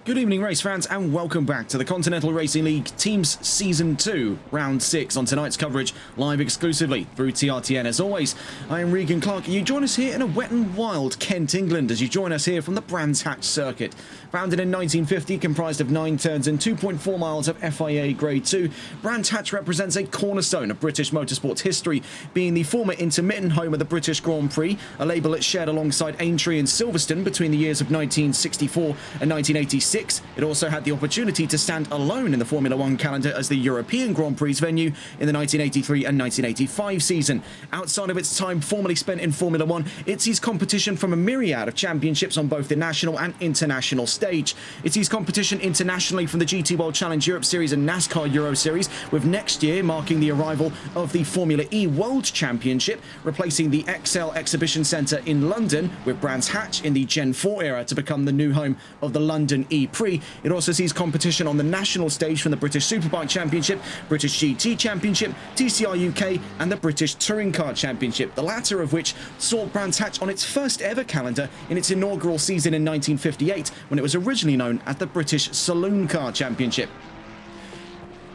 Good evening, race fans, and welcome back to the Continental Racing League Teams Season 2, Round 6 on tonight's coverage, live exclusively through TRTN. As always, I am Regan Clark. You join us here in a wet and wild Kent, England, as you join us here from the Brands Hatch circuit. Founded in 1950, comprised of 9 turns and 2.4 miles of FIA Grade 2, Brands Hatch represents a cornerstone of British motorsports history, being the former intermittent home of the British Grand Prix, a label it shared alongside Aintree and Silverstone between the years of 1964 and 1986. It also had the opportunity to stand alone in the Formula One calendar as the European Grand Prix venue in the 1983 and 1985 season. Outside of its time formerly spent in Formula One, it sees competition from a myriad of championships on both the national and international stage. It sees competition internationally from the GT World Challenge Europe Series and NASCAR Euro Series, with next year marking the arrival of the Formula E World Championship, replacing the XL Exhibition Centre in London, with Brands Hatch in the Gen 4 era to become the new home of the London E-Prix. It also sees competition on the national stage from the British Superbike Championship, British GT Championship, TCR UK and the British Touring Car Championship, the latter of which saw Brands Hatch on its first ever calendar in its inaugural season in 1958, when it was originally known as the British Saloon Car Championship.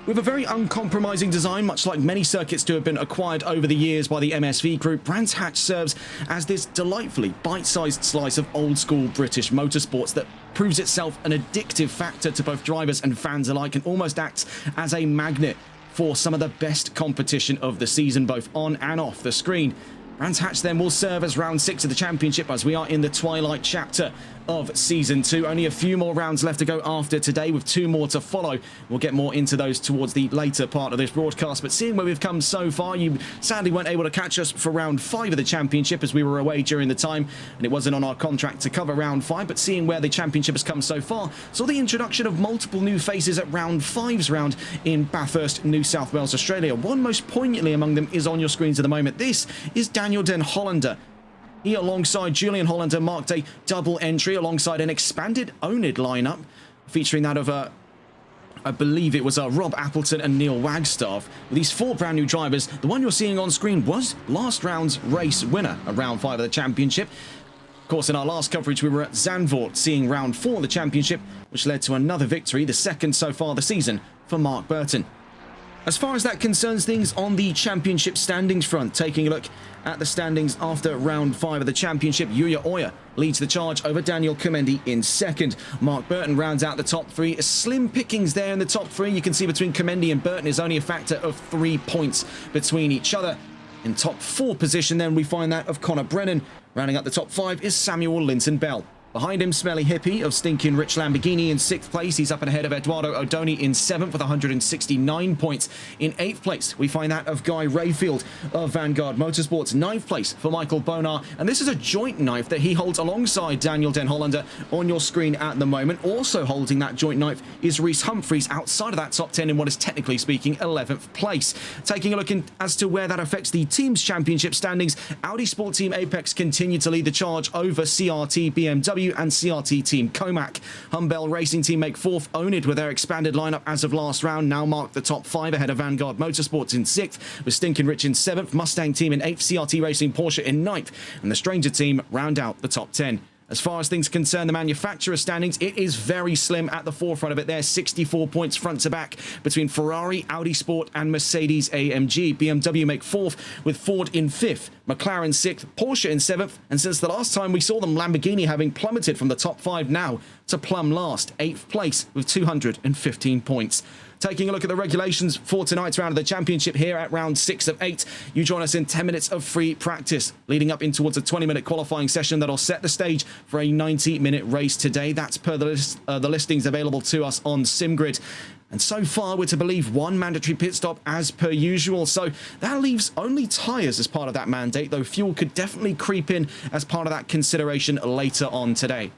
With a very uncompromising design, much like many circuits to have been acquired over the years by the MSV Group, Brands Hatch serves as this delightfully bite-sized slice of old-school British motorsports that proves itself an addictive factor to both drivers and fans alike, and almost acts as a magnet for some of the best competition of the season, both on and off the screen. Brands Hatch then will serve as round 6 of the championship, as we are in the twilight chapter of Season 2. Only a few more rounds left to go after today, with 2 more to follow. We'll get more into those towards the later part of this broadcast, but seeing where we've come so far, you sadly weren't able to catch us for round 5 of the championship as we were away during the time, and it wasn't on our contract to cover round 5, but seeing where the championship has come so far, saw the introduction of multiple new faces at round 5's round in Bathurst, New South Wales, Australia. One most poignantly among them is on your screens at the moment. This is Daniel Den Hollander. He, alongside Julian Hollander, marked a double entry alongside an expanded Onid lineup, featuring that of I believe it was Rob Appleton and Neil Wagstaff. With these 4 brand new drivers, the one you're seeing on screen was last round's race winner at round 5 of the championship. Of course, in our last coverage, we were at Zandvoort, seeing round 4 of the championship, which led to another victory, the second so far this season, for Mark Burton. As far as that concerns things on the championship standings front, taking a look at the standings after round 5 of the championship, Yuya Oya leads the charge over Daniel Comendi in second. Mark Burton rounds out the top 3. Slim pickings there in the top 3. You can see between Comendi and Burton is only a factor of 3 points between each other. In top 4 position then we find that of Connor Brennan. Rounding up the top 5 is Samuel Linton Bell. Behind him, Smelly Hippie of Stinkin' Rich Lamborghini in 6th place. He's up and ahead of Eduardo Odoni in 7th with 169 points. In 8th place, we find that of Guy Rayfield of Vanguard Motorsports. 9th place for Michael Bonar. And this is a joint knife that he holds alongside Daniel Den Hollander on your screen at the moment. Also holding that joint knife is Reese Humphreys outside of that top 10 in what is technically speaking 11th place. Taking a look as to where that affects the team's championship standings, Audi Sport Team Apex continue to lead the charge over CRT BMW and CRT Team Comac. Humbell Racing Team make 4th. Onid, with their expanded lineup as of last round, now mark the top 5 ahead of Vanguard Motorsports in 6th, with Stinkin' Rich in 7th, Mustang Team in 8th, CRT Racing Porsche in 9th, and the Stranger Team round out the top 10. As far as things concern the manufacturer standings, it is very slim at the forefront of it. There's 64 points front to back between Ferrari, Audi Sport and Mercedes AMG. BMW make 4th, with Ford in 5th, McLaren 6th, Porsche in 7th, and since the last time we saw them, Lamborghini having plummeted from the top 5 now to plumb last, 8th place with 215 points. Taking a look at the regulations for tonight's round of the championship here at round 6 of 8. You join us in 10 minutes of free practice, leading up in towards a 20-minute qualifying session that'll set the stage for a 90-minute race today. That's per the listings available to us on SimGrid. And so far, we're to believe 1 mandatory pit stop as per usual. So that leaves only tyres as part of that mandate, though fuel could definitely creep in as part of that consideration later on today.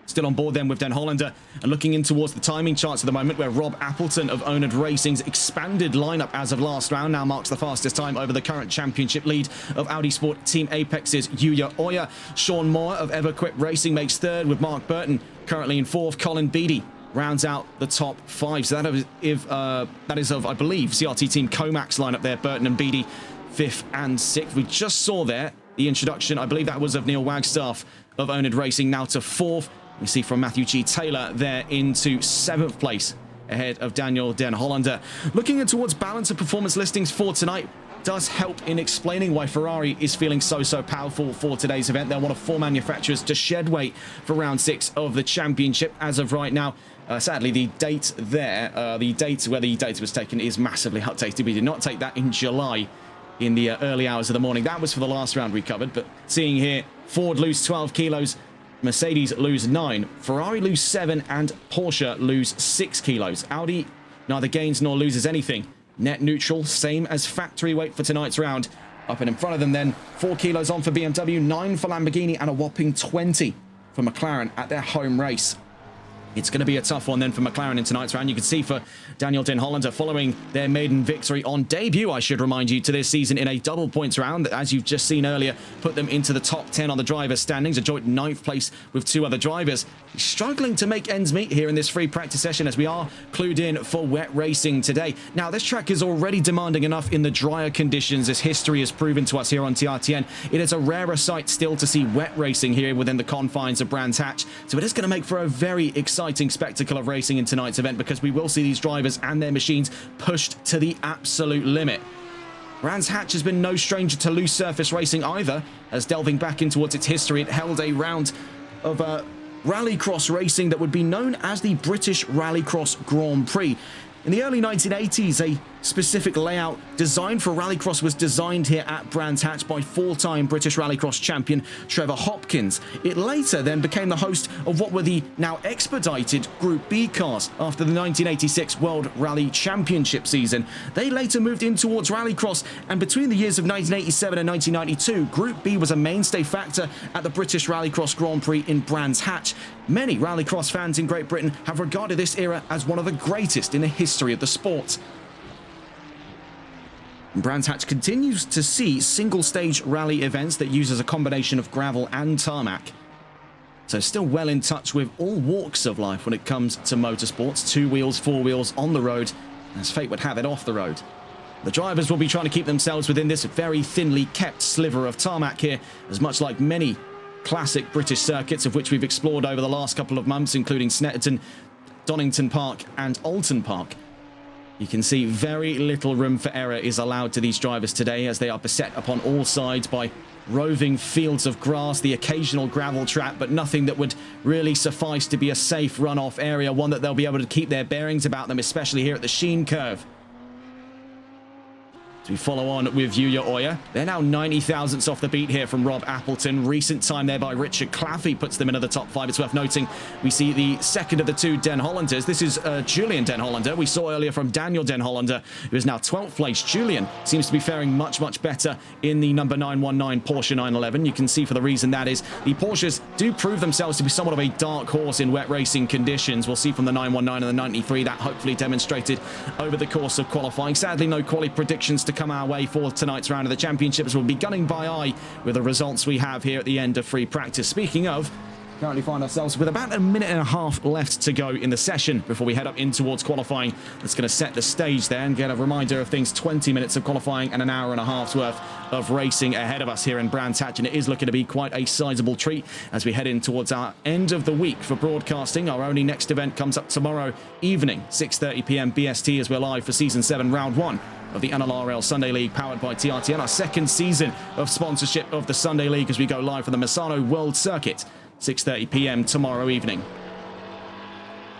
Still on board then with Den Hollander, and looking in towards the timing charts at the moment, where Rob Appleton of Onid Racing's expanded lineup as of last round now marks the fastest time over the current championship lead of Audi Sport Team Apex's Yuya Oya. Sean Moore of EverQuip Racing makes 3rd, with Mark Burton currently in 4th. Colin Beattie rounds out the top 5. So that is of, I believe, CRT Team Comac's lineup there. Burton and Beattie 5th and 6th. We just saw there the introduction, I believe that was of Neil Wagstaff of Onid Racing, now to 4th. We see from Matthew G. Taylor there into 7th place ahead of Daniel Den Hollander. Looking towards balance of performance listings for tonight does help in explaining why Ferrari is feeling so powerful for today's event. They're one of 4 manufacturers to shed weight for round 6 of the championship as of right now. Sadly, the date there, the date where the data was taken is massively outdated. We did not take that in July in the early hours of the morning. That was for the last round we covered, but seeing here, Ford lose 12 kilos, Mercedes lose 9, Ferrari lose 7, and Porsche lose 6 kilos. Audi neither gains nor loses anything. Net neutral, same as factory weight for tonight's round. Up and in front of them then, 4 kilos on for BMW, 9 for Lamborghini, and a whopping 20 for McLaren at their home race. It's going to be a tough one then for McLaren in tonight's round. You can see for Daniel Den Hollander following their maiden victory on debut, I should remind you, to this season in a double points round that, as you've just seen earlier, put them into the top 10 on the drivers' standings, a joint 9th place with 2 other drivers. He's struggling to make ends meet here in this free practice session as we are clued in for wet racing today. Now, this track is already demanding enough in the drier conditions, as history has proven to us here on TRTN. It is a rarer sight still to see wet racing here within the confines of Brands Hatch, so it is going to make for a very exciting spectacle of racing in tonight's event, because we will see these drivers and their machines pushed to the absolute limit. Brands Hatch has been no stranger to loose surface racing either, as delving back into its history, it held a round of rallycross racing that would be known as the British Rallycross Grand Prix. In the early 1980s, a specific layout designed for rallycross was designed here at Brands Hatch by 4-time British Rallycross champion Trevor Hopkins. It later then became the host of what were the now expedited Group B cars after the 1986 World Rally Championship season. They later moved in towards rallycross, and between the years of 1987 and 1992, Group B was a mainstay factor at the British Rallycross Grand Prix in Brands Hatch. Many rallycross fans in Great Britain have regarded this era as one of the greatest in the history of the sport. Brands Hatch continues to see single-stage rally events that uses a combination of gravel and tarmac. So still well in touch with all walks of life when it comes to motorsports, 2 wheels, 4 wheels on the road, as fate would have it off the road. The drivers will be trying to keep themselves within this very thinly kept sliver of tarmac here, as much like many classic British circuits of which we've explored over the last couple of months, including Snetterton, Donington Park and Alton Park. You can see very little room for error is allowed to these drivers today, as they are beset upon all sides by roving fields of grass, the occasional gravel trap, but nothing that would really suffice to be a safe runoff area, one that they'll be able to keep their bearings about them, especially here at the Sheen Curve. We follow on with Yuya Oya. They're now 90 thousandths off the beat here from Rob Appleton. Recent time there by Richard Claffey puts them into the top 5. It's worth noting we see the second of the 2 Den Hollanders. This is Julian Den Hollander. We saw earlier from Daniel Den Hollander, who is now 12th place. Julian seems to be faring much better in the number 919 Porsche 911. You can see for the reason that is the Porsches do prove themselves to be somewhat of a dark horse in wet racing conditions. We'll see from the 919 and the 93 that hopefully demonstrated over the course of qualifying. Sadly, no quali predictions to come our way for tonight's round of the championships. We'll be gunning by eye with the results we have here at the end of free practice. Speaking of, currently find ourselves with about a minute and a half left to go in the session before we head up in towards qualifying. That's going to set the stage there and get a reminder of things. 20 minutes of qualifying and an hour and a half's worth of racing ahead of us here in Brands Hatch, and it is looking to be quite a sizable treat as we head in towards our end of the week for broadcasting. Our only next event comes up tomorrow evening, 6:30 p.m. BST, as we're live for Season 7, Round 1 of the NLRL Sunday League, powered by TRTN, our second season of sponsorship of the Sunday League, as we go live for the Misano World Circuit, 6:30 p.m. tomorrow evening.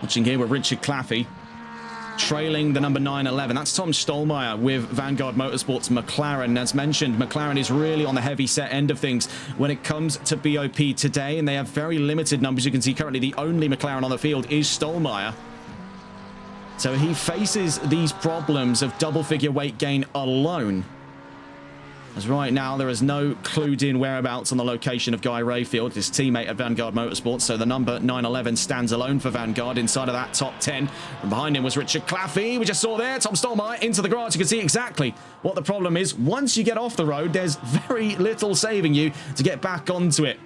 Watching here with Richard Claffey, trailing the number 911. That's Tom Stolmeyer with Vanguard Motorsports McLaren. As mentioned, McLaren is really on the heavy set end of things when it comes to BOP today, and they have very limited numbers. You can see currently the only McLaren on the field is Stolmeyer. So he faces these problems of double-figure weight gain alone. As right now, there is no clued-in whereabouts on the location of Guy Rayfield, his teammate at Vanguard Motorsports, so the number 911 stands alone for Vanguard inside of that top 10. And behind him was Richard Claffey, we just saw there, Tom Stolmeyer into the grass. You can see exactly what the problem is. Once you get off the road, there's very little saving you to get back onto it.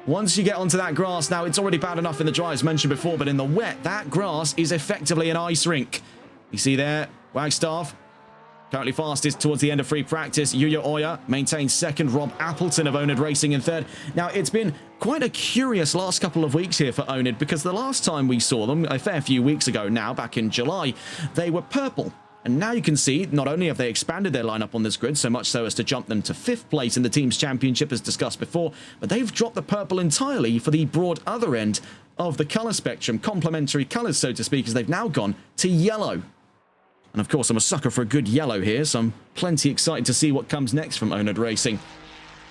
Once you get onto that grass, now it's already bad enough in the dry, as mentioned before, but in the wet, that grass is effectively an ice rink. You see there, Wagstaff Currently fastest towards the end of free practice. Yuya Oya maintains second. Rob Appleton of Onid Racing in third. Now, it's been quite a curious last couple of weeks here for Onid, because the last time we saw them, a fair few weeks ago now, back in July, they were purple. And now you can see, not only have they expanded their lineup on this grid, so much so as to jump them to 5th place in the Team's Championship, as discussed before, but they've dropped the purple entirely for the broad other end of the colour spectrum, complementary colours, so to speak, as they've now gone to yellow. And of course, I'm a sucker for a good yellow here, so I'm plenty excited to see what comes next from Onid Racing,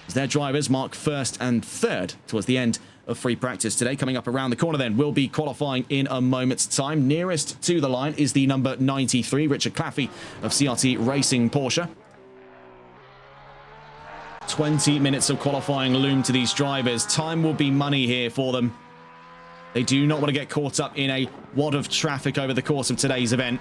as their drivers mark 1st and 3rd towards the end of free practice today. Coming up around the corner then will be qualifying in a moment's time. Nearest to the line is the number 93, Richard Claffey of CRT Racing Porsche. 20 minutes of qualifying loom to these drivers. Time will be money here for them. They do not want to get caught up in a wad of traffic over the course of today's event.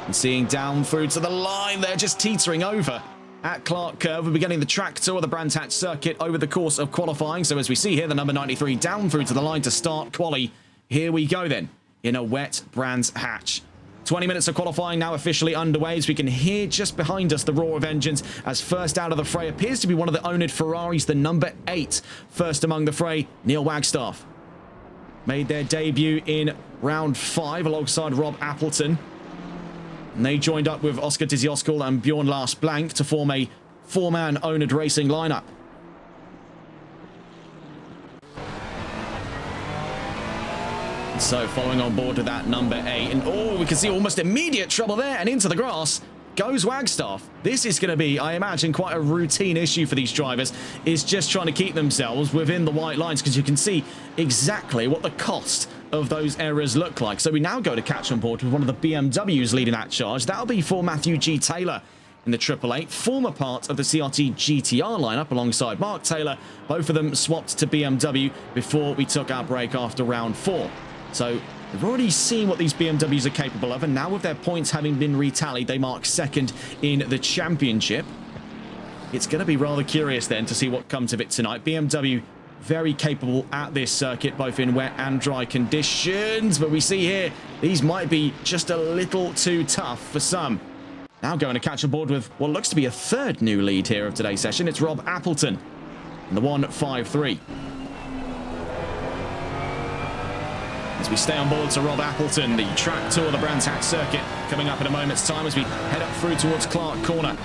And seeing down through to the line, they're just teetering over at Clark Curve. We're beginning the track tour of the Brands Hatch circuit over the course of qualifying. So as we see here, the number 93 down through to the line to start quali. Here we go then, in a wet Brands Hatch. 20 minutes of qualifying now officially underway, as we can hear just behind us the roar of engines, as first out of the fray appears to be one of the Onid Ferraris, the number 8. First among the fray, Neil Wagstaff. Made their debut in round 5 alongside Rob Appleton. And they joined up with Oscar Dizioskal and Bjorn Lars Blank to form a 4-man Onid Racing lineup. So following on board with that number 8, and oh, we can see almost immediate trouble there, and into the grass goes Wagstaff. This is going to be, I imagine, quite a routine issue for these drivers, is just trying to keep themselves within the white lines, because you can see exactly what the cost of those errors look like. So we now go to catch on board with one of the BMWs leading that charge. That'll be for Matthew G. Taylor in the 888, former part of the CRT GTR lineup alongside Mark Taylor. Both of them swapped to BMW before we took our break after round 4. So we've already seen what these BMWs are capable of, and now with their points having been retallied, they mark 2nd in the championship. It's going to be rather curious then to see what comes of it tonight. BMW very capable at this circuit, both in wet and dry conditions, but we see here these might be just a little too tough for some. Now going to catch aboard with what looks to be a 3rd new lead here of today's session. It's Rob Appleton and the 153. As we stay on board to Rob Appleton, the track tour of the Brands Hatch circuit coming up in a moment's time as we head up through towards Clark Corner.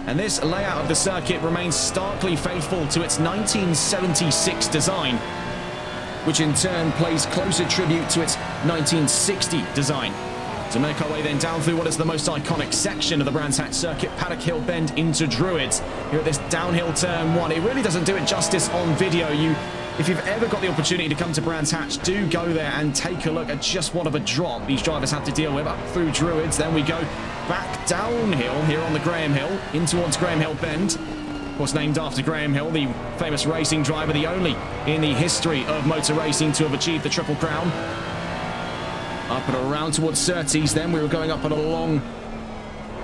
And this layout of the circuit remains starkly faithful to its 1976 design, which in turn plays closer tribute to its 1960 design. To make our way then down through what is the most iconic section of the Brands Hatch circuit, Paddock Hill Bend into Druids. Here at this downhill turn 1, it really doesn't do it justice on video. If you've ever got the opportunity to come to Brands Hatch, do go there and take a look at just what of a drop these drivers have to deal with up through Druids. Then we go back downhill here on the Graham Hill, in towards Graham Hill Bend. Of course, named after Graham Hill, the famous racing driver, the only in the history of motor racing to have achieved the Triple Crown. Up and around towards Surtees, then we were going up and along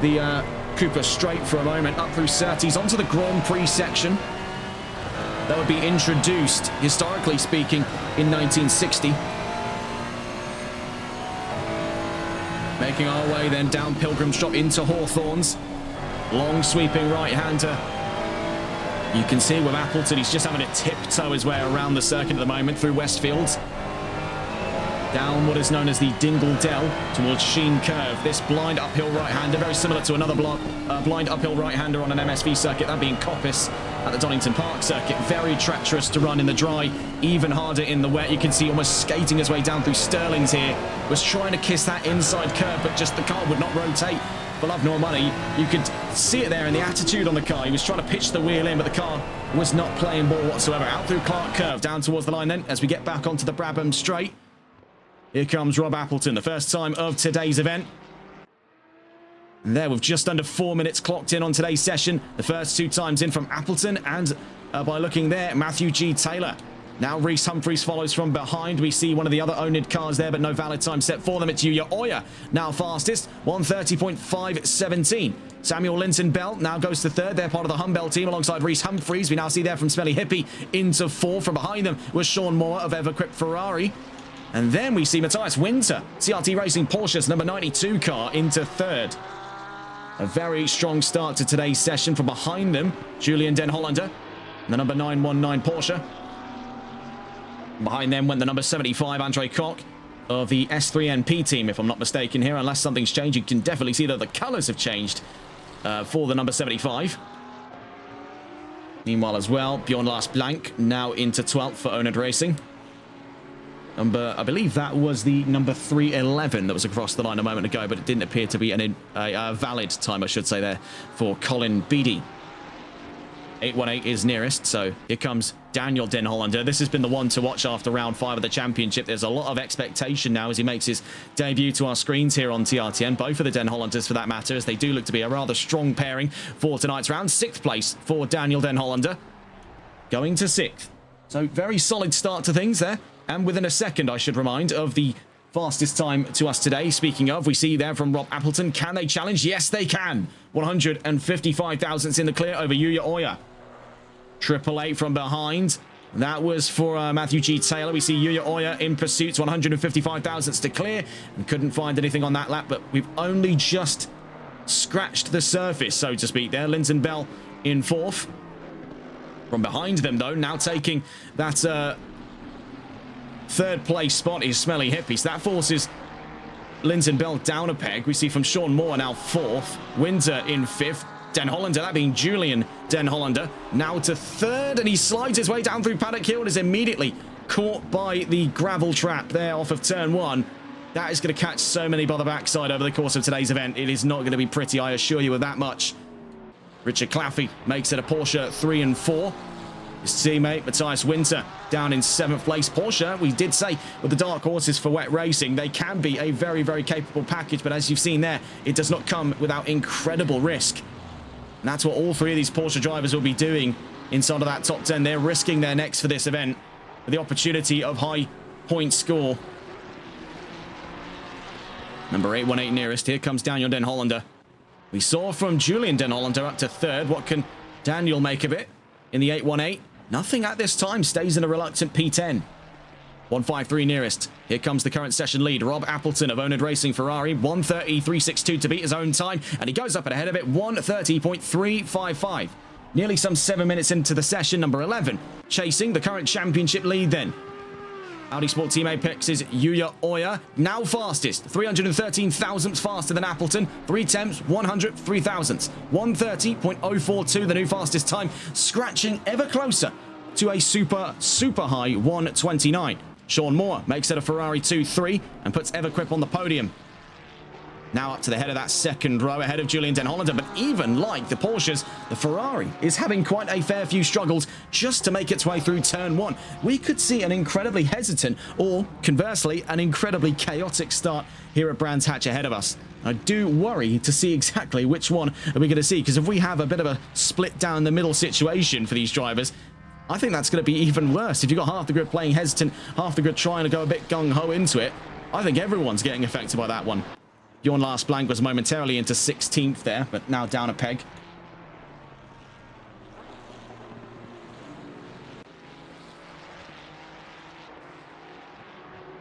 the Cooper Straight for a moment, up through Surtees, onto the Grand Prix section. That would be introduced, historically speaking, in 1960. Making our way then down Pilgrim's Drop into Hawthorns. Long sweeping right-hander. You can see with Appleton, he's just having to tiptoe his way around the circuit at the moment through Westfields. Down what is known as the Dingle Dell towards Sheen Curve. This blind uphill right-hander, very similar to another blind uphill right-hander on an MSV circuit, that being Coppice at the Donington Park circuit. Very treacherous to run in the dry, even harder in the wet. You can see almost skating his way down through Stirling's here. Was trying to kiss that inside curve, but just the car would not rotate for love nor money. You could see it there in the attitude on the car. He was trying to pitch the wheel in, but the car was not playing ball whatsoever. Out through Clark Curve, down towards the line then, as we get back onto the Brabham Straight. Here comes Rob Appleton, the first time of today's event. And there, with just under 4 minutes clocked in on today's session, the first 2 times in from Appleton, and by looking there, Matthew G. Taylor. Now Reese Humphreys follows from behind. We see one of the other Onid cars there, but no valid time set for them. It's Yuya Oya, now fastest, 1:30.517. Samuel Linton Bell now goes to 3rd. They're part of the Humbell team alongside Reese Humphreys. We now see there from Smelly Hippie into 4th. From behind them was Sean Moore of Everquip Ferrari. And then we see Matthias Winter, CRT Racing Porsche's number 92 car, into 3rd. A very strong start to today's session. From behind them, Julian Den Hollander and the number 919 Porsche. Behind them went the number 75 Andre Koch of the S3NP team, if I'm not mistaken here. Unless something's changed, you can definitely see that the colours have changed for the number 75. Meanwhile as well, Bjorn Lars Blank now into 12th for Oned Racing. I believe that was the number 311 that was across the line a moment ago, but it didn't appear to be a valid time, I should say, there for Colin Beattie. 818 is nearest, so here comes Daniel Den Hollander. This has been the one to watch after round 5 of the championship. There's a lot of expectation now as he makes his debut to our screens here on TRTN. Both of the Den Hollanders, for that matter, as they do look to be a rather strong pairing for tonight's round. 6th place for Daniel Den Hollander, going to 6th. So very solid start to things there. And within a second, I should remind, of the fastest time to us today. Speaking of, we see there from Rob Appleton. Can they challenge? Yes, they can. 155 thousandths in the clear over Yuya Oya. 888 from behind. That was for Matthew G. Taylor. We see Yuya Oya in pursuit, 155 thousandths to clear. And couldn't find anything on that lap, but we've only just scratched the surface, so to speak there. Linton Bell in 4th. From behind them, though, now taking that... 3rd place spot is Smelly Hippie. So that forces Linton Bell down a peg. We see from Sean Moore now 4th. Winter in 5th. Den Hollander, that being Julian Den Hollander, now to 3rd. And he slides his way down through Paddock Hill and is immediately caught by the gravel trap there off of turn 1. That is going to catch so many by the backside over the course of today's event. It is not going to be pretty, I assure you, with that much. Richard Claffey makes it a Porsche 3 and 4. His teammate Matthias Winter down in 7th place. Porsche, we did say with the dark horses for wet racing, they can be a very, very capable package, but as you've seen there, it does not come without incredible risk. And that's what all 3 of these Porsche drivers will be doing inside of that top 10. They're risking their necks for this event for the opportunity of high point score. Number 818 nearest. Here comes Daniel Den Hollander. We saw from Julian Den Hollander up to 3rd. What can Daniel make of it in the 818? Nothing at this time. Stays in a reluctant P10. 153 nearest. Here comes the current session lead, Rob Appleton of Oned Racing Ferrari. 1:30.362 to beat his own time, and he goes up and ahead of it. 1:30.355. Nearly some 7 minutes into the session. Number 11 chasing the current championship lead then. Audi Sport Team Apex is Yuya Oya, now fastest, 313 thousandths faster than Appleton, 3 tenths, 103 thousandths, 1:30.042, the new fastest time, scratching ever closer to a super high 1:29. Sean Moore makes it a Ferrari 2-3 and puts Everquip on the podium. Now up to the head of that second row, ahead of Julian Den Hollander, but even like the Porsches, the Ferrari is having quite a fair few struggles just to make its way through turn 1. We could see an incredibly hesitant, or conversely, an incredibly chaotic start here at Brands Hatch ahead of us. I do worry to see exactly which one are we going to see, because if we have a bit of a split down the middle situation for these drivers, I think that's going to be even worse. If you've got half the grid playing hesitant, half the grid trying to go a bit gung-ho into it, I think everyone's getting affected by that one. Bjorn Lars Blank was momentarily into 16th there, but now down a peg.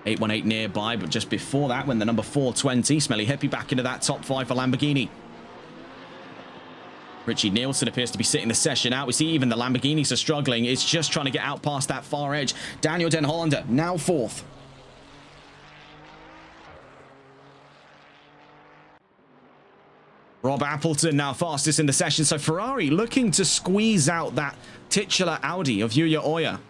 .818 nearby, but just before that, when the number 420, Smelly Hippie back into that top 5 for Lamborghini. Richie Nielsen appears to be sitting the session out. We see even the Lamborghinis are struggling. It's just trying to get out past that far edge. Daniel Den Hollander, now 4th. Rob Appleton now fastest in the session. So Ferrari looking to squeeze out that titular Audi of Yuya Oya.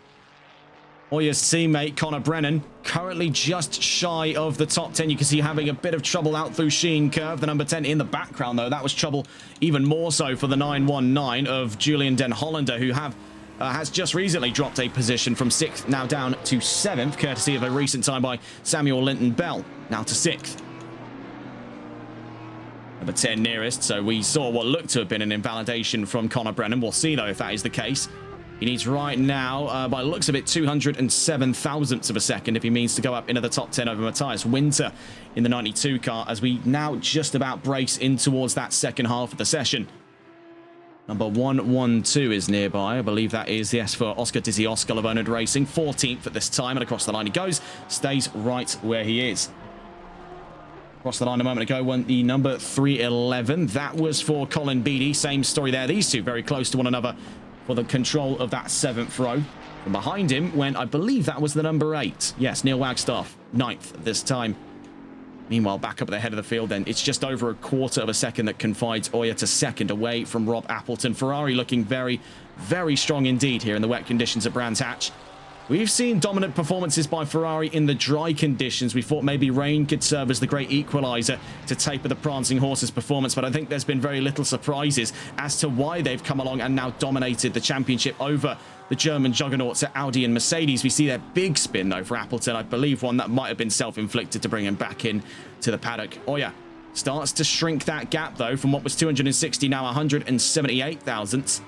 Oya's teammate Connor Brennan currently just shy of the top 10. You can see having a bit of trouble out through Sheen Curve. The number 10 in the background, though, that was trouble even more so for the 919 of Julian Den Hollander, who has just recently dropped a position from 6th now down to 7th, courtesy of a recent time by Samuel Linton Bell, now to 6th. Number 10 nearest, so we saw what looked to have been an invalidation from Connor Brennan. We'll see, though, if that is the case. He needs right now, by the looks of it, 207 thousandths of a second if he means to go up into the top 10 over Matthias Winter in the 92 car, as we now just about brace in towards that second half of the session. Number 112 is nearby. I believe that is, yes, for Oscar Dizzy Oscar of Oned Racing. 14th at this time, and across the line he goes. Stays right where he is. Across the line a moment ago went the number 311. That was for Colin Beattie. Same story there. These two very close to one another for the control of that 7th row. And behind him went, I believe that was the number 8. Yes, Neil Wagstaff, 9th this time. Meanwhile, back up at the head of the field then, it's just over a quarter of a second that confides Oya to second away from Rob Appleton. Ferrari looking very, very strong indeed here in the wet conditions at Brands Hatch. We've seen dominant performances by Ferrari in the dry conditions. We thought maybe rain could serve as the great equaliser to taper the prancing horse's performance, but I think there's been very little surprises as to why they've come along and now dominated the championship over the German juggernauts at Audi and Mercedes. We see their big spin, though, for Appleton. I believe one that might have been self-inflicted to bring him back in to the paddock. Oya starts to shrink that gap, though, from what was 260, now 178 thousandths.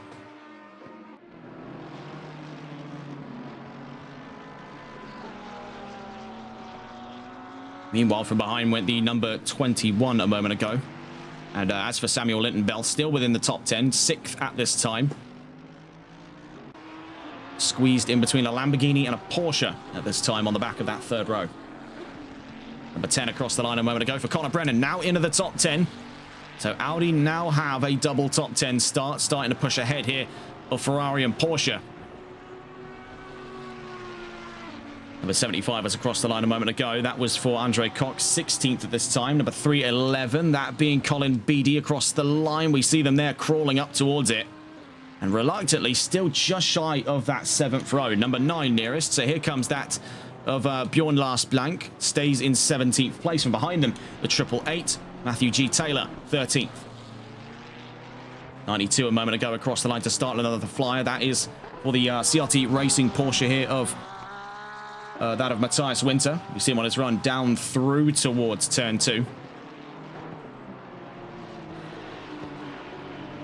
Meanwhile, from behind went the number 21 a moment ago. And as for Samuel Linton-Bell, still within the top 10, 6th at this time. Squeezed in between a Lamborghini and a Porsche at this time on the back of that 3rd row. Number 10 across the line a moment ago for Connor Brennan, now into the top 10. So Audi now have a double top 10 start, starting to push ahead here of Ferrari and Porsche. Number 75 was across the line a moment ago. That was for Andre Cox, 16th at this time. Number 311, that being Colin Beattie across the line. We see them there crawling up towards it. And reluctantly, still just shy of that 7th row. Number 9 nearest. So here comes that of Bjorn Lars Blank. Stays in 17th place. From behind them, the 888, Matthew G. Taylor, 13th. 92 a moment ago across the line to start another flyer. That is for the CRT Racing Porsche here of that of Matthias Winter. You see him on his run down through towards turn 2.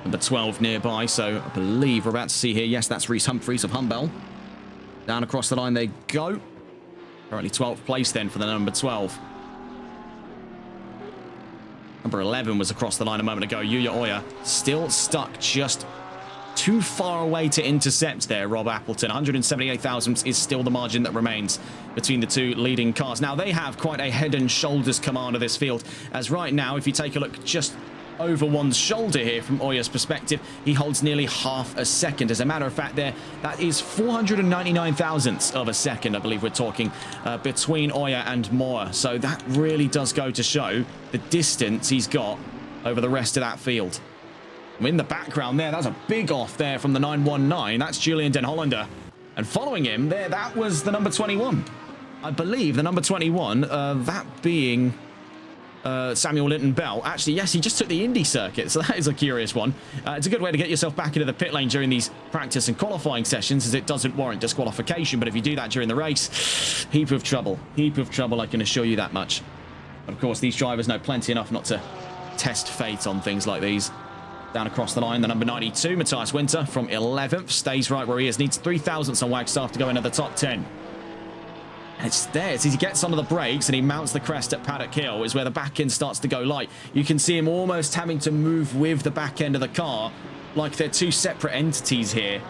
Number 12 nearby, so I believe we're about to see here. Yes, that's Reese Humphreys of Humbell. Down across the line they go. Currently 12th place then for the number 12. Number 11 was across the line a moment ago. Yuya Oya still stuck just too far away to intercept there, Rob Appleton. 178 thousandths is still the margin that remains between the two leading cars. Now, they have quite a head and shoulders command of this field, as right now, if you take a look just over one's shoulder here from Oya's perspective, he holds nearly half a second. As a matter of fact, there, that is 499 thousandths of a second, I believe we're talking, between Oya and Moore. So that really does go to show the distance he's got over the rest of that field. In the background there, that's a big off there from the 919. That's Julian Den Hollander. And following him there, that was the number 21. I believe the number 21, that being Samuel Linton-Bell. Actually, yes, he just took the Indy circuit, so that is a curious one. It's a good way to get yourself back into the pit lane during these practice and qualifying sessions, as it doesn't warrant disqualification. But if you do that during the race, heap of trouble, I can assure you that much. But of course, these drivers know plenty enough not to test fate on things like these. Down across the line, the number 92, Matthias Winter, from 11th, stays right where he is, needs 3 thousandths on Wagstaff to go into the top 10. And it's there, as he gets under the brakes and he mounts the crest at Paddock Hill, is where the back end starts to go light. You can see him almost having to move with the back end of the car, like they're two separate entities here.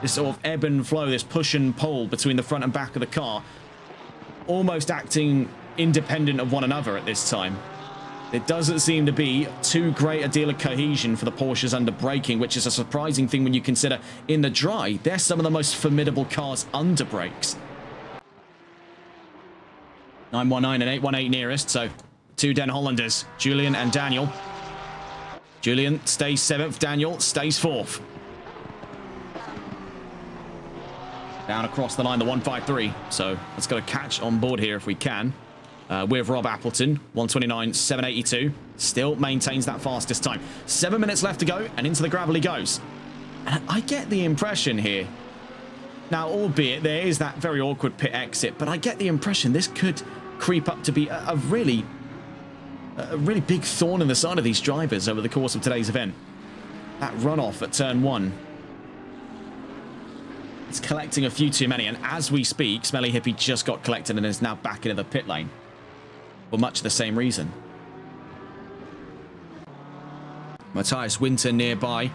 This sort of ebb and flow, this push and pull between the front and back of the car, almost acting independent of one another at this time. There doesn't seem to be too great a deal of cohesion for the Porsches under braking, which is a surprising thing when you consider in the dry, they're some of the most formidable cars under brakes. 919 and 818 nearest, so 2 Den Hollanders, Julian and Daniel. Julian stays 7th, Daniel stays 4th. Down across the line, the 153, so let's go catch on board here if we can. With Rob Appleton, 129.782, still maintains that fastest time. 7 minutes left to go, and into the gravel he goes. And I get the impression here, now, albeit there is that very awkward pit exit, but I get the impression this could creep up to be a really big thorn in the side of these drivers over the course of today's event. That runoff at turn 1. It's collecting a few too many, and as we speak, Smelly Hippie just got collected and is now back into the pit lane. For much the same reason. Matthias Winter nearby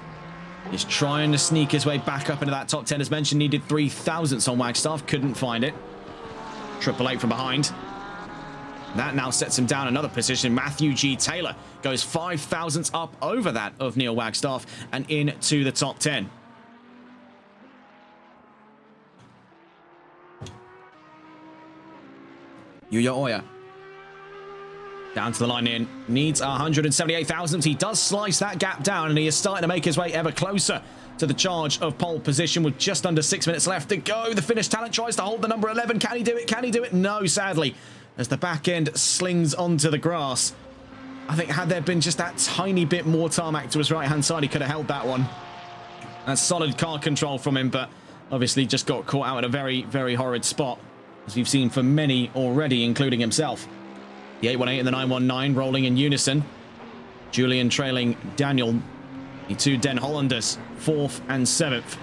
is trying to sneak his way back up into that top 10. As mentioned, needed 3 thousandths on Wagstaff, couldn't find it. 888 from behind. That now sets him down another position. Matthew G. Taylor goes 5 thousandths up over that of Neil Wagstaff and into the top 10. Yuya Oya down to the line in, needs 178 thousandths. He does slice that gap down, and he is starting to make his way ever closer to the charge of pole position with just under 6 minutes left to go. The Finnish talent tries to hold the number 11. Can he do it? Can he do it? No, sadly, as the back end slings onto the grass. I think had there been just that tiny bit more tarmac to his right-hand side, he could have held that one. That's solid car control from him, but obviously just got caught out at a very, very horrid spot, as we've seen from many already, including himself. The 818 and the 919 rolling in unison. Julian trailing Daniel. The two Den Hollanders, 4th and 7th.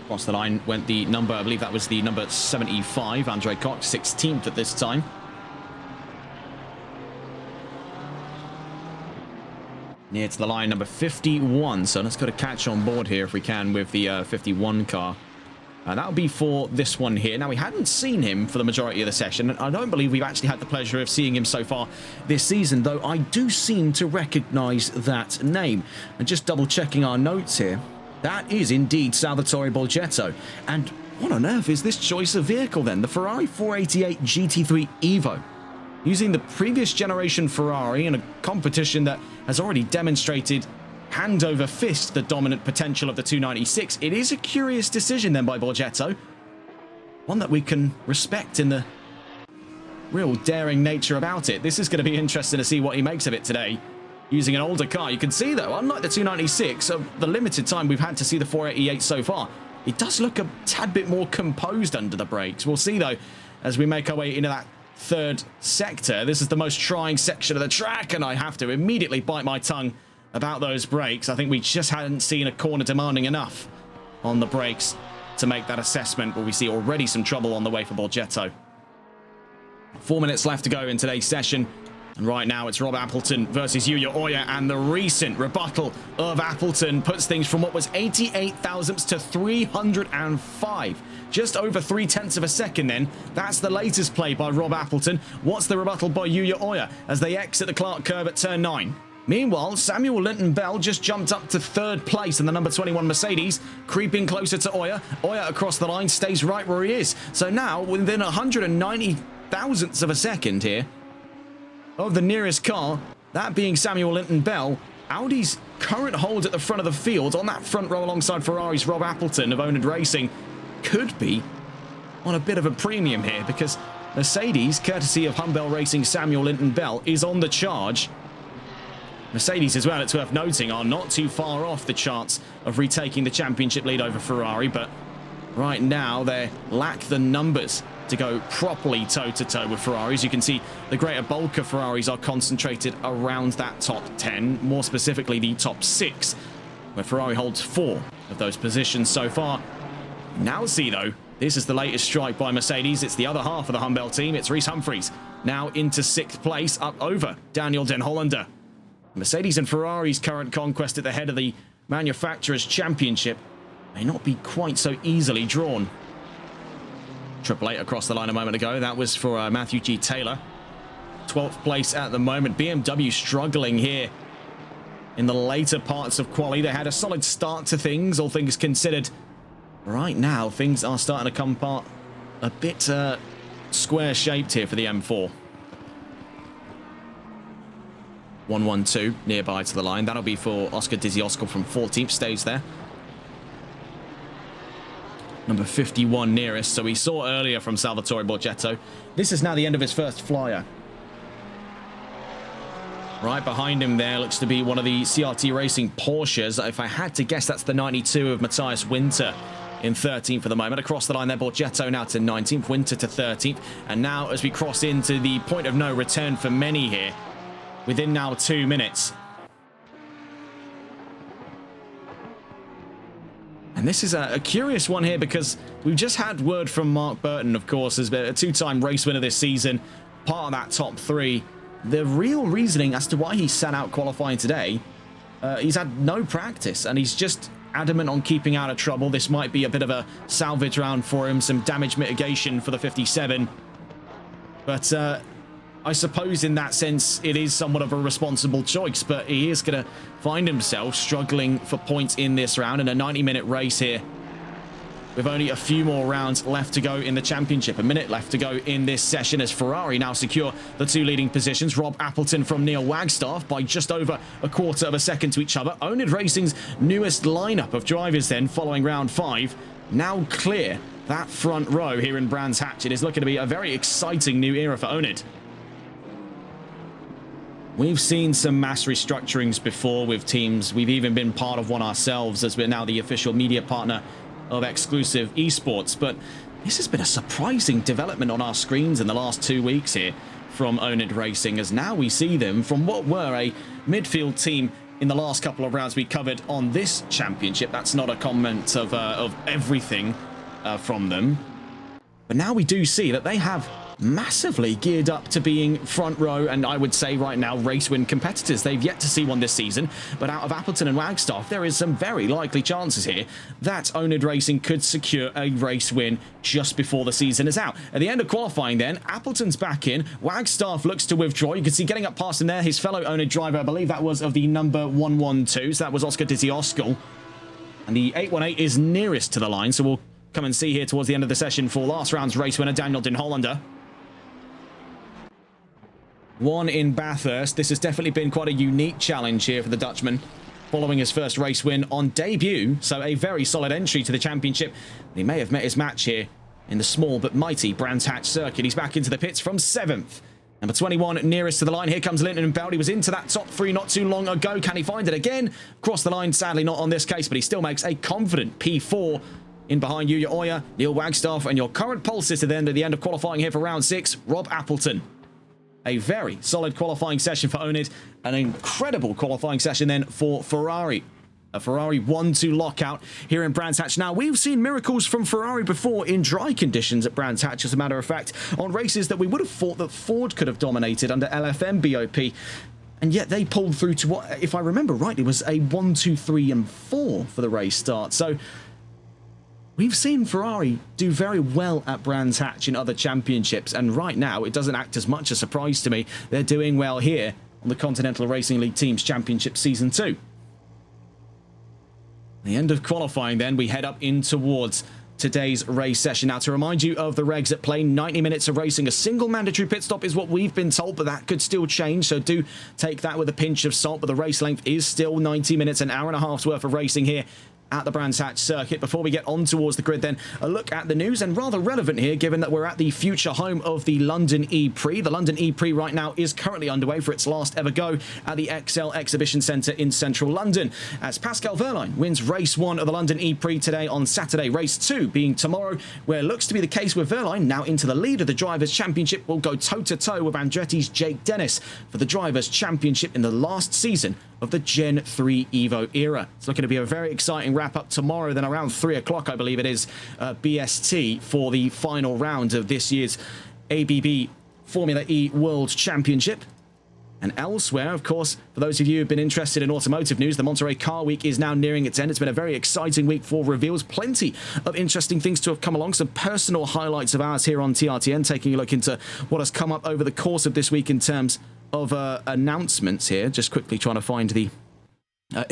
Across the line went the number, I believe that was the number 75, Andre Cox, 16th at this time. Near to the line, number 51. So let's go to catch on board here if we can with the 51 car. That'll be for this one here. Now, we hadn't seen him for the majority of the session, and I don't believe we've actually had the pleasure of seeing him so far this season, though I do seem to recognise that name. And just double-checking our notes here, that is indeed Salvatore Bolgetto. And what on earth is this choice of vehicle then? The Ferrari 488 GT3 Evo. Using the previous generation Ferrari in a competition that has already demonstrated hand over fist the dominant potential of the 296. It is a curious decision then by Bolgetto. One that we can respect in the real daring nature about it. This is going to be interesting to see what he makes of it today. Using an older car. You can see though, unlike the 296, of the limited time we've had to see the 488 so far, it does look a tad bit more composed under the brakes. We'll see though, as we make our way into that third sector. This is the most trying section of the track, and I have to immediately bite my tongue about those brakes. I think we just hadn't seen a corner demanding enough on the brakes to make that assessment, but we see already some trouble on the way for Bolgetto. 4 minutes left to go in today's session, and right now it's Rob Appleton versus Yuya Oya, and the recent rebuttal of Appleton puts things from what was 88 thousandths to 305. Just over 0.3 of a second then. That's the latest play by Rob Appleton. What's the rebuttal by Yuya Oya as they exit the Clark curve at turn 9? Meanwhile, Samuel Linton-Bell just jumped up to 3rd place in the number 21 Mercedes, creeping closer to Oya. Oya across the line stays right where he is. So now, within 190 thousandths of a second here of the nearest car, that being Samuel Linton-Bell, Audi's current hold at the front of the field on that front row alongside Ferrari's Rob Appleton of Owned Racing could be on a bit of a premium here, because Mercedes, courtesy of Humble Racing Samuel Linton-Bell, is on the charge. Mercedes as well, it's worth noting, are not too far off the chance of retaking the championship lead over Ferrari, but right now they lack the numbers to go properly toe-to-toe with Ferrari. As you can see, the greater bulk of Ferraris are concentrated around that top 10, more specifically the top 6, where Ferrari holds 4 of those positions so far. Now see though, this is the latest strike by Mercedes. It's the other half of the Humble team. It's Reese Humphries now into 6th place, up over Daniel Den Hollander. Mercedes and Ferrari's current conquest at the head of the Manufacturers' Championship may not be quite so easily drawn. 888 across the line a moment ago. That was for Matthew G. Taylor. 12th place at the moment. BMW struggling here in the later parts of quali. They had a solid start to things, all things considered. Right now, things are starting to come apart a bit square-shaped here for the M4. 112 nearby to the line. That'll be for Oscar Dizzy Oscar from 14th, stays there. Number 51 nearest. So we saw earlier from Salvatore Bolgetto. This is now the end of his first flyer. Right behind him there looks to be one of the CRT Racing Porsches. If I had to guess, that's the 92 of Matthias Winter in 13th for the moment. Across the line there, Bolgetto now to 19th, Winter to 13th. And now as we cross into the point of no return for many here, within now 2 minutes. And this is a curious one here, because we've just had word from Mark Burton, of course, as a 2-time race winner this season, part of that top 3. The real reasoning as to why he sat out qualifying today, he's had no practice, and he's just adamant on keeping out of trouble. This might be a bit of a salvage round for him, some damage mitigation for the 57. But I suppose in that sense, it is somewhat of a responsible choice, but he is going to find himself struggling for points in this round in a 90-minute race here. With only a few more rounds left to go in the championship. A minute left to go in this session as Ferrari now secure the two leading positions. Rob Appleton from Neil Wagstaff by just over a quarter of a second to each other. Onid Racing's newest lineup of drivers then following round 5 now clear that front row here in Brands Hatch. It is looking to be a very exciting new era for Onid. We've seen some mass restructurings before with teams. We've even been part of one ourselves as we're now the official media partner of exclusive esports, but this has been a surprising development on our screens in the last 2 weeks here from Onid Racing, as now we see them from what were a midfield team in the last couple of rounds we covered on this championship. That's not a comment of everything from them, but now we do see that they have massively geared up to being front row and I would say right now race win competitors. They've yet to see one this season, but out of Appleton and Wagstaff there is some very likely chances here that Onid Racing could secure a race win just before the season is out. At the end of qualifying then, Appleton's back in, Wagstaff looks to withdraw. You can see getting up past him there his fellow Onid driver, I believe that was of the number 112, so that was Oscar Dizzy-Oskal, and the 818 is nearest to the line, so we'll come and see here towards the end of the session for last round's race winner Daniel Den Hollander. One in Bathurst. This has definitely been quite a unique challenge here for the Dutchman, following his first race win on debut, so a very solid entry to the championship. He may have met his match here in the small but mighty Brands Hatch circuit. He's back into the pits from 7th. Number 21 nearest to the line. Here comes Linton and Bell. He was into that top 3 not too long ago. Can he find it again? Across the line, sadly not on this case, but he still makes a confident P4. In behind Yuya Oya, Neil Wagstaff, and your current pole sitter then at the end of qualifying here for round 6, Rob Appleton. A very solid qualifying session for Onid. An incredible qualifying session then for Ferrari. A Ferrari 1-2 lockout here in Brands Hatch. Now, we've seen miracles from Ferrari before in dry conditions at Brands Hatch, as a matter of fact, on races that we would have thought that Ford could have dominated under LFM BOP. And yet they pulled through to what, if I remember rightly, was a 1, 2, 3 and 4 for the race start. So we've seen Ferrari do very well at Brands Hatch in other championships, and right now it doesn't act as much a surprise to me. They're doing well here on the Continental Racing League Teams Championship Season 2. The end of qualifying then, we head up in towards today's race session. Now, to remind you of the regs at play, 90 minutes of racing. A single mandatory pit stop is what we've been told, but that could still change, so do take that with a pinch of salt. But the race length is still 90 minutes, an hour and a half's worth of racing here at the Brands Hatch circuit. Before we get on towards the grid then, a look at the news, and rather relevant here given that we're at the future home of the London E-Prix. The London E-Prix right now is currently underway for its last ever go at the Excel Exhibition Centre in central London, as Pascal Wehrlein wins race 1 of the London E-Prix today on Saturday. Race 2 being tomorrow, where it looks to be the case with Wehrlein now into the lead of the Drivers' Championship, will go toe-to-toe with Andretti's Jake Dennis for the Drivers' Championship in the last season of the Gen 3 Evo era. It's looking to be a very exciting wrap-up tomorrow, then around 3 o'clock, I believe it is, BST, for the final round of this year's ABB Formula E World Championship. And elsewhere, of course, for those of you who've been interested in automotive news, the Monterey Car Week is now nearing its end. It's been a very exciting week for reveals. Plenty of interesting things to have come along. Some personal highlights of ours here on TRTN, taking a look into what has come up over the course of this week in terms of announcements here. Just quickly trying to find the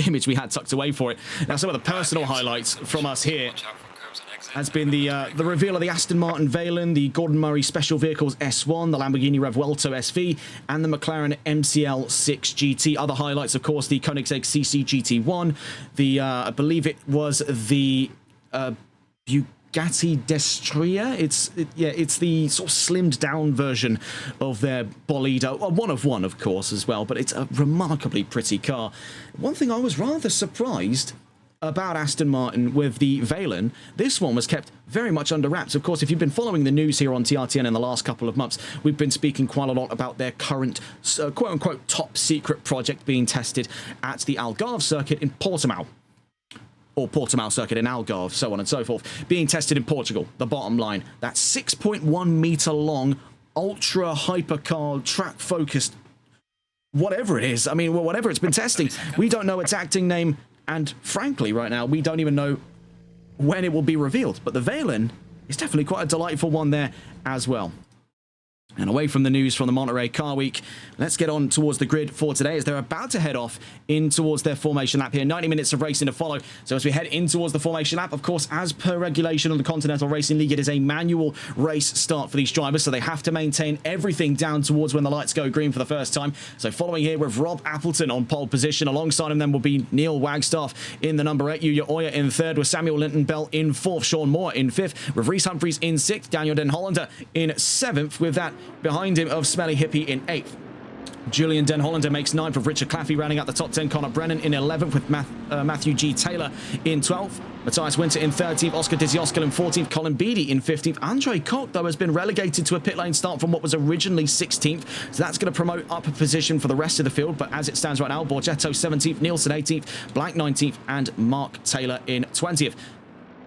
image we had tucked away for it. Now, some of the personal highlights from us here has been the reveal of the Aston Martin Veylan, the Gordon Murray Special Vehicles S1, the Lamborghini Revuelto SV, and the McLaren MCL6 GT. Other highlights, of course, the Koenigsegg CC GT1, the I believe it was the Bugatti Destria. It's the sort of slimmed down version of their bolide, one of one, of course, as well, but it's a remarkably pretty car. One thing I was rather surprised about Aston Martin with the Veylan, this one was kept very much under wraps. Of course, if you've been following the news here on TRTN in the last couple of months, we've been speaking quite a lot about their current quote-unquote top secret project being tested at the Algarve circuit in Portimao, or Portimao circuit in Algarve, so on and so forth, being tested in Portugal. The bottom line, that 6.1 meter long, ultra hypercar, track focused, whatever it is, I mean, whatever it's been testing, we don't know its acting name And frankly, right now, we don't even know when it will be revealed. But the Valen is definitely quite a delightful one there as well. And away from the news from the Monterey Car Week, let's get on towards the grid for today as they're about to head off in towards their formation lap here. 90 minutes of racing to follow. So as we head in towards the formation lap, of course, as per regulation on the Continental Racing League, it is a manual race start for these drivers. So they have to maintain everything down towards when the lights go green for the first time. So following here with Rob Appleton on pole position. Alongside him then will be Neil Wagstaff in the number 8. Yuya Oya in 3rd with Samuel Linton Bell in 4th. Sean Moore in 5th with Reese Humphreys in 6th. Daniel Den Hollander in 7th with that behind him of Smelly Hippie in 8th. Julian Den Hollander makes 9th with Richard Claffey rounding out the top 10. Connor Brennan in 11th with Matthew G. Taylor in 12th. Matthias Winter in 13th. Oscar Dizioskal in 14th. Colin Beattie in 15th. Andre Koch, though, has been relegated to a pit lane start from what was originally 16th. So that's going to promote up a position for the rest of the field. But as it stands right now, Borgetto 17th, Nielsen 18th, Blank 19th, and Mark Taylor in 20th.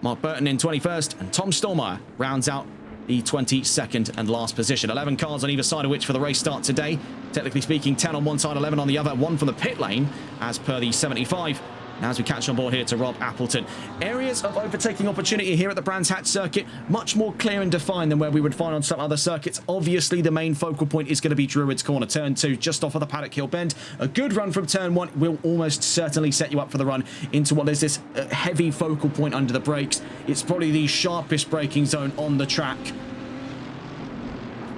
Mark Burton in 21st, and Tom Stallmeyer rounds out the 22nd and last position. 11 cars on either side of which for the race start today. Technically speaking, 10 on one side, 11 on the other, 1 from the pit lane as per the 75. Now as we catch on board here to Rob Appleton. Areas of overtaking opportunity here at the Brands Hatch circuit, much more clear and defined than where we would find on some other circuits. Obviously, the main focal point is going to be Druids Corner, turn 2, just off of the Paddock Hill bend. A good run from turn 1 will almost certainly set you up for the run into what is this heavy focal point under the brakes. It's probably the sharpest braking zone on the track.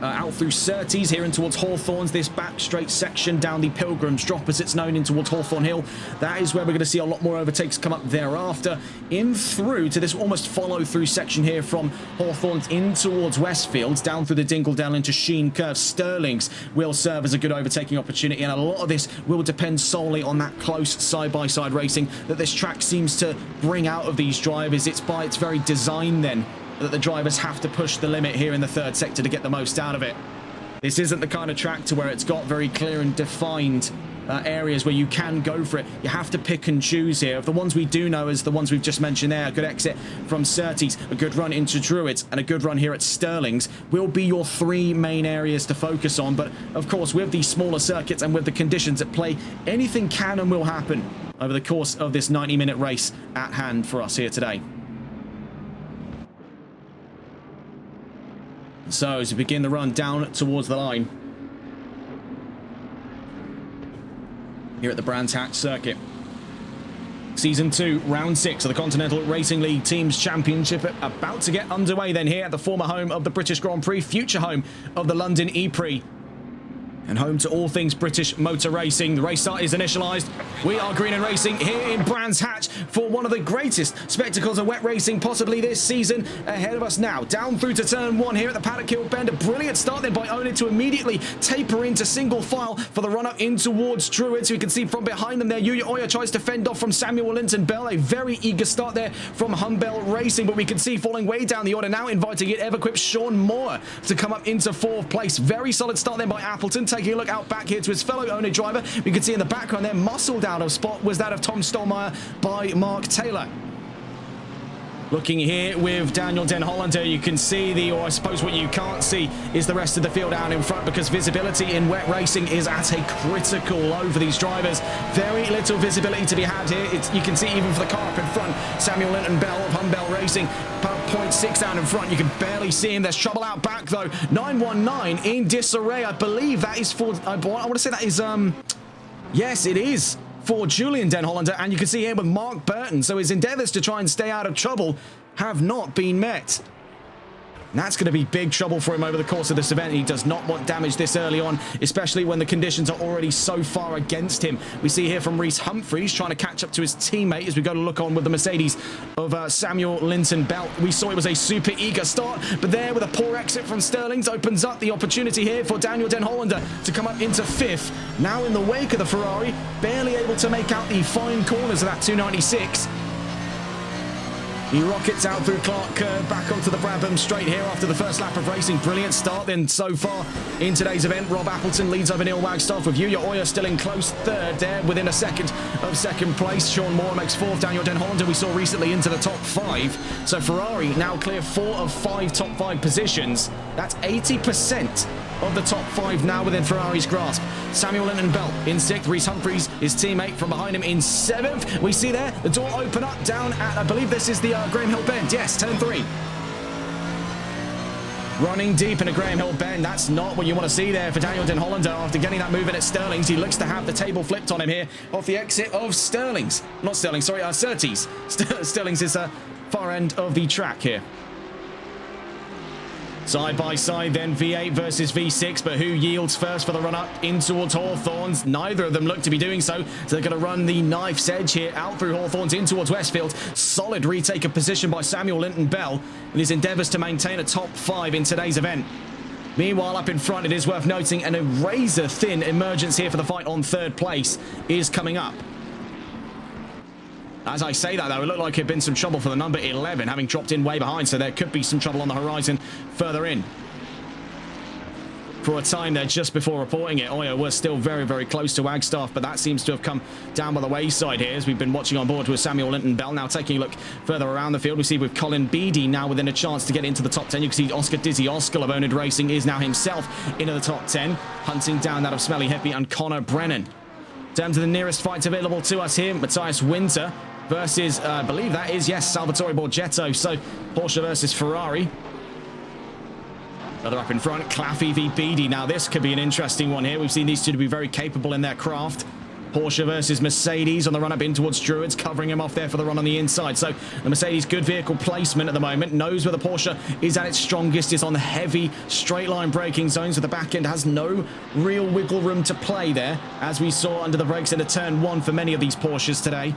Out through Surtees here in towards Hawthorns, this back straight section down the Pilgrims Drop as it's known in towards Hawthorn Hill. That is where we're going to see a lot more overtakes come up thereafter. In through to this almost follow through section here from Hawthorns in towards Westfields, down through the Dingledale into Sheen Curve. Sterlings will serve as a good overtaking opportunity, and a lot of this will depend solely on that close side-by-side racing that this track seems to bring out of these drivers. It's by its very design then that the drivers have to push the limit here in the 3rd sector to get the most out of it. This isn't the kind of track to where it's got very clear and defined areas where you can go for it. You have to pick and choose here. Of the ones we do know as the ones we've just mentioned there, a good exit from Surtees, a good run into Druids, and a good run here at Sterlings will be your 3 main areas to focus on. But of course, with these smaller circuits and with the conditions at play, anything can and will happen over the course of this 90-minute race at hand for us here today. So as we begin the run down towards the line here at the Brands Hatch circuit. Season 2, round 6 of the Continental Racing League Teams Championship about to get underway then here at the former home of the British Grand Prix, future home of the London E-Prix, and home to all things British motor racing. The race start is initialised. We are Green and Racing here in Brands Hatch for one of the greatest spectacles of wet racing possibly this season ahead of us now. Down through to turn 1 here at the Paddock Hill bend. A brilliant start then by Onid to immediately taper into single file for the run up in towards Druids. We can see from behind them there, Yuya Oya tries to fend off from Samuel Linton Bell. A very eager start there from Humbell Racing, but we can see falling way down the order now, inviting it Everquip's Sean Moore to come up into 4th place. Very solid start then by Appleton. Taking a look out back here to his fellow owner driver. We can see in the background there, muscled out of spot was that of Tom Stallmeyer by Mark Taylor. Looking here with Daniel Den Hollander, you can see or I suppose what you can't see is the rest of the field out in front, because visibility in wet racing is at a critical low for these drivers. Very little visibility to be had here. You can see even for the car up in front, Samuel Linton Bell of Humbell Racing, about 0.6 down in front. You can barely see him. There's trouble out back though. 919 in disarray. I believe that is for, I want to say that is, yes, it is for Julian Den Hollander, and you can see here with Mark Burton. So his endeavours to try and stay out of trouble have not been met. And that's going to be big trouble for him over the course of this event. He does not want damage this early on, especially when the conditions are already so far against him. We see here from Reese Humphreys trying to catch up to his teammate as we go to look on with the Mercedes of Samuel Linton Bell. We saw it was a super eager start, but there with a poor exit from Sterlings opens up the opportunity here for Daniel Den Hollander to come up into 5th. Now in the wake of the Ferrari, barely able to make out the fine corners of that 296. He rockets out through Clark Curve, back onto the Brabham straight here after the first lap of racing. Brilliant start then so far in today's event. Rob Appleton leads over Neil Wagstaff with Yuya Oya still in close 3rd there within a second of 2nd place. Sean Moore makes 4th. Daniel Den Hollander we saw recently into the top 5. So Ferrari now clear 4 of 5 top 5 positions. That's 80% of the top 5 now within Ferrari's grasp. Samuel Linton-Bell in 6th. Reese Humphries, his teammate from behind him, in 7th. We see there the door open up down at, I believe this is the Graham Hill bend. Yes, turn 3. Running deep in a Graham Hill bend. That's not what you want to see there for Daniel Den Hollander after getting that move in at Sterling's. He looks to have the table flipped on him here off the exit of Sterling's. Not Sterling, sorry, Surtees. Sterling's is far end of the track here. Side by side then, V8 versus V6, but who yields first for the run up in towards Hawthorns? Neither of them look to be doing so, so they're going to run the knife's edge here out through Hawthorns in towards Westfield. Solid retake of position by Samuel Linton-Bell in his endeavours to maintain a top 5 in today's event. Meanwhile, up in front, it is worth noting, and a razor-thin emergence here for the fight on 3rd place is coming up. As I say that, though, it looked like it had been some trouble for the number 11, having dropped in way behind, so there could be some trouble on the horizon further in. For a time there, just before reporting it, Oyo was still very, very close to Wagstaff, but that seems to have come down by the wayside here, as we've been watching on board with Samuel Linton-Bell. Now taking a look further around the field, we see with Colin Beattie now within a chance to get into the top 10. You can see Oscar Dizzy Oskal of Owned Racing is now himself into the top 10, hunting down that of Smelly Hippie and Connor Brennan. Down to the nearest fights available to us here, Matthias Winter versus, I believe that is, yes, Salvatore Borgetto. So Porsche versus Ferrari. Another up in front, Claffey v Beattie. Now this could be an interesting one here. We've seen these two to be very capable in their craft. Porsche versus Mercedes on the run-up in towards Druids, covering him off there for the run on the inside. So the Mercedes, good vehicle placement at the moment, knows where the Porsche is at its strongest, is on the heavy straight-line braking zones, with the back end has no real wiggle room to play there, as we saw under the brakes into turn 1 for many of these Porsches today.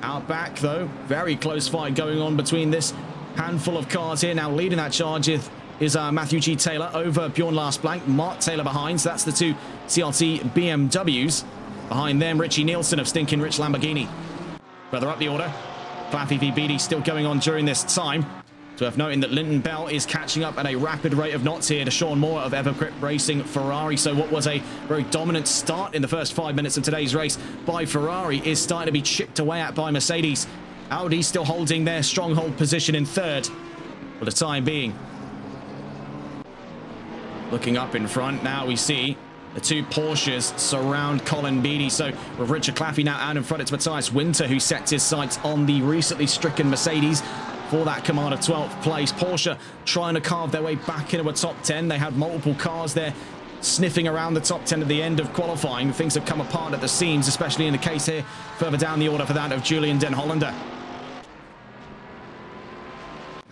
Out back, though, very close fight going on between this handful of cars here. Now leading that charge is Matthew G. Taylor over Bjorn Lars Blank. Mark Taylor behind, so that's the 2 CRT BMWs. Behind them, Richie Nielsen of Stinking Rich Lamborghini. Further up the order, Claffey v Beattie still going on during this time. It's worth noting that Linton-Bell is catching up at a rapid rate of knots here to Sean Moore of Evergrip Racing Ferrari. So what was a very dominant start in the first 5 minutes of today's race by Ferrari is starting to be chipped away at by Mercedes. Audi still holding their stronghold position in 3rd for the time being. Looking up in front, now we see the 2 Porsches surround Colin Beattie. So with Richard Claffey now out in front, it's Matthias Winter who sets his sights on the recently stricken Mercedes for that command of 12th place. Porsche trying to carve their way back into a top 10. They had multiple cars there sniffing around the top 10 at the end of qualifying. Things have come apart at the seams, especially in the case here further down the order for that of Julian Den Hollander.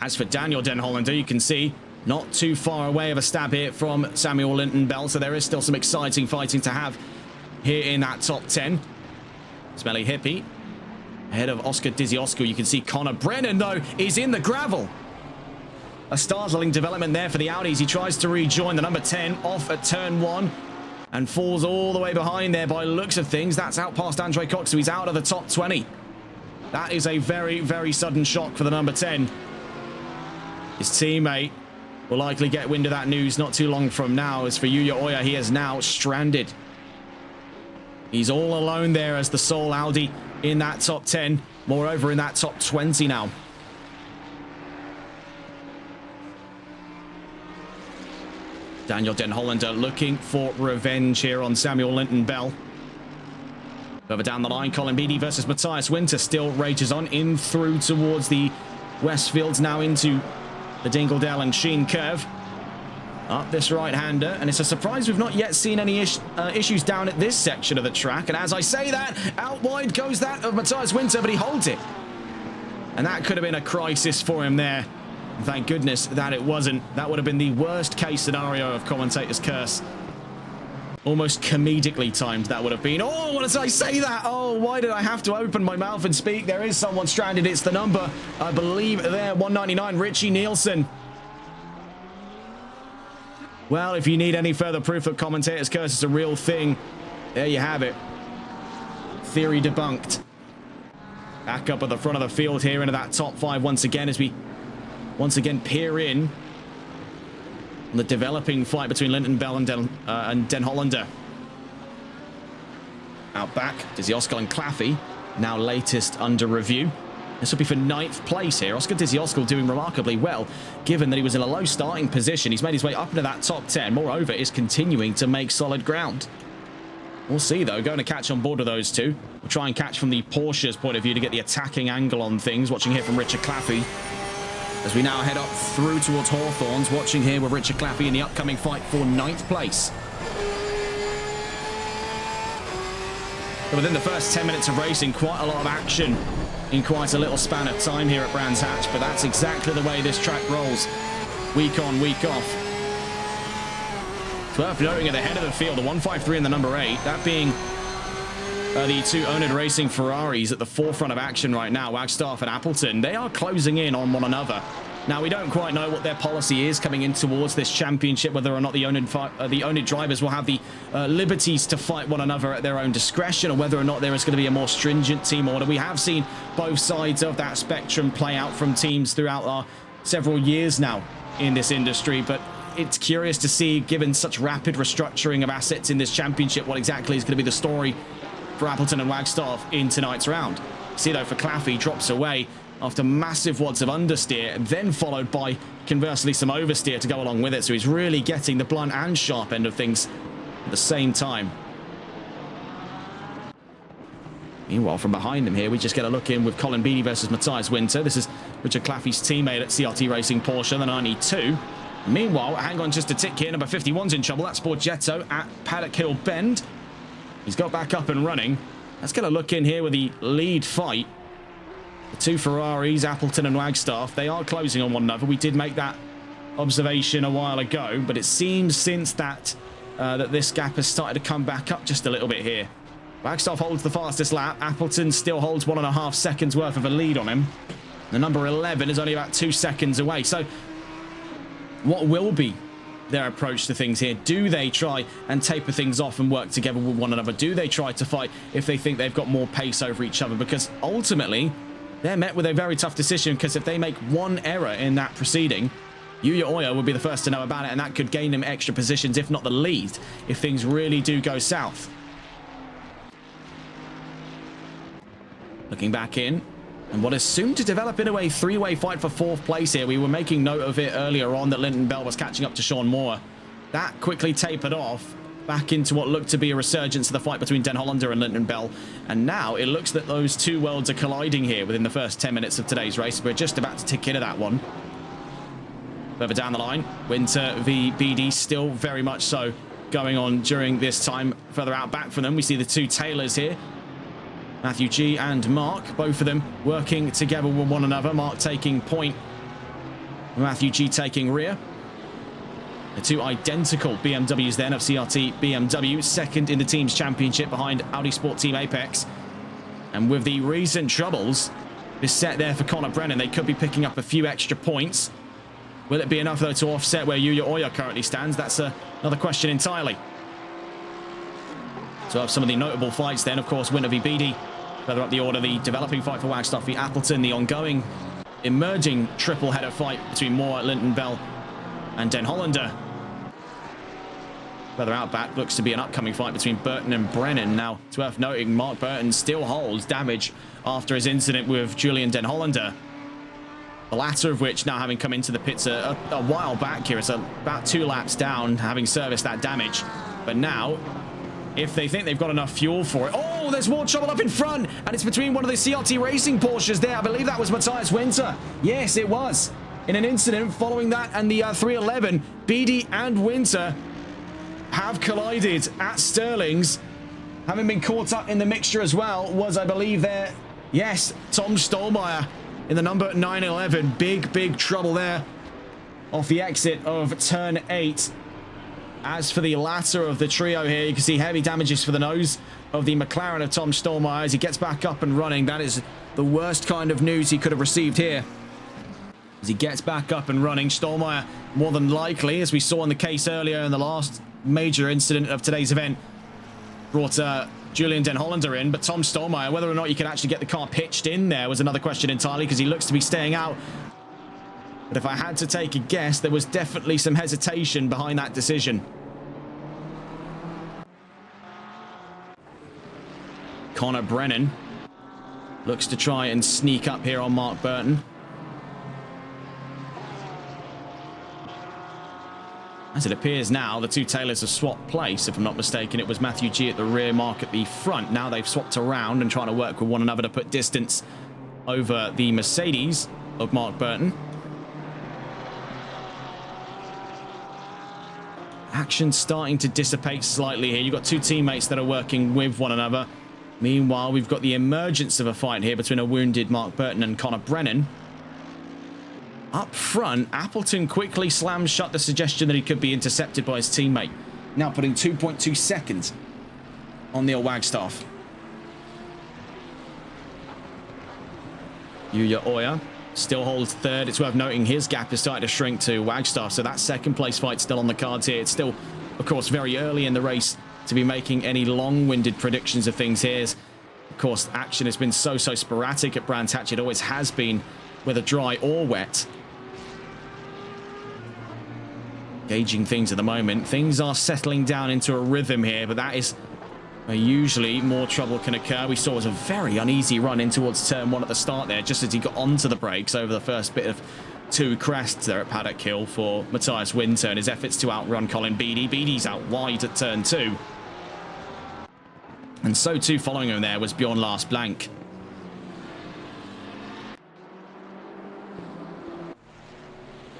As for Daniel Den Hollander, you can see not too far away of a stab here from Samuel Linton-Bell, so there is still some exciting fighting to have here in that top 10. Smelly Hippie ahead of Oscar Dizzy Oskal. You can see Connor Brennan, though, is in the gravel. A startling development there for the Audis. He tries to rejoin the number 10 off at turn 1 and falls all the way behind there by looks of things. That's out past Andre Cox, so he's out of the top 20. That is a very, very sudden shock for the number 10. His teammate will likely get wind of that news not too long from now. As for Yuya Oya, he is now stranded. He's all alone there as the sole Audi in that top 10. Moreover, in that top 20 now. Daniel Den Hollander looking for revenge here on Samuel Linton-Bell. Further down the line, Colin Beattie versus Matthias Winter still rages on in through towards the Westfields, now into the Dingledale and Sheen curve. Up this right-hander, and it's a surprise we've not yet seen any issues down at this section of the track. And as I say that, out wide goes that of Matthias Winter, but he holds it. And that could have been a crisis for him there. And thank goodness that it wasn't. That would have been the worst-case scenario of commentator's curse. Almost comedically timed that would have been. Oh, what did I say that? Oh, why did I have to open my mouth and speak? There is someone stranded. It's the number, I believe, there, 199, Richie Nielsen. Well, if you need any further proof that commentator's curse is a real thing, there you have it. Theory debunked. Back up at the front of the field here into that top 5 once again as we once again peer in on the developing fight between Linton-Bell and Den Hollander. Out back, Dizzy Oskal and Claffey, now latest under review. This will be for 9th place here. Oscar Dizioskal doing remarkably well, given that he was in a low starting position. He's made his way up into that top 10. Moreover, is continuing to make solid ground. We'll see, though. Going to catch on board with those two. We'll try and catch from the Porsche's point of view to get the attacking angle on things. Watching here from Richard Claffey as we now head up through towards Hawthorns. Watching here with Richard Claffey in the upcoming fight for 9th place. But within the first 10 minutes of racing, quite a lot of action in quite a little span of time here at Brands Hatch, but that's exactly the way this track rolls, week on, week off. It's worth noting at the head of the field, the 153 and the number 8, that being the two Onid Racing Ferraris at the forefront of action right now, Wagstaff and Appleton. They are closing in on one another. Now, we don't quite know what their policy is coming in towards this championship, whether or not the Onid drivers will have the liberties to fight one another at their own discretion, or whether or not there is going to be a more stringent team order. We have seen both sides of that spectrum play out from teams throughout our several years now in this industry, but it's curious to see, given such rapid restructuring of assets in this championship, what exactly is going to be the story for Appleton and Wagstaff in tonight's round. See, though, for Claffey, drops away after massive wads of understeer, then followed by, conversely, some oversteer to go along with it. So he's really getting the blunt and sharp end of things at the same time. Meanwhile, from behind him here, we just get a look in with Colin Beattie versus Matthias Winter. This is Richard Claffey's teammate at CRT Racing Porsche, the 92. Meanwhile, hang on just a tick here, number 51's in trouble. That's Borgetto at Paddock Hill Bend. He's got back up and running. Let's get a look in here with the lead fight. The two Ferraris, Appleton and Wagstaff, they are closing on one another. We did make that observation a while ago, but it seems since that that this gap has started to come back up just a little bit here. Wagstaff holds the fastest lap. Appleton still holds 1.5 seconds worth of a lead on him. The number 11 is only about 2 seconds away. So what will be their approach to things here? Do they try and taper things off and work together with one another? Do they try to fight if they think they've got more pace over each other? Because ultimately, they're met with a very tough decision, because if they make one error in that proceeding, Yuya Oya would be the first to know about it, and that could gain them extra positions, if not the lead, if things really do go south. Looking back in, and what is soon to develop into a three-way fight for 4th place here. We were making note of it earlier on that Linton Bell was catching up to Sean Moore. That quickly tapered off back into what looked to be a resurgence of the fight between Den Hollander and Linton Bell. And now it looks that those two worlds are colliding here within the first 10 minutes of today's race. We're just about to tick into that one. Further down the line, Winter v BD still very much so going on during this time. Further out back from them, we see the two Taylors here. Matthew G and Mark, both of them working together with one another. Mark taking point, Matthew G taking rear. The two identical BMWs then of CRT BMW, second in the team's championship behind Audi Sport Team Apex. And with the recent troubles, this set there for Connor Brennan, they could be picking up a few extra points. Will it be enough, though, to offset where Yuya Oya currently stands? That's another question entirely. So have some of the notable fights then, of course, Winter v BD. Further up the order, the developing fight for Wagstaff v Appleton, the ongoing emerging triple header fight between Moore, Linton Bell and Den Hollander. Further out back looks to be an upcoming fight between Burton and Brennan. Now, it's worth noting Mark Burton still holds damage after his incident with Julian Den Hollander. The latter of which now having come into the pits a while back here. It's about 2 laps down, having serviced that damage. But now, if they think they've got enough fuel for it... Oh, there's more trouble up in front! And it's between one of the CRT Racing Porsches there. I believe that was Matthias Winter. Yes, it was. In an incident following that and the 311, BD and Winter have collided at Sterling's. Having been caught up in the mixture as well was, I believe, there... Yes, Tom Stolmeyer in the number 911. Big trouble there off the exit of turn 8. As for the latter of the trio here, you can see heavy damages for the nose of the McLaren of Tom Stolmeyer as he gets back up and running. That is the worst kind of news he could have received here. As he gets back up and running, Stolmeyer, more than likely, as we saw in the case earlier in the last major incident of today's event, brought Julian Den Hollander in, but Tom Stolmeyer, whether or not you can actually get the car pitched in there was another question entirely, because he looks to be staying out. But if I had to take a guess, there was definitely some hesitation behind that decision. Connor Brennan looks to try and sneak up here on Mark Burton. As it appears now, the two Taylors have swapped place. If I'm not mistaken, it was Matthew G at the rear, Mark at the front. Now they've swapped around and trying to work with one another to put distance over the Mercedes of Mark Burton. Action starting to dissipate slightly here. You've got two teammates that are working with one another. Meanwhile, we've got the emergence of a fight here between a wounded Mark Burton and Connor Brennan. Up front, Appleton quickly slams shut the suggestion that he could be intercepted by his teammate. Now putting 2.2 seconds on Neil Wagstaff. Yuya Oya still holds third. It's worth noting his gap is starting to shrink to Wagstaff, so that second place fight still on the cards here. It's still, of course, very early in the race to be making any long-winded predictions of things here. Of course, action has been so sporadic at Brands Hatch. It always has been, whether dry or wet. Gauging things at the moment. Things are settling down into a rhythm here, but that is where usually more trouble can occur. We saw it was a very uneasy run in towards turn one at the start there, just as he got onto the brakes over the first bit of two crests there at Paddock Hill for Matthias Winter and his efforts to outrun Colin Beattie. Beattie's out wide at turn two. And so too following him there was Bjorn Lars Blank.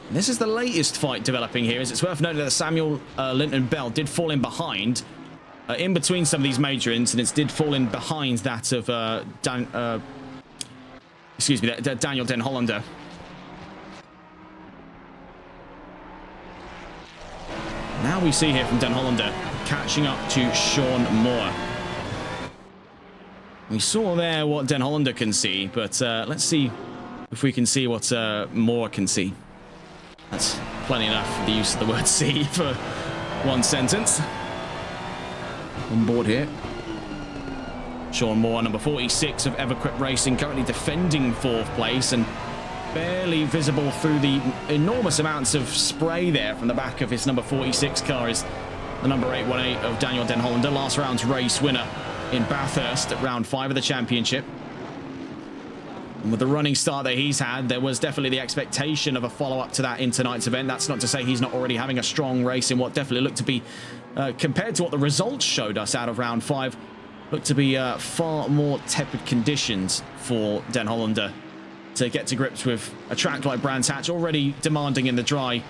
This is the latest fight developing here, as it's worth noting that Samuel Linton Bell did fall in behind. In between some of these major incidents, did fall in behind that of Daniel Den Hollander. Now we see here from Den Hollander catching up to Sean Moore. We saw there what Den Hollander can see, but let's see if we can see what Moore can see. That's plenty enough for the use of the word see for one sentence. On board here. Sean Moore, number 46 of Everquip Racing, currently defending fourth place and barely visible through the enormous amounts of spray there from the back of his number 46 car is the number 818 of Daniel Den Hollander, last round's race winner in Bathurst at round 5 of the championship. And with the running start that he's had, there was definitely the expectation of a follow-up to that in tonight's event. That's not to say he's not already having a strong race in what definitely looked to be, compared to what the results showed us out of round 5, looked to be far more tepid conditions for Den Hollander to get to grips with a track like Brands Hatch, already demanding in the dry.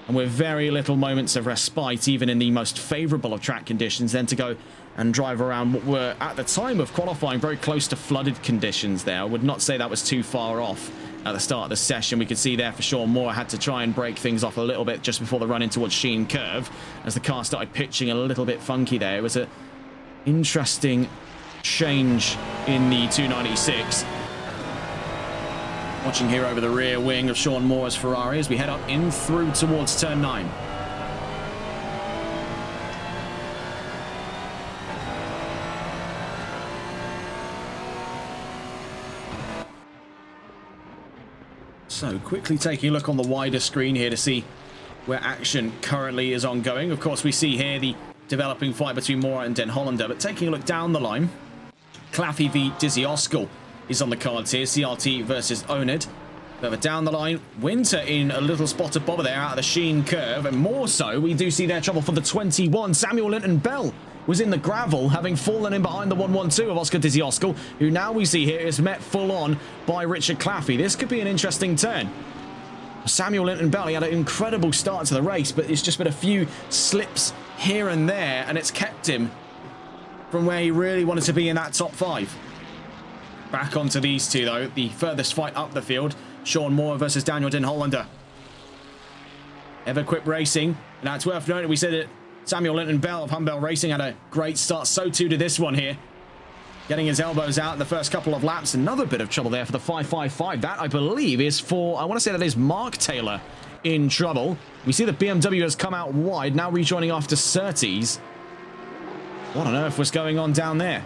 And with very little moments of respite, even in the most favourable of track conditions, then to go and drive around what were, at the time of qualifying, very close to flooded conditions there. I would not say that was too far off at the start of the session. We could see there for Sean Moore had to try and break things off a little bit just before the run in towards Sheen Curve, as the car started pitching a little bit funky there. It was an interesting change in the 296. Watching here over the rear wing of Sean Moore's Ferrari as we head up in through towards turn 9. So quickly taking a look on the wider screen here to see where action currently is ongoing. Of course, we see here the developing fight between Moore and Den Hollander, but taking a look down the line, Claffey v Dizzy Oskell is on the cards here. CRT versus Oned. Further down the line, Winter in a little spot of bother there out of the Sheen Curve, and more so, we do see their trouble for the 21. Samuel Linton Bell was in the gravel, having fallen in behind the 112 of Oscar Dizzy Oskell, who now we see here is met full on by Richard Claffey. This could be an interesting turn. Samuel Linton Bell, he had an incredible start to the race, but it's just been a few slips here and there, and it's kept him from where he really wanted to be in that top 5. Back onto these two, though. The furthest fight up the field. Sean Moore versus Daniel Den Hollander. Everquip Racing. Now, it's worth noting, we said that Samuel Linton Bell of Humbell Racing had a great start. So too did this one here. Getting his elbows out in the first couple of laps. Another bit of trouble there for the 555. That, I believe, is for... I want to say that is Mark Taylor in trouble. We see the BMW has come out wide. Now rejoining after Surtees. What on earth was going on down there?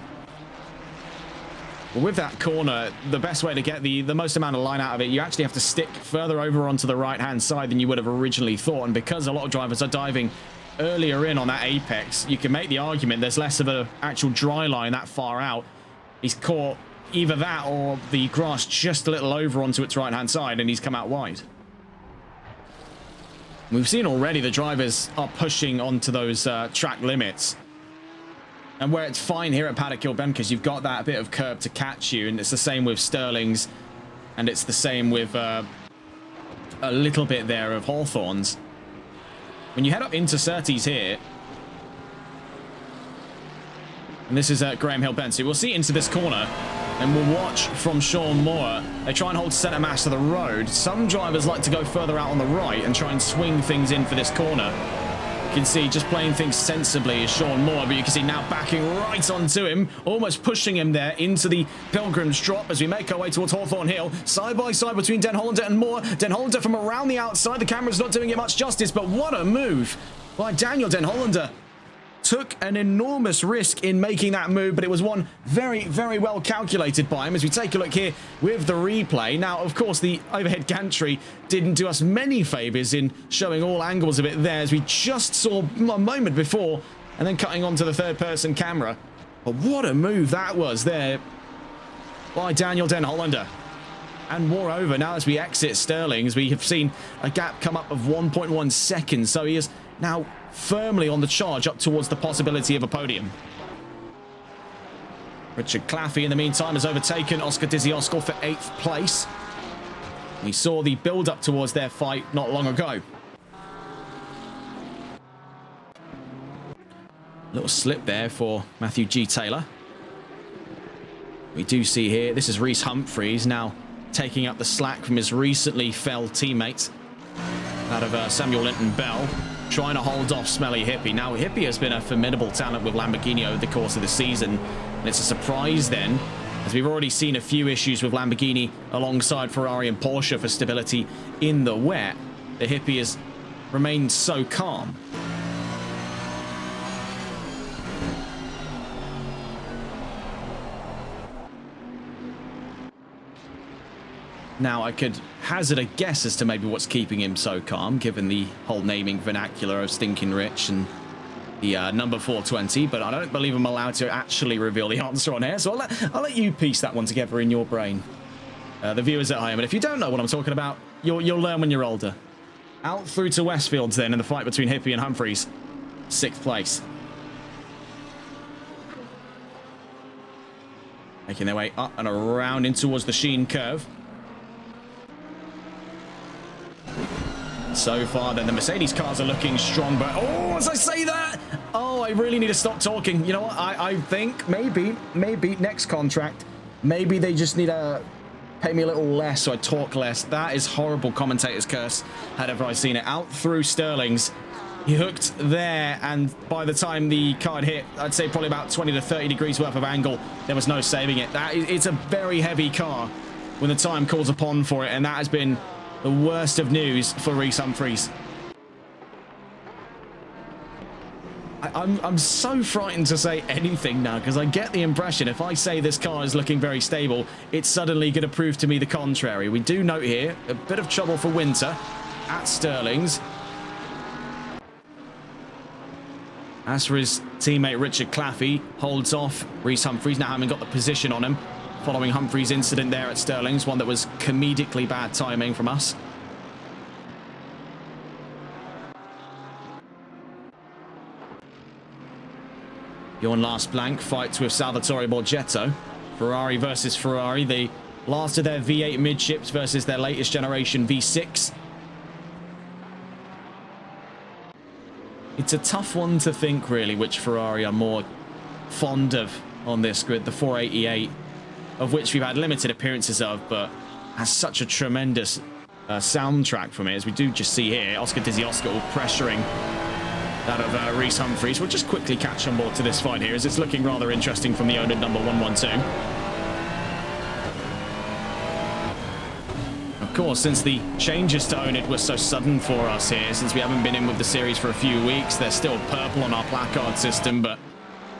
Well, with that corner, the best way to get the most amount of line out of it, you actually have to stick further over onto the right-hand side than you would have originally thought. And because a lot of drivers are diving earlier in on that apex, you can make the argument there's less of an actual dry line that far out. He's caught either that or the grass just a little over onto its right-hand side, and he's come out wide. We've seen already the drivers are pushing onto those track limits. And where it's fine here at Paddock Hill Bend because you've got that bit of curb to catch you, and it's the same with Sterling's, and it's the same with a little bit there of Hawthorne's. When you head up into Surtees here, and this is Graham Hill Bend, so we'll see into this corner, and we'll watch from Sean Moore. They try and hold centre mass to the road. Some drivers like to go further out on the right and try and swing things in for this corner. You can see just playing things sensibly is Sean Moore, but you can see now backing right onto him, almost pushing him there into the Pilgrim's Drop as we make our way towards Hawthorne Hill. Side by side between Den Hollander and Moore. Den Hollander from around the outside. The camera's not doing it much justice, but what a move by Daniel Den Hollander. Took an enormous risk in making that move, but it was one very, very well calculated by him. As we take a look here with the replay. Now, of course, the overhead gantry didn't do us many favours in showing all angles of it there, as we just saw a moment before, and then cutting onto the third-person camera. But what a move that was there by Daniel Den Hollander. And moreover, now as we exit Sterling's, we have seen a gap come up of 1.1 seconds, so he is now firmly on the charge up towards the possibility of a podium. Richard Claffey, in the meantime, has overtaken Oscar Dizzy-Oskal for 8th place. We saw the build-up towards their fight not long ago. Little slip there for Matthew G. Taylor. We do see here, this is Reese Humphries now taking up the slack from his recently felled teammate, that of Samuel Linton Bell, trying to hold off Smelly Hippie. Now, Hippie has been a formidable talent with Lamborghini over the course of the season, and it's a surprise then, as we've already seen a few issues with Lamborghini alongside Ferrari and Porsche for stability in the wet. The Hippie has remained so calm. Now, I could hazard a guess as to maybe what's keeping him so calm, given the whole naming vernacular of Stinking Rich and the number 420, but I don't believe I'm allowed to actually reveal the answer on air, so I'll let you piece that one together in your brain. The viewers at home, and if you don't know what I'm talking about, you'll learn when you're older. Out through to Westfields then in the fight between Hippie and Humphries. 6th place. Making their way up and around in towards the Sheen curve. So far, then, the Mercedes cars are looking strong, but, oh, as I say that, oh, I really need to stop talking. You know what, I think maybe next contract, maybe they just need to pay me a little less so I talk less. That is horrible commentator's curse, had ever I seen it. Out through Sterling's. He hooked there, and by the time the car hit, I'd say probably about 20 to 30 degrees worth of angle, there was no saving it. It's a very heavy car when the time calls upon for it, and that has been the worst of news for Reese Humphries. I'm so frightened to say anything now, because I get the impression if I say this car is looking very stable, it's suddenly going to prove to me the contrary. We do note here a bit of trouble for Winter at Sterling's. As for his teammate Richard Claffey, holds off Reese Humphries, now having got the position on him, following Humphries' incident there at Sterling's, one that was comedically bad timing from us. Bjorn Last Blank fights with Salvatore Borgetto. Ferrari versus Ferrari, the last of their V8 midships versus their latest generation V6. It's a tough one to think, really, which Ferrari are more fond of on this grid. The 488, of which we've had limited appearances of, but has such a tremendous soundtrack from it, as we do just see here. Oscar Dizzy-Oskal pressuring that of Reese Humphries. We'll just quickly catch on board to this fight here, as it's looking rather interesting from the owner number 112. Of course, since the changes to own it were so sudden for us here, since we haven't been in with the series for a few weeks, they're still purple on our placard system, but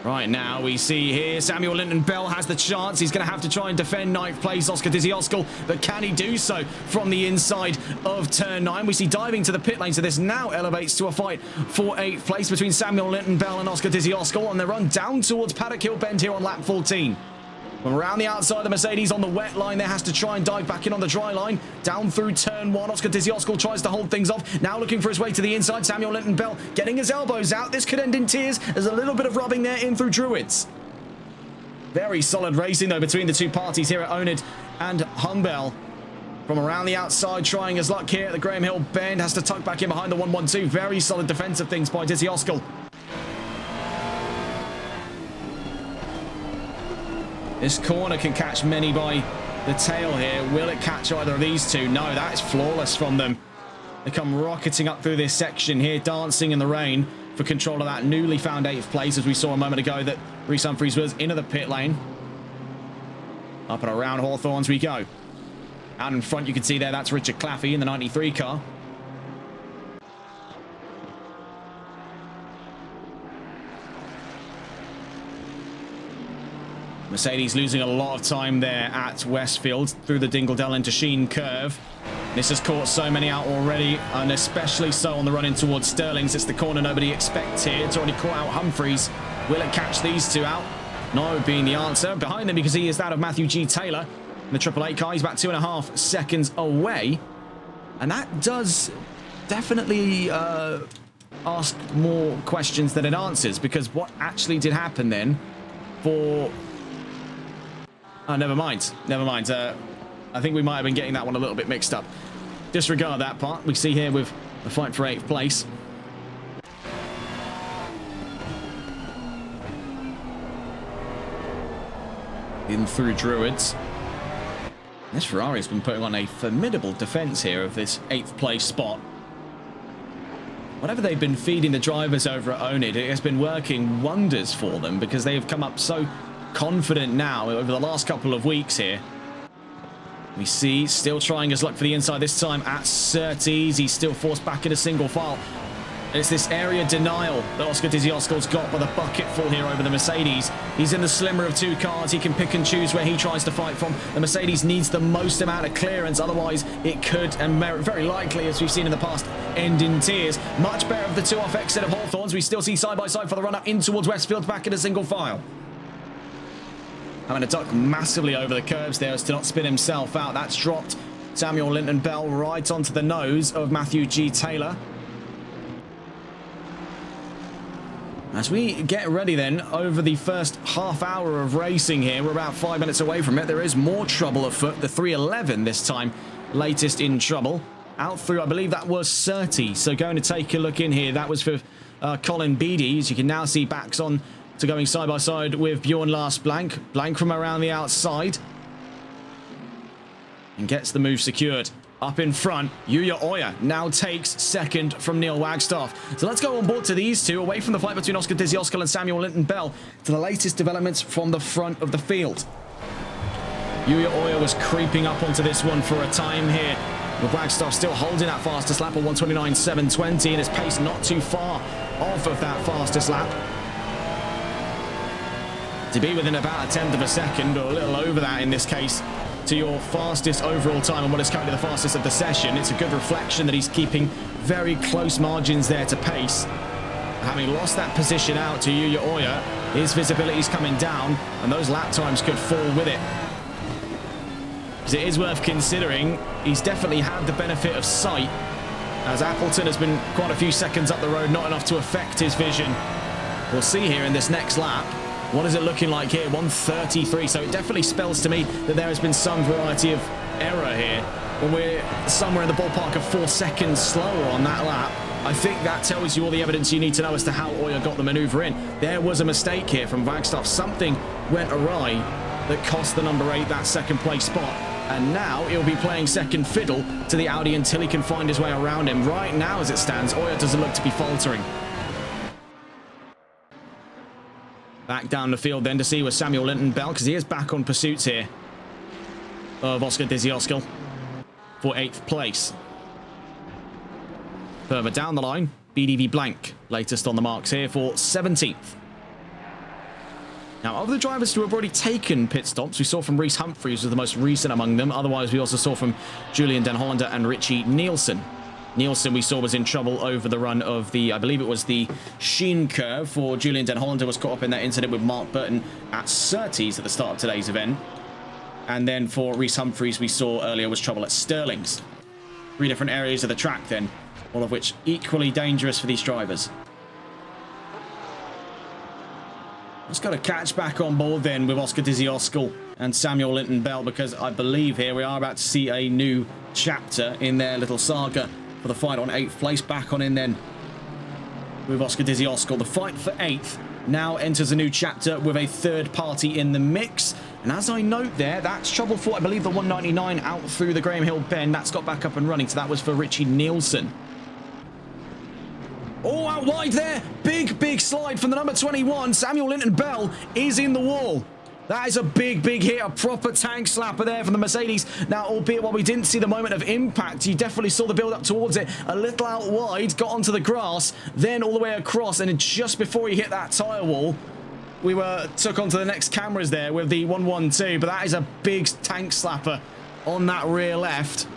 right now we see here Samuel Linton Bell has the chance. He's going to have to try and defend 9th place Oscar Dizzy-Oskal, but can he do so from the inside of turn 9? We see diving to the pit lane, so this now elevates to a fight for 8th place between Samuel Linton Bell and Oscar Dizzy-Oskal on the run down towards Paddock Hill Bend here on lap 14. From around the outside, the Mercedes on the wet line there has to try and dive back in on the dry line. Down through turn 1, Oscar Dizzy-Oskal tries to hold things off. Now looking for his way to the inside. Samuel Linton-Bell getting his elbows out. This could end in tears. There's a little bit of rubbing there in through Druids. Very solid racing, though, between the two parties here at Onid and Humbel. From around the outside, trying his luck here at the Graham Hill bend. Has to tuck back in behind the 112. Very solid defensive things by Dizzy-Oskal. This corner can catch many by the tail here. Will it catch either of these two? No, that is flawless from them. They come rocketing up through this section here, dancing in the rain for control of that newly found 8th place, as we saw a moment ago that Reece Humphries was into the pit lane. Up and around Hawthorns we go. Out in front, you can see there, that's Richard Claffey in the 93 car. Mercedes losing a lot of time there at Westfield through the Dingledell into Sheen curve. This has caught so many out already, and especially so on the run in towards Sterling's. It's the corner nobody expects here. It's already caught out Humphries. Will it catch these two out? No being the answer. Behind them, you can see, is that of Matthew G. Taylor in the 888 car. He's about 2.5 seconds away. And that does definitely ask more questions than it answers, because what actually did happen then for... Oh, never mind. Never mind. I think we might have been getting that one a little bit mixed up. Disregard that part. We see here with the fight for 8th place. In through Druids. This Ferrari's been putting on a formidable defense here of this 8th place spot. Whatever they've been feeding the drivers over at Onid, it has been working wonders for them, because they have come up so confident now over the last couple of weeks here. We see still trying his luck for the inside, this time at Surtees. He's still forced back in a single file. It's this area denial that Oscar Dizzy-Oskal's got by the bucketful here over the Mercedes. He's in the slimmer of two cars. He can pick and choose where he tries to fight from. The Mercedes needs the most amount of clearance, otherwise it could, and very likely, as we've seen in the past, end in tears. Much better of the two off exit of Hawthorns. We still see side by side for the run up in towards Westfield, back in a single file. Having to duck massively over the curbs there as to not spin himself out. That's dropped Samuel Linton-Bell right onto the nose of Matthew G. Taylor. As we get ready then over the first half hour of racing here, we're about 5 minutes away from it. There is more trouble afoot. The 311 this time, latest in trouble. Out through, I believe that was Surtees. So going to take a look in here. That was for Colin Beattie. As you can now see, backs on to going side by side with Bjorn Lars Blank. Blank from around the outside. And gets the move secured. Up in front, Yuya Oya now takes second from Neil Wagstaff. So let's go on board to these two, away from the fight between Oscar Dizzy-Oskal and Samuel Linton-Bell, to the latest developments from the front of the field. Yuya Oya was creeping up onto this one for a time here, with Wagstaff still holding that fastest lap of 129.720, and his pace not too far off of that fastest lap. To be within about a tenth of a second, or a little over that in this case, to your fastest overall time and what is currently the fastest of the session. It's a good reflection that he's keeping very close margins there to pace. Having lost that position out to Yuya Oya, his visibility is coming down, and those lap times could fall with it. Because it is worth considering, he's definitely had the benefit of sight, as Appleton has been quite a few seconds up the road, not enough to affect his vision. We'll see here in this next lap. What is it looking like here? 133. So it definitely spells to me that there has been some variety of error here. When we're somewhere in the ballpark of 4 seconds slower on that lap, I think that tells you all the evidence you need to know as to how Oya got the maneuver in. There was a mistake here from Wagstaff. Something went awry that cost the number 8 that second place spot. And now he'll be playing second fiddle to the Audi until he can find his way around him. Right now, as it stands, Oya doesn't look to be faltering. Back down the field then to see with Samuel Linton-Bell, because he is back on pursuits here of Oscar Dizzy-Oskal for 8th place. Further down the line, BDV Blank, latest on the marks here for 17th. Now, of the drivers who have already taken pit stops, we saw from Reece Humphries was the most recent among them. Otherwise, we also saw from Julian Den Hollander and Richie Nielsen. Nielsen, we saw, was in trouble over the run of the, I believe it was the Sheen curve for Julian Den Hollander, was caught up in that incident with Mark Burton at Surtees at the start of today's event. And then for Reese Humphreys, we saw earlier, was trouble at Stirling's. 3 different areas of the track then, all of which equally dangerous for these drivers. Just got to catch back on board then with Oscar Dizzy-Oskal and Samuel Linton-Bell, because I believe here we are about to see a new chapter in their little saga for the fight on 8th place. Back on in then with Oscar Dizzy-Oskal. The fight for 8th now enters a new chapter with a third party in the mix. And as I note there, that's trouble for, I believe, the 199 out through the Graham Hill bend. That's got back up and running. So that was for Richie Nielsen. Oh, out wide there. Big slide from the number 21. Samuel Linton-Bell is in the wall. That is a big hit, a proper tank slapper there from the Mercedes. Now, albeit while we didn't see the moment of impact, you definitely saw the build up towards it. A little out wide, got onto the grass, then all the way across, and just before he hit that tyre wall, we took onto the next cameras there with the 112, but that is a big tank slapper on that rear left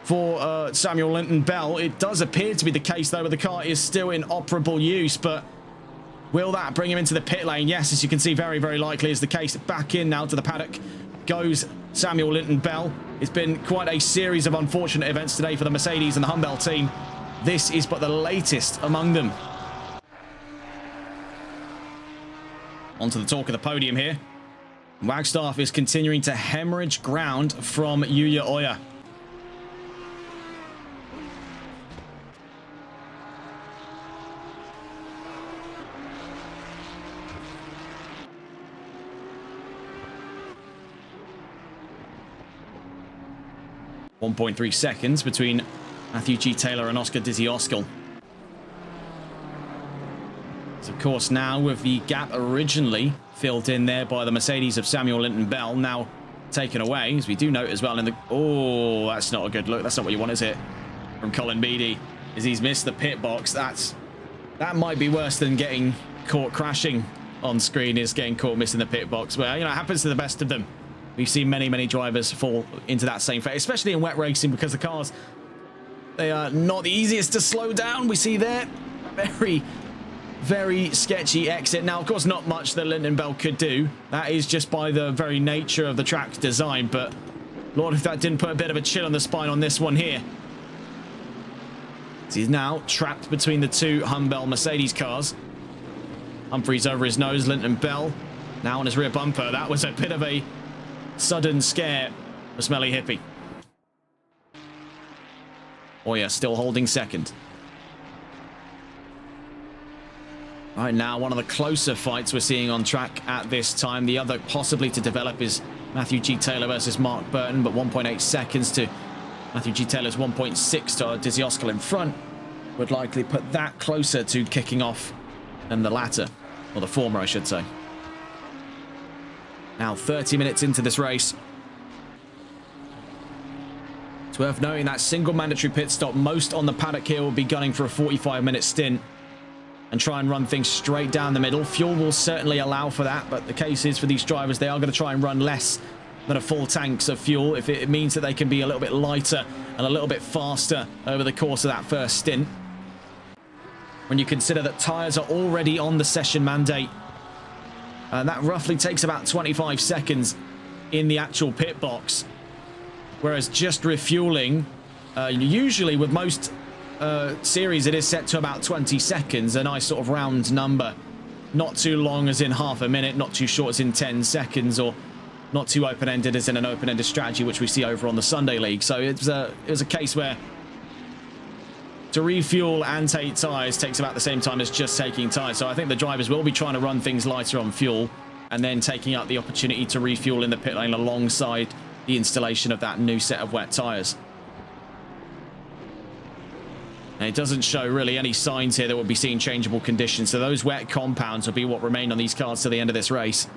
for Samuel Linton-Bell. It does appear to be the case, though, where the car is still in operable use, but will that bring him into the pit lane? Yes, as you can see, very likely is the case. Back in now to the paddock goes Samuel Linton-Bell. It's been quite a series of unfortunate events today for the Mercedes and the Humble team. This is but the latest among them. Onto the talk of the podium here. Wagstaff is continuing to hemorrhage ground from Yuya Oya. .3 seconds between Matthew G. Taylor and Oscar Dizzy-Oskal. So, of course, now with the gap originally filled in there by the Mercedes of Samuel Linton-Bell, now taken away, as we do note as well in the... Oh, that's not a good look. That's not what you want, is it? From Colin Beattie, as he's missed the pit box. That might be worse than getting caught crashing on screen, is getting caught missing the pit box, where, you know, it happens to the best of them. We've seen many physicians fall into that same fate, especially in wet racing, because the cars, they are not the easiest to slow down. We see there very sketchy exit. Now, of course, not much that Linton-Bell could do. That is just by the very nature of the track's design, but Lord, if that didn't put a bit of a chill on the spine on this one here. He's now trapped between the two Humble Mercedes cars. Humphreys over his nose, Linton-Bell now on his rear bumper. That was a bit of a sudden scare for Smelly Hippie. Oya still holding second. Right now, one of the closer fights we're seeing on track at this time. The other possibly to develop is Matthew G. Taylor versus Mark Burton, but 1.8 seconds to Matthew G. Taylor's 1.6 to Dizzy-Oskal in front would likely put that closer to kicking off than the latter, or the former, I should say. Now 30 minutes into this race. It's worth noting that single mandatory pit stop. Most on the paddock here will be gunning for a 45-minute stint and try and run things straight down the middle. Fuel will certainly allow for that, but the case is for these drivers, they are going to try and run less than a full tanks of fuel if it means that they can be a little bit lighter and a little bit faster over the course of that first stint. When you consider that tyres are already on the session mandate, and that roughly takes about 25 seconds in the actual pit box. Whereas just refueling, usually with most series, it is set to about 20 seconds, a nice sort of round number. Not too long as in half a minute, not too short as in 10 seconds, or not too open-ended as in an open-ended strategy, which we see over on the Sunday League. So it was a case where to refuel and take tyres takes about the same time as just taking tyres. So I think the drivers will be trying to run things lighter on fuel and then taking up the opportunity to refuel in the pit lane alongside the installation of that new set of wet tyres. And it doesn't show really any signs here that we'll be seeing changeable conditions. So those wet compounds will be what remain on these cars to the end of this race.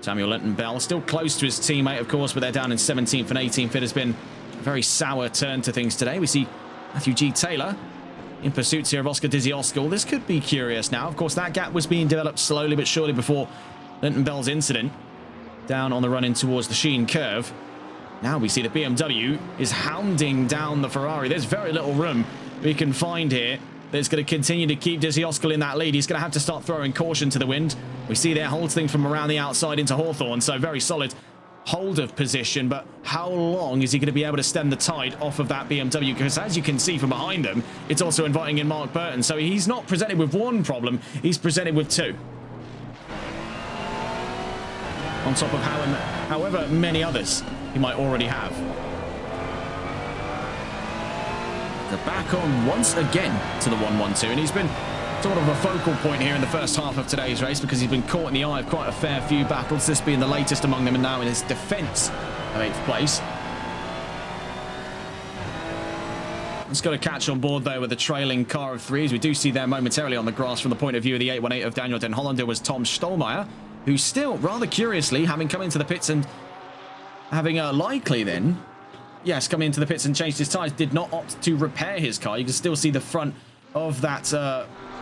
Samuel Linton-Bell still close to his teammate, of course, but they're down in 17th and 18th. It has been a very sour turn to things today. We see Matthew G. Taylor in pursuit here of Oscar Dizzy-Oskal. This could be curious now. Of course, that gap was being developed slowly but surely before Linton-Bell's incident down on the run in towards the Sheen curve. Now we see the BMW is hounding down the Ferrari. There's very little room we can find here that's going to continue to keep Dizzy in that lead. He's going to have to start throwing caution to the wind. We see there holds things from around the outside into Hawthorn, so very solid hold of position, but how long is he going to be able to stem the tide off of that BMW? Because as you can see from behind them, it's also inviting in Mark Burton, so he's not presented with one problem, he's presented with two. On top of however many others he might already have. They're back on once again to the 1-1-2, and he's been sort of a focal point here in the first half of today's race because he's been caught in the eye of quite a fair few battles, this being the latest among them, and now in his defence of 8th place. Let's got to catch on board though with the trailing car of threes. We do see there momentarily on the grass from the point of view of the 818 of Daniel Den Hollander was Tom Stolmeyer, who's still rather curiously having come into the pits and having likely then, yes, come into the pits and changed his tyres, did not opt to repair his car. You can still see the front of that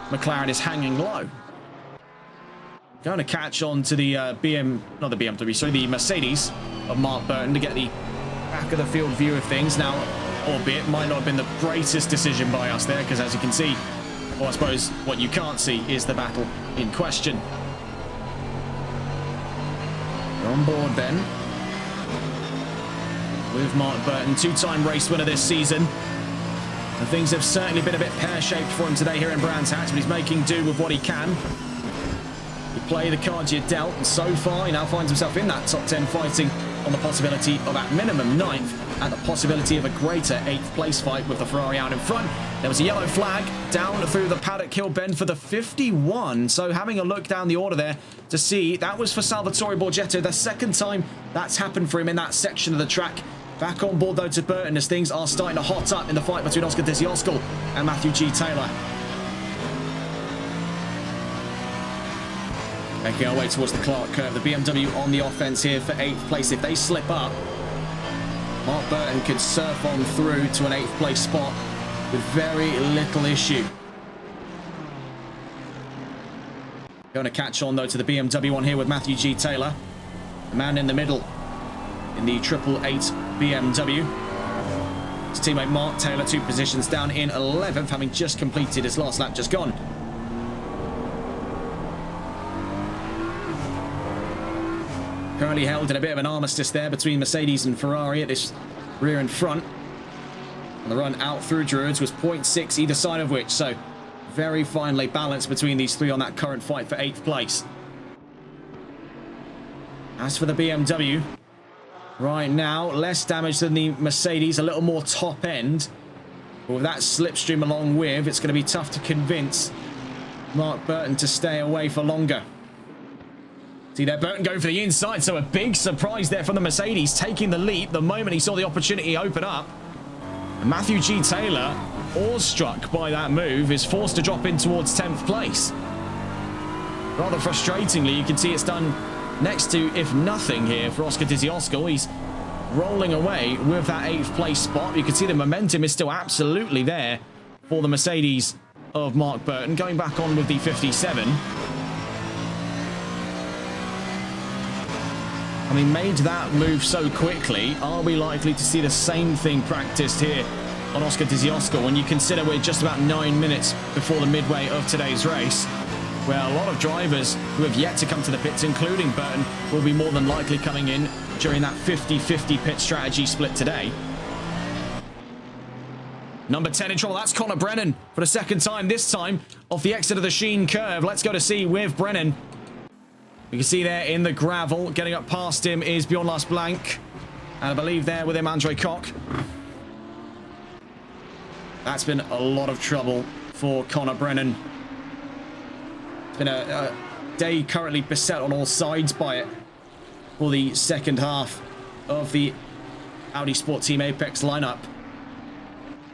McLaren is hanging low. Going to catch on to the the Mercedes of Mark Burton to get the back of the field view of things. Now, albeit might not have been the greatest decision by us there, because as you can see, or I suppose what you can't see is the battle in question. We're on board then with Mark Burton, two-time race winner this season. And things have certainly been a bit pear-shaped for him today here in Brands Hatch, but he's making do with what he can. You play the cards you're dealt, and so far he now finds himself in that top 10, fighting on the possibility of at minimum 9th and the possibility of a greater 8th place fight with the Ferrari out in front. There was a yellow flag down through the paddock hill bend for the 51. So having a look down the order there to see, that was for Salvatore Borgetto, the second time that's happened for him in that section of the track. Back on board though to Burton as things are starting to hot up in the fight between Oscar Dizzy-Oskal and Matthew G. Taylor. Making our way towards the Clark curve. The BMW on the offense here for 8th place. If they slip up, Mark Burton could surf on through to an 8th place spot with very little issue. Going to catch on though to the BMW on here with Matthew G. Taylor, the man in the middle in the 888 BMW. His teammate Mark Taylor 2 positions down in 11th, having just completed his last lap just gone. Currently held in a bit of an armistice there between Mercedes and Ferrari at this rear and front. And the run out through Druids was 0.6 either side of which, so very finely balanced between these three on that current fight for 8th place. As for the BMW, right now, less damage than the Mercedes, a little more top end. But with that slipstream along with, it's going to be tough to convince Mark Burton to stay away for longer. See there, Burton going for the inside, so a big surprise there from the Mercedes, taking the leap the moment he saw the opportunity open up. And Matthew G. Taylor, awestruck by that move, is forced to drop in towards 10th place. Rather frustratingly, you can see it's done next to, if nothing here, for Oscar Dizzy-Oskal. He's rolling away with that 8th place spot. You can see the momentum is still absolutely there for the Mercedes of Mark Burton. Going back on with the 57. I mean, made that move so quickly, are we likely to see the same thing practiced here on Oscar Dizzy-Oskal when you consider we're just about 9 minutes before the midway of today's race, where a lot of drivers who have yet to come to the pits, including Burton, will be more than likely coming in during that 50-50 pit strategy split today. Number 10 in trouble, that's Connor Brennan for the second time, this time off the exit of the Sheen curve. Let's go to see with Brennan. You can see there in the gravel, getting up past him is Bjorn Lars Blank. And I believe there with him, Andre Koch. That's been a lot of trouble for Connor Brennan. It's been a day currently beset on all sides by it for the second half of the Audi Sport Team Apex lineup.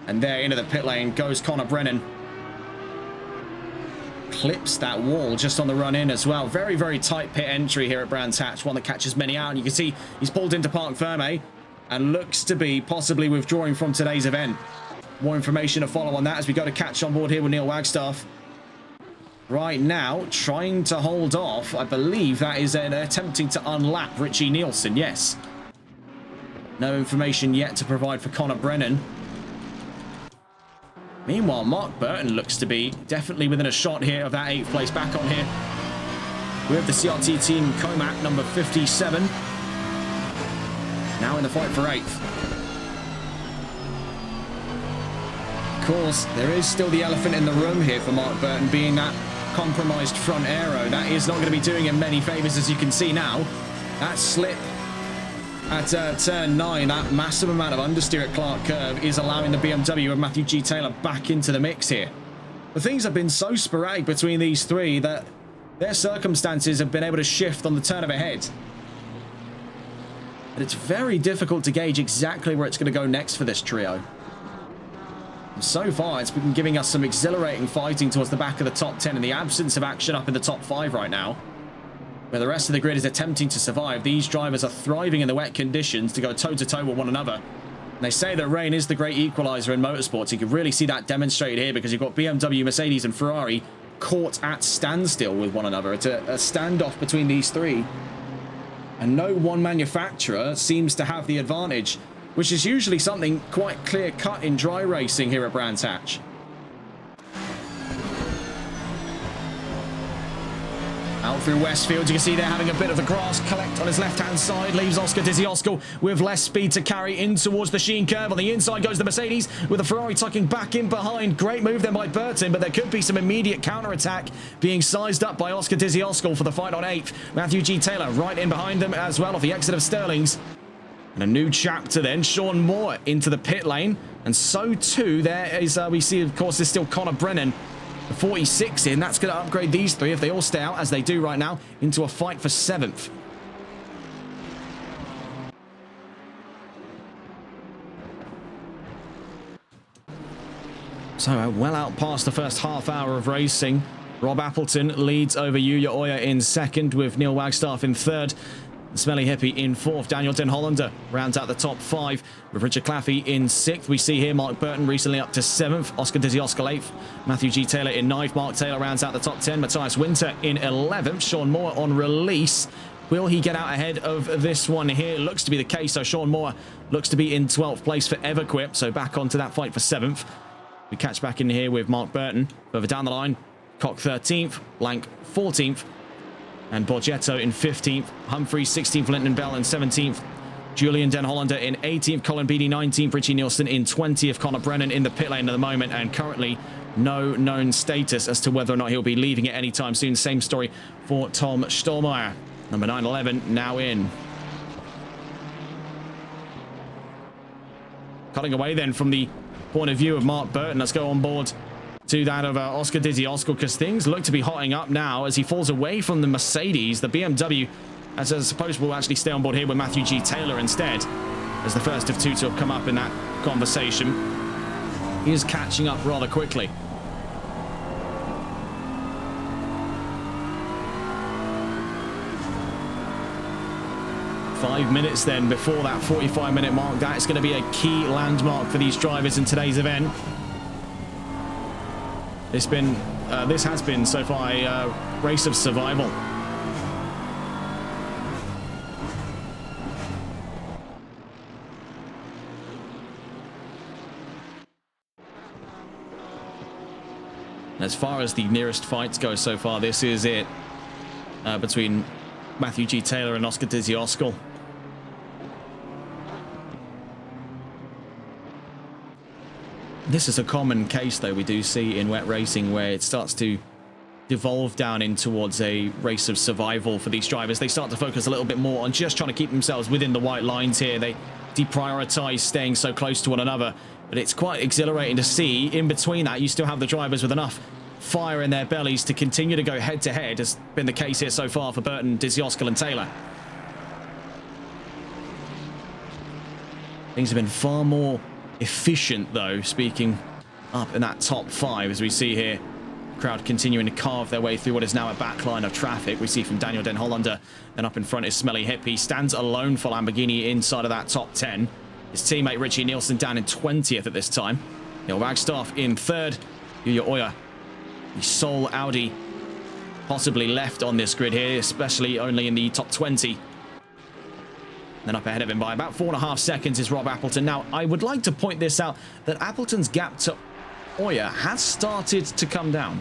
And there into the pit lane goes Connor Brennan. Clips that wall just on the run in as well. Very, very tight pit entry here at Brands Hatch, one that catches many out. And you can see he's pulled into Parc Ferme and looks to be possibly withdrawing from today's event. More information to follow on that as we go to catch on board here with Neil Wagstaff. Right now, trying to hold off. I believe that is attempting to unlap Richie Nielsen, yes. No information yet to provide for Connor Brennan. Meanwhile, Mark Burton looks to be definitely within a shot here of that 8th place. Back on here with the CRT team Comac, number 57. Now in the fight for 8th. Of course, there is still the elephant in the room here for Mark Burton, being that compromised front aero. That is not going to be doing him many favours, as you can see now. That slip at turn 9, that massive amount of understeer at Clark Curve is allowing the BMW of Matthew G. Taylor back into the mix here. But things have been so sporadic between these three that their circumstances have been able to shift on the turn of a head. And it's very difficult to gauge exactly where it's going to go next for this trio. And so far, it's been giving us some exhilarating fighting towards the back of the top 10 in the absence of action up in the top 5 right now. Where the rest of the grid is attempting to survive, these drivers are thriving in the wet conditions to go toe-to-toe with one another. And they say that rain is the great equalizer in motorsports. You can really see that demonstrated here because you've got BMW, Mercedes and Ferrari caught at standstill with one another. It's a standoff between these three. And no one manufacturer seems to have the advantage, which is usually something quite clear-cut in dry racing here at Brands Hatch. Out through Westfield, you can see they're having a bit of the grass collect on his left-hand side. Leaves Oscar Dizzy-Oscar with less speed to carry in towards the Sheen curve. On the inside goes the Mercedes, with the Ferrari tucking back in behind. Great move then by Burton, but there could be some immediate counter-attack being sized up by Oscar Dizzy-Oscar for the fight on 8th. Matthew G. Taylor right in behind them as well off the exit of Sterling's. And a new chapter then, Sean Moore into the pit lane. And so too, there is, we see, of course, there's still Connor Brennan. The 46 in, that's going to upgrade these three, if they all stay out, as they do right now, into a fight for 7th. So, well out past the first half hour of racing. Rob Appleton leads over Yuya Oya in 2nd, with Neil Wagstaff in 3rd. Smelly Hippie in 4th. Daniel Den Hollander rounds out the top 5 with Richard Claffey in 6th. We see here Mark Burton recently up to 7th. Oscar Dizzy-Oscar 8th. Matthew G. Taylor in 9th. Mark Taylor rounds out the top 10. Matthias Winter in 11th. Sean Moore on release. Will he get out ahead of this one here? Looks to be the case. So Sean Moore looks to be in 12th place for Everquip. So back onto that fight for 7th. We catch back in here with Mark Burton. Further down the line, Cock 13th. Blank 14th. And Borgetto in 15th. Humphreys 16th. Linton Bell in 17th. Julian Den Hollander in 18th. Colin Beattie 19th. Richie Nielsen in 20th. Connor Brennan in the pit lane at the moment. And currently no known status as to whether or not he'll be leaving it anytime soon. Same story for Tom Stolmeyer. Number 911 now in. Cutting away then from the point of view of Mark Burton. Let's go on board to that of Oscar Dizzy-Oscar, because things look to be hotting up now as he falls away from the Mercedes. The BMW, as I suppose, will actually stay on board here with Matthew G. Taylor instead, as the first of two to have come up in that conversation. He is catching up rather quickly. Five minutes then before that 45-minute mark. That is going to be a key landmark for these drivers in today's event. This has been so far a race of survival. As far as the nearest fights go so far, this is it between Matthew G. Taylor and Oscar Dizzy-Oscar. This is a common case, though, we do see in wet racing, where it starts to devolve down in towards a race of survival for these drivers. They start to focus a little bit more on just trying to keep themselves within the white lines here. They deprioritize staying so close to one another. But it's quite exhilarating to see. In between that, you still have the drivers with enough fire in their bellies to continue to go head-to-head, has been the case here so far for Burton, Dizzy-Oscar and Taylor. Things have been far more efficient, though, speaking up in that top 5, as we see here. Crowd continuing to carve their way through what is now a backline of traffic. We see from Daniel Den Hollander, then up in front is Smelly Hippie. Stands alone for Lamborghini inside of that top 10. His teammate Richie Nielsen down in 20th at this time. Neil Wagstaff in 3rd. Yuya Oya, the sole Audi possibly left on this grid here, especially only in the top 20. Then up ahead of him by about 4.5 seconds is Rob Appleton. Now, I would like to point this out, that Appleton's gap to Oyer has started to come down.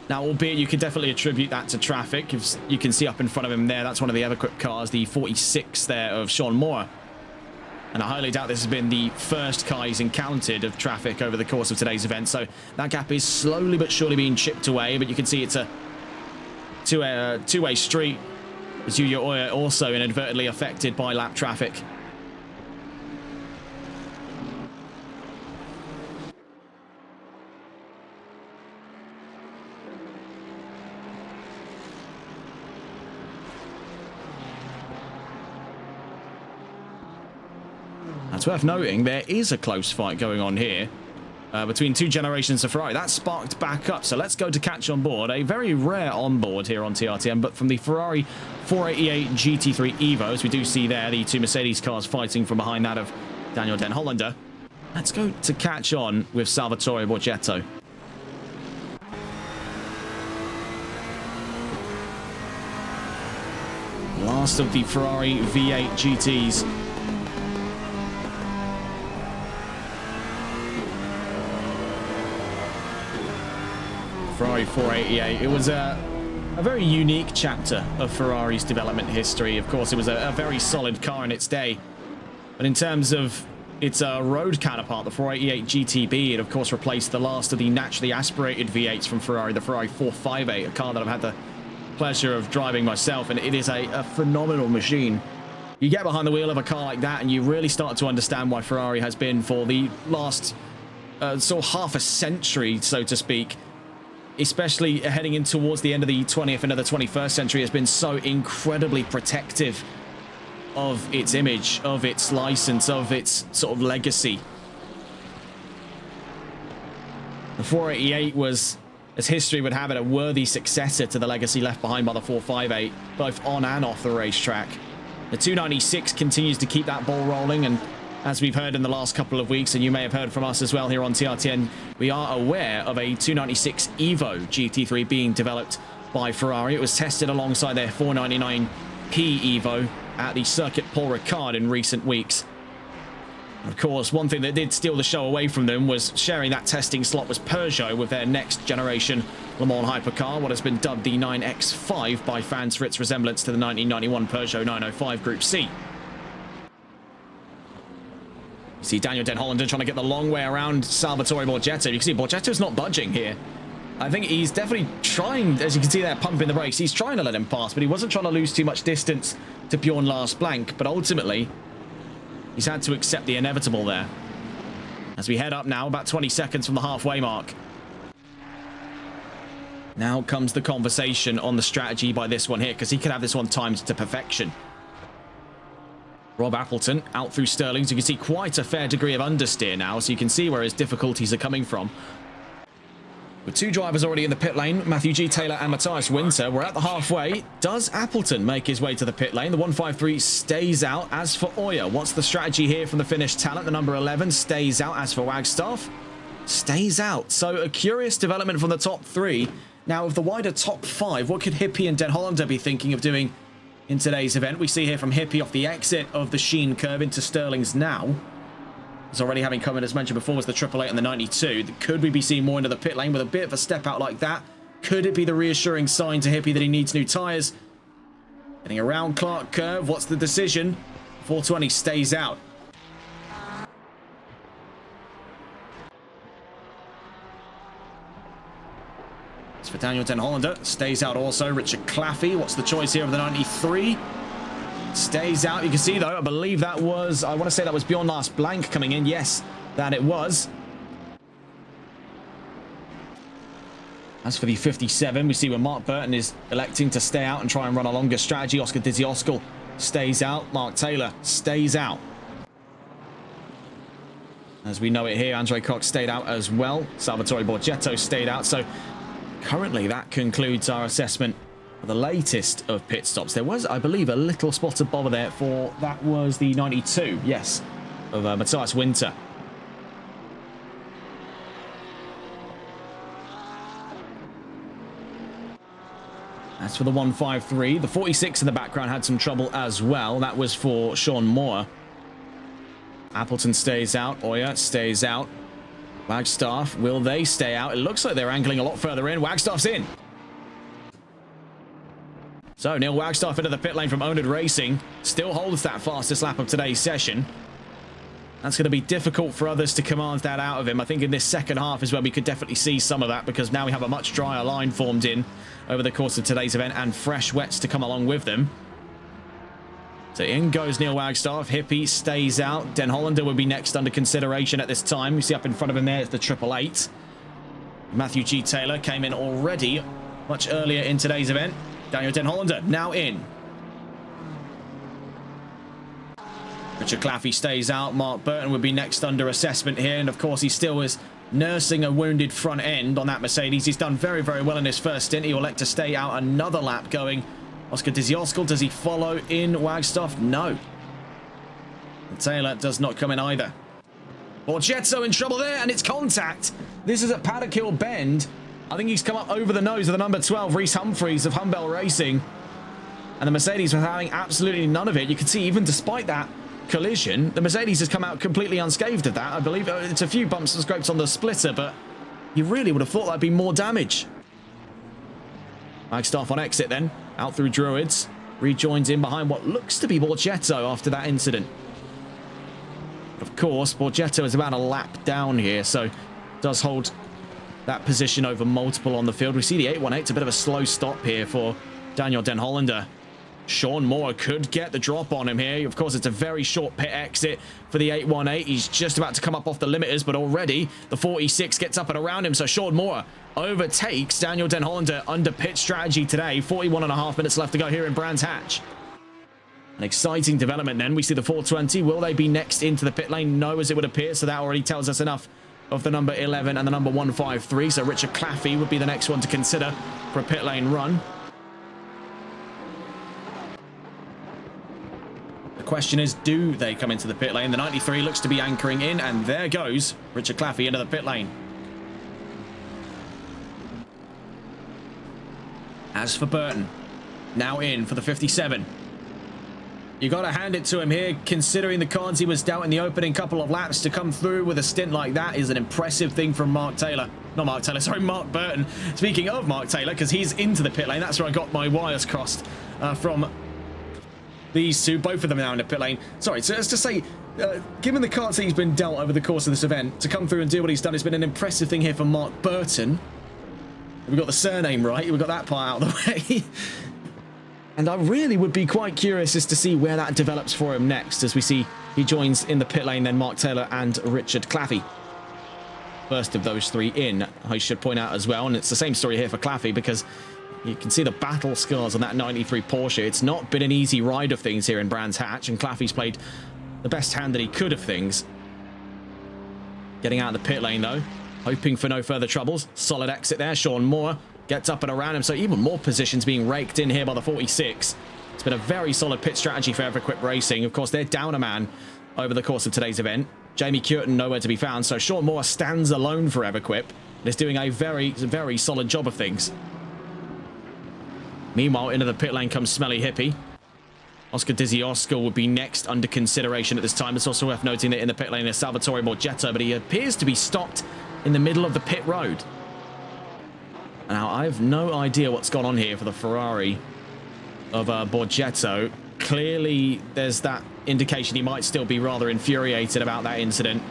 Now, albeit you could definitely attribute that to traffic. You can see up in front of him there, that's one of the Everquick cars, the 46 there of Sean Moore. And I highly doubt this has been the first car he's encountered of traffic over the course of today's event. So that gap is slowly but surely being chipped away. But you can see it's a two-way street. As Yuya Oyer also inadvertently affected by lap traffic. It's worth noting there is a close fight going on here between two generations of Ferrari. That sparked back up, so let's go to catch on board. A very rare onboard here on TRTM, but from the Ferrari 488 GT3 Evo, as we do see there, the two Mercedes cars fighting from behind that of Daniel Den Hollander. Let's go to catch on with Salvatore Borgetto. Last of the Ferrari V8 GTs. Ferrari 488. It was a very unique chapter of Ferrari's development history. Of course, it was a very solid car in its day. But in terms of its road counterpart, the 488 GTB, it of course replaced the last of the naturally aspirated V8s from Ferrari, the Ferrari 458, a car that I've had the pleasure of driving myself, and it is a phenomenal machine. You get behind the wheel of a car like that and you really start to understand why Ferrari has been, for the last sort of half a century, so to speak, especially heading in towards the end of the 20th and the 21st century, has been so incredibly protective of its image, of its license, of its sort of legacy. The 488 was, as history would have it, a worthy successor to the legacy left behind by the 458, both on and off the racetrack. The 296 continues to keep that ball rolling, and as we've heard in the last couple of weeks, and you may have heard from us as well here on TRTN, we are aware of a 296 Evo GT3 being developed by Ferrari. It was tested alongside their 499P Evo at the Circuit Paul Ricard in recent weeks. Of course, one thing that did steal the show away from them was sharing that testing slot was Peugeot with their next generation Le Mans hypercar, what has been dubbed the 9X5 by fans for its resemblance to the 1991 Peugeot 905 Group C. You see Daniel Den Hollander trying to get the long way around Salvatore Borgetto. You can see Borgetto's not budging here. I think he's definitely trying, as you can see there, pumping the brakes. He's trying to let him pass, but he wasn't trying to lose too much distance to Bjorn Lars Blank. But ultimately, he's had to accept the inevitable there. As we head up now, about 20 seconds from the halfway mark. Now comes the conversation on the strategy by this one here, because he could have this one timed to perfection. Rob Appleton out through Sterling, so you can see quite a fair degree of understeer now, so you can see where his difficulties are coming from. With two drivers already in the pit lane, Matthew G. Taylor and Matthias Winter, we're at the halfway. Does Appleton make his way to the pit lane? The 153 stays out. As for Oyer, what's the strategy here from the Finnish talent? The number 11 stays out. As for Wagstaff, stays out. So a curious development from the top three. Now, of the wider top five, what could Hippie and Den Hollander be thinking of doing in today's event? We see here from Hippie off the exit of the Sheen curve into Sterling's now. It's already having come in, as mentioned before, was the 888 and the 92. Could we be seeing more into the pit lane with a bit of a step out like that? Could it be the reassuring sign to Hippie that he needs new tyres? Getting around Clark curve, what's the decision? 420 stays out. As for Daniel Den Hollander, stays out also. Richard Claffey, what's the choice here of the 93? Stays out. You can see, though, I believe that was, I want to say that was Bjorn Lars Blank coming in. Yes, that it was. As for the 57, we see where Mark Burton is electing to stay out and try and run a longer strategy. Oscar Dizzy Oskal stays out. Mark Taylor stays out. As we know it here, Andre Cox stayed out as well. Salvatore Borgetto stayed out. So currently that concludes our assessment of the latest of pit stops. There was, I believe, a little spot of bother there for, that was the 92, yes, of Matthias Winter. As for the 153, the 46 in the background had some trouble as well. That was for Sean Moore. Appleton stays out. Oya stays out. Wagstaff, will they stay out? It looks like they're angling a lot further in. Wagstaff's in. So Neil Wagstaff into the pit lane from Owned Racing. Still holds that fastest lap of today's session. That's going to be difficult for others to command that out of him. I think in this second half is where we could definitely see some of that, because now we have a much drier line formed in over the course of today's event and fresh wets to come along with them. So in goes Neil Wagstaff. Hippie stays out. Den Hollander will be next under consideration at this time. We see up in front of him there is the 888. Matthew G. Taylor came in already much earlier in today's event. Daniel Den Hollander now in. Richard Claffey stays out. Mark Burton would be next under assessment here. And of course, he still is nursing a wounded front end on that Mercedes. He's done very, very well in his first stint. He will elect to stay out another lap going. Oscar Dizioskal, does he follow in Wagstaff? No. And Taylor does not come in either. Borgetto in trouble there, and it's contact. This is at Paddock Hill Bend. I think he's come up over the nose of the number 12, Reese Humphreys of Humbell Racing. And the Mercedes was having absolutely none of it. You can see even despite that collision, the Mercedes has come out completely unscathed of that. I believe it's a few bumps and scrapes on the splitter, but you really would have thought that'd be more damage. Wagstaff on exit then, out through Druids. Rejoins in behind what looks to be Borgetto after that incident. Of course, Borgetto is about a lap down here, so does hold that position over multiple on the field. We see the 818, a bit of a slow stop here for Daniel Den Hollander. Sean Moore could get the drop on him here. Of course, it's a very short pit exit for the 818. He's just about to come up off the limiters, but already the 46 gets up and around him. So Sean Moore overtakes Daniel Den Hollander under pit strategy today. 41.5 minutes left to go here in Brands Hatch. An exciting development then. We see the 420. Will they be next into the pit lane? No, as it would appear. So that already tells us enough of the number 11 and the number 153. So Richard Claffey would be the next one to consider for a pit lane run. The question is, do they come into the pit lane? The 93 looks to be anchoring in, and there goes Richard Claffey into the pit lane. As for Burton, now in for the 57. You got to hand it to him here, considering the cards he was dealt in the opening couple of laps. To come through with a stint like that is an impressive thing from Mark Taylor. Not Mark Taylor, sorry, Mark Burton. Speaking of Mark Taylor, because he's into the pit lane. That's where I got my wires crossed from these two. Both of them now in the pit lane. Sorry, so let's just say, given the cards he's been dealt over the course of this event, to come through and do what he's done has been an impressive thing here for Mark Burton. We got the surname right. We got that part out of the way. And I really would be quite curious as to see where that develops for him next, as we see he joins in the pit lane, then Mark Taylor and Richard Claffey. First of those three in, I should point out as well. And it's the same story here for Claffey, because you can see the battle scars on that 93 Porsche. It's not been an easy ride of things here in Brands Hatch, and Claffey's played the best hand that he could of things. Getting out of the pit lane, though, hoping for no further troubles. Solid exit there. Sean Moore gets up and around him, so even more positions being raked in here by the 46. It's been a very solid pit strategy for Everequip Racing. Of course, they're down a man over the course of today's event. Jamie Curtin nowhere to be found, so Sean Moore stands alone for Everequip and is doing a very, very solid job of things. Meanwhile, into the pit lane comes Smelly Hippie. Oscar Dizioskal would be next under consideration at this time. It's also worth noting that in the pit lane is Salvatore Borgetto, but he appears to be stopped in the middle of the pit road. Now, I have no idea what's gone on here for the Ferrari of Borgetto. Clearly, there's that indication he might still be rather infuriated about that incident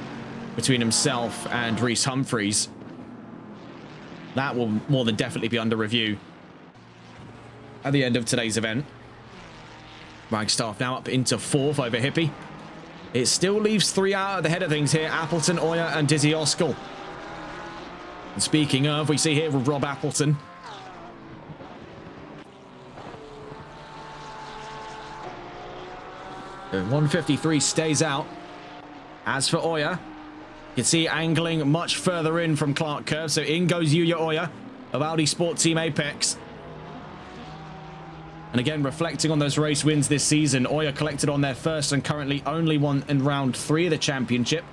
between himself and Reese Humphreys. That will more than definitely be under review at the end of today's event. Wagstaff now up into 4th over Hippie. It still leaves 3 out at the head of things here. Appleton, Oya and Dizioskal. And speaking of, we see here with Rob Appleton. The 153 stays out. As for Oya, you can see angling much further in from Clark Curve. So in goes Yuya Oya of Audi Sport Team Apex. And again, reflecting on those race wins this season, Oya collected on their first and currently only one in round 3 of the championship.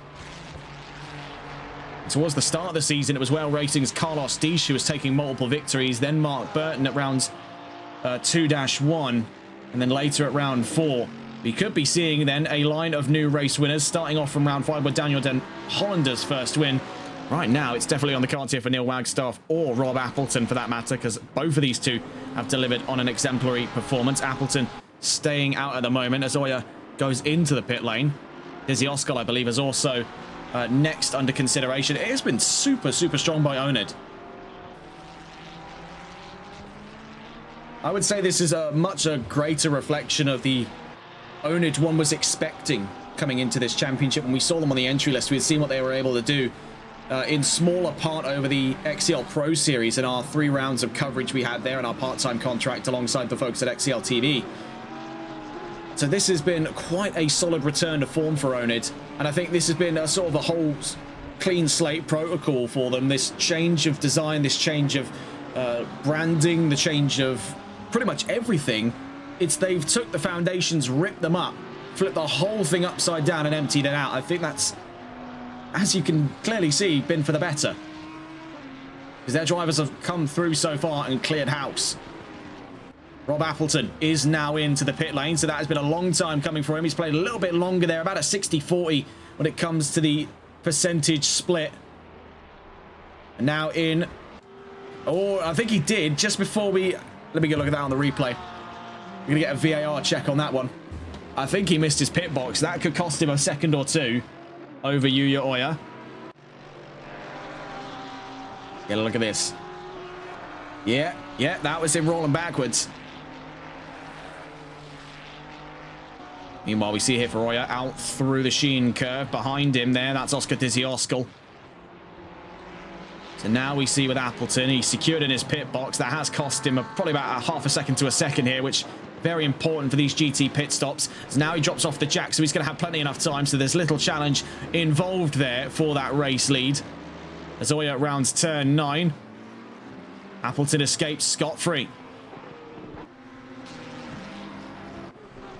Towards the start of the season, it was Whale Racing's Carlos Deesh who was taking multiple victories. Then Mark Burton at rounds 2-1. And then later at round 4, we could be seeing then a line of new race winners, starting off from round 5 with Daniel Den Hollander's first win. Right now, it's definitely on the cards here for Neil Wagstaff or Rob Appleton for that matter, because both of these two have delivered on an exemplary performance. Appleton staying out at the moment as Oya goes into the pit lane. Dizzy Oskal, I believe, is also next under consideration. It has been super, super strong by Onid. I would say this is a much greater reflection of the Onid one was expecting coming into this championship. When we saw them on the entry list, we had seen what they were able to do in smaller part over the XCL Pro Series in our 3 rounds of coverage we had there in our part-time contract alongside the folks at XCL TV. So this has been quite a solid return to form for Onid, and I think this has been a sort of a whole clean slate protocol for them. This change of design, this change of branding, the change of pretty much everything. They've took the foundations, ripped them up, flipped the whole thing upside down and emptied it out. I think that's, as you can clearly see, been for the better, because their drivers have come through so far and cleared house. Rob Appleton is now into the pit lane, so that has been a long time coming for him. He's played a little bit longer there, about a 60-40 when it comes to the percentage split. And now in... Oh, I think he did just before we... Let me get a look at that on the replay. We're going to get a VAR check on that one. I think he missed his pit box. That could cost him a second or two over Yuya Oya. Get a look at this. Yeah, that was him rolling backwards. Meanwhile, we see here for Oya out through the Sheen curve. Behind him there, that's Oscar Dizzy Oskal. So now we see with Appleton, he's secured in his pit box. That has cost him probably about a half a second to a second here, which very important for these GT pit stops. So now he drops off the jack, so he's going to have plenty enough time. So there's little challenge involved there for that race lead. As Oya rounds turn 9. Appleton escapes scot-free.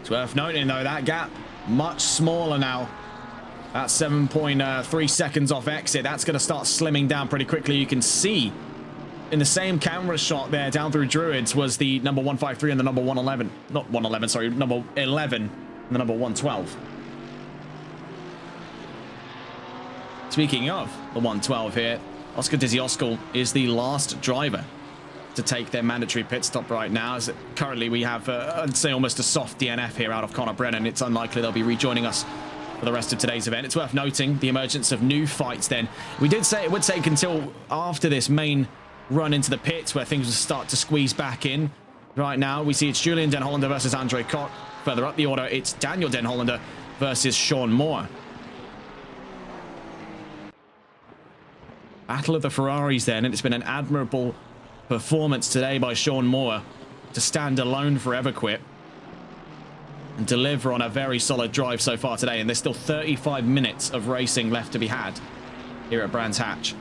It's worth noting, though, that gap much smaller now. That's 7.3 seconds off exit. That's going to start slimming down pretty quickly. You can see in the same camera shot there down through Druids was the number 153 and the number 111. Not 111, sorry, number 11 and the number 112. Speaking of the 112 here, Oscar Dizzy Oskal is the last driver to take their mandatory pit stop right now. As currently we have, I'd say, almost a soft DNF here out of Connor Brennan. It's unlikely they'll be rejoining us for the rest of today's event. It's worth noting the emergence of new fights then. We did say it would take until after this main run into the pits where things will start to squeeze back in. Right now, we see it's Julian Den Hollander versus Andre Koch. Further up the order, it's Daniel Den Hollander versus Sean Moore. Battle of the Ferraris then, and it's been an admirable performance today by Sean Moore to stand alone for EverQuip and deliver on a very solid drive so far today. And there's still 35 minutes of racing left to be had here at Brands Hatch.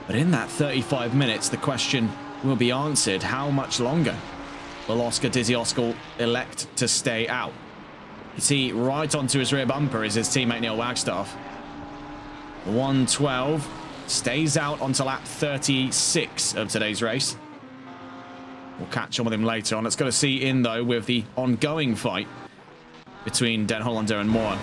But in that 35 minutes, the question will be answered: how much longer will Oscar Dizzy Oskal elect to stay out? You see, right onto his rear bumper is his teammate Neil Wagstaff. 112 stays out until lap 36 of today's race. We'll catch on with him later on. Let's go to see in, though, with the ongoing fight between Den Hollander and Moore.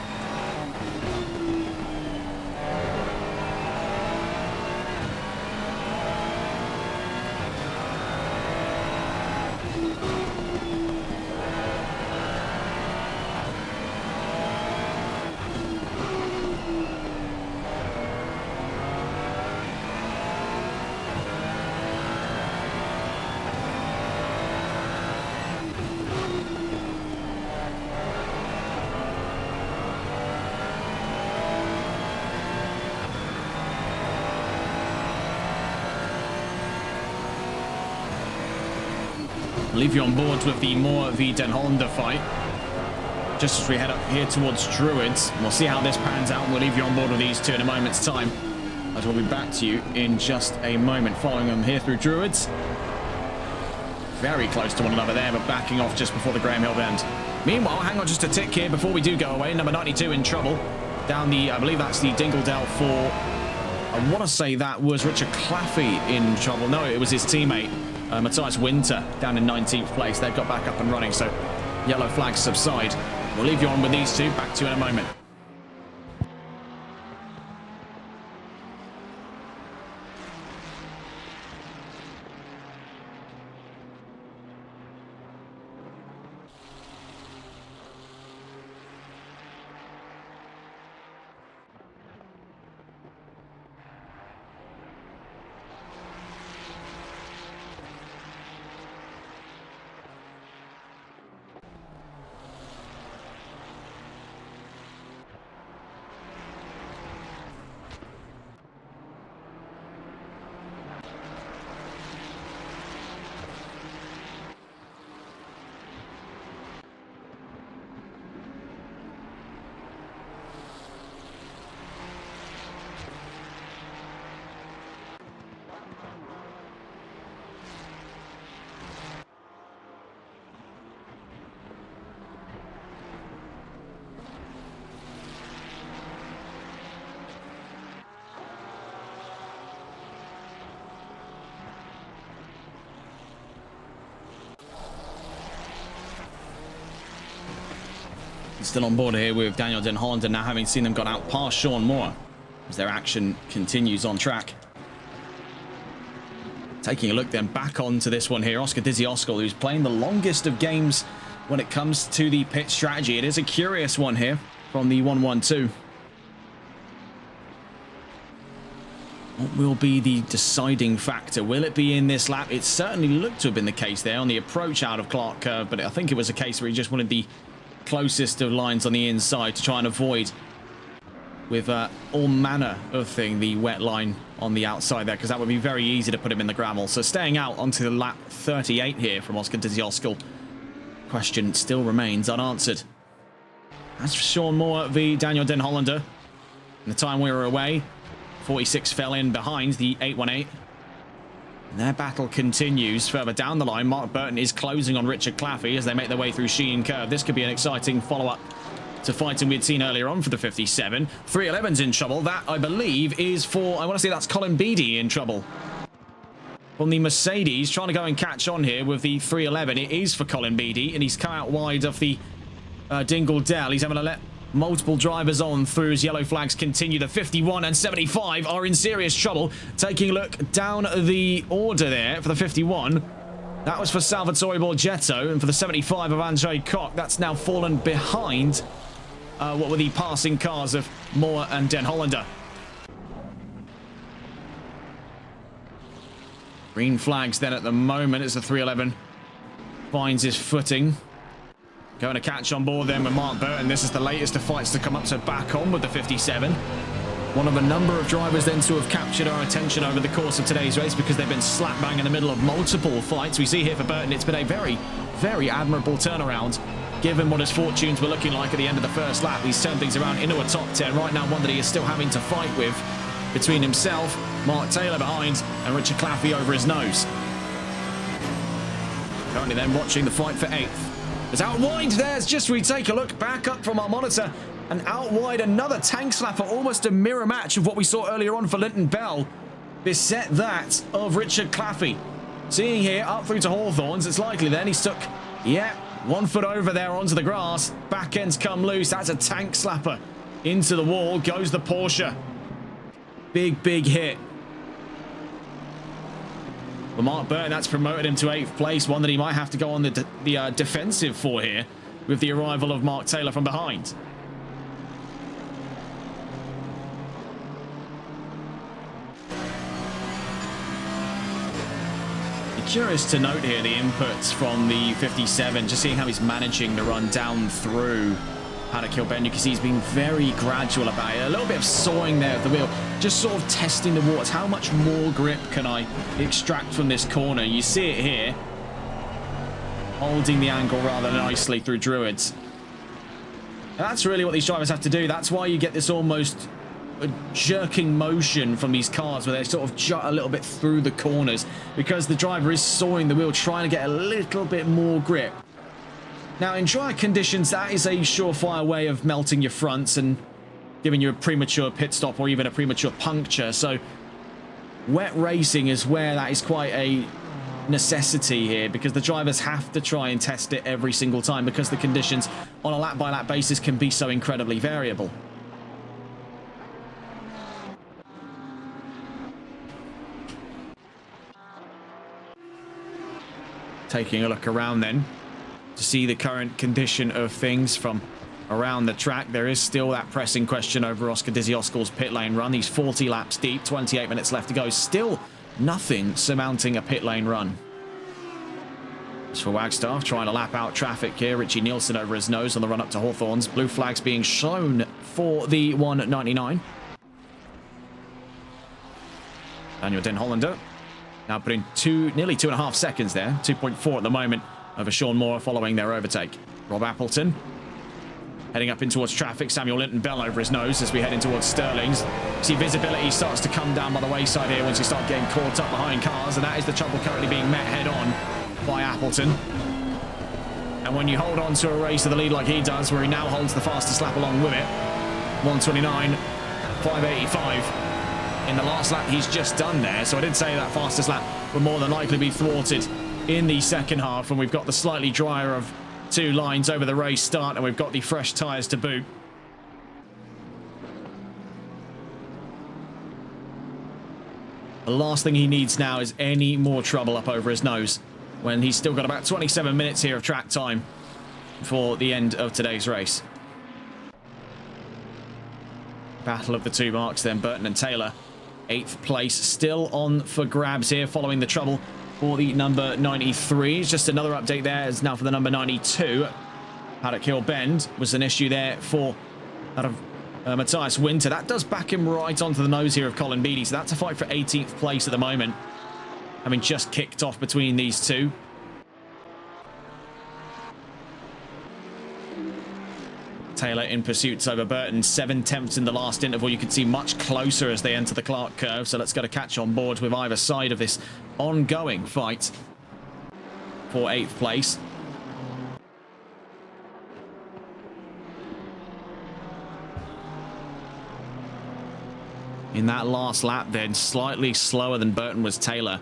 I'll leave you on board with the Moore v Den Hollander fight just as we head up here towards Druids. We'll see how this pans out, and we'll leave you on board with these two in a moment's time, as we'll be back to you in just a moment following them here through Druids. Very close to one another there, but backing off just before the Graham Hill bend. Meanwhile, hang on just a tick here before we do go away. Number 92 in trouble down the, I believe that's the Dingledale for I want to say that was Richard Claffey in trouble. No, it was his teammate, Matthias Winter, down in 19th place. They've got back up and running, so yellow flags subside. We'll leave you on with these two. Back to you in a moment. Still on board here with Daniel Den Hollander, now having seen them got out past Sean Moore as their action continues on track. Taking a look then back onto this one here, Oscar Dizzy Oskal, who's playing the longest of games when it comes to the pit strategy. It is a curious one here from the 112. What will be the deciding factor? Will it be in this lap? It certainly looked to have been the case there on the approach out of Clark Curve, but I think it was a case where he just wanted the closest of lines on the inside to try and avoid, with all manner of thing, the wet line on the outside there, because that would be very easy to put him in the gravel. So staying out onto the lap 38 here from Oscar Dizzy Oskal. Question still remains unanswered. As for Sean Moore v Daniel Den Hollander, in the time we were away, 46 fell in behind the 818. And their battle continues further down the line. Mark Burton is closing on Richard Claffey as they make their way through Sheehan Curve. This could be an exciting follow-up to fighting we'd seen earlier on for the 57. 311's in trouble. That, I believe, is for, I want to say that's Colin Beattie in trouble. From the Mercedes, trying to go and catch on here with the 311. It is for Colin Beattie, and he's come out wide of the Dingle Dell. He's having to let multiple drivers on through as yellow flags continue. The 51 and 75 are in serious trouble. Taking a look down the order there for the 51. That was for Salvatore Borgetto, and for the 75 of Andre Koch, that's now fallen behind what were the passing cars of Moore and Den Hollander. Green flags then at the moment as the 311 finds his footing. Going to catch on board then with Mark Burton. This is the latest of fights to come up, so back on with the 57. One of a number of drivers then to have captured our attention over the course of today's race, because they've been slap bang in the middle of multiple fights. We see here for Burton, it's been a very, very admirable turnaround, given what his fortunes were looking like at the end of the first lap. He's turned things around into a top 10. Right now, one that he is still having to fight with between himself, Mark Taylor behind, and Richard Claffey over his nose. Currently then watching the fight for 8th. It's out wide. There's just we take a look back up from our monitor, and out wide another tank slapper, almost a mirror match of what we saw earlier on for Linton Bell. Beset that of Richard Claffey. Seeing here up through to Hawthorns, it's likely then he stuck, yeah, 1 foot over there onto the grass. Back end's come loose. That's a tank slapper. Into the wall goes the Porsche. Big, big hit. Well, Mark Burton, that's promoted him to 8th place, one that he might have to go on the defensive for here with the arrival of Mark Taylor from behind. Curious to note here the inputs from the 57, just seeing how he's managing the run down through Paddock Hill Bend. You can see he's been very gradual about it. A little bit of sawing there of the wheel, just sort of testing the waters. How much more grip can I extract from this corner? You see it here, holding the angle rather nicely through Druids. That's really what these drivers have to do. That's why you get this almost a jerking motion from these cars where they sort of jut a little bit through the corners, because the driver is sawing the wheel, trying to get a little bit more grip. Now, in dry conditions, that is a surefire way of melting your fronts and giving you a premature pit stop or even a premature puncture. So wet racing is where that is quite a necessity here, because the drivers have to try and test it every single time, because the conditions on a lap by lap basis can be so incredibly variable. Taking a look around then to see the current condition of things from around the track. There is still that pressing question over Oscar Dizzy-Oscal's pit lane run. He's 40 laps deep, 28 minutes left to go. Still nothing surmounting a pit lane run. As for Wagstaff, trying to lap out traffic here. Richie Nielsen over his nose on the run up to Hawthorns. Blue flags being shown for the 199. Daniel Den Hollander now putting nearly 2.5 seconds there, 2.4 at the moment, over Sean Moore following their overtake. Rob Appleton heading up in towards traffic. Samuel Linton Bell over his nose as we head in towards Stirling's. See visibility starts to come down by the wayside here once you start getting caught up behind cars, and that is the trouble currently being met head on by Appleton. And when you hold on to a race of the lead like he does, where he now holds the fastest lap along with it, 129, 585. In the last lap he's just done there, so I did say that fastest lap would more than likely be thwarted in the second half, and we've got the slightly drier of two lines over the race start, and we've got the fresh tyres to boot. The last thing he needs now is any more trouble up over his nose, when he's still got about 27 minutes here of track time for the end of today's race. Battle of the two marks then, Burton and Taylor. 8th place still on for grabs here following the trouble for the number 93. Just another update there is now for the number 92. Paddock Hill Bend was an issue there for out of Matthias Winter. That does back him right onto the nose here of Colin Beattie. So that's a fight for 18th place at the moment, having just kicked off between these two. Taylor in pursuit over Burton, 7/10 in the last interval. You can see much closer as they enter the Clark curve, so let's get a catch on board with either side of this ongoing fight for 8th place. In that last lap then, slightly slower than Burton was Taylor.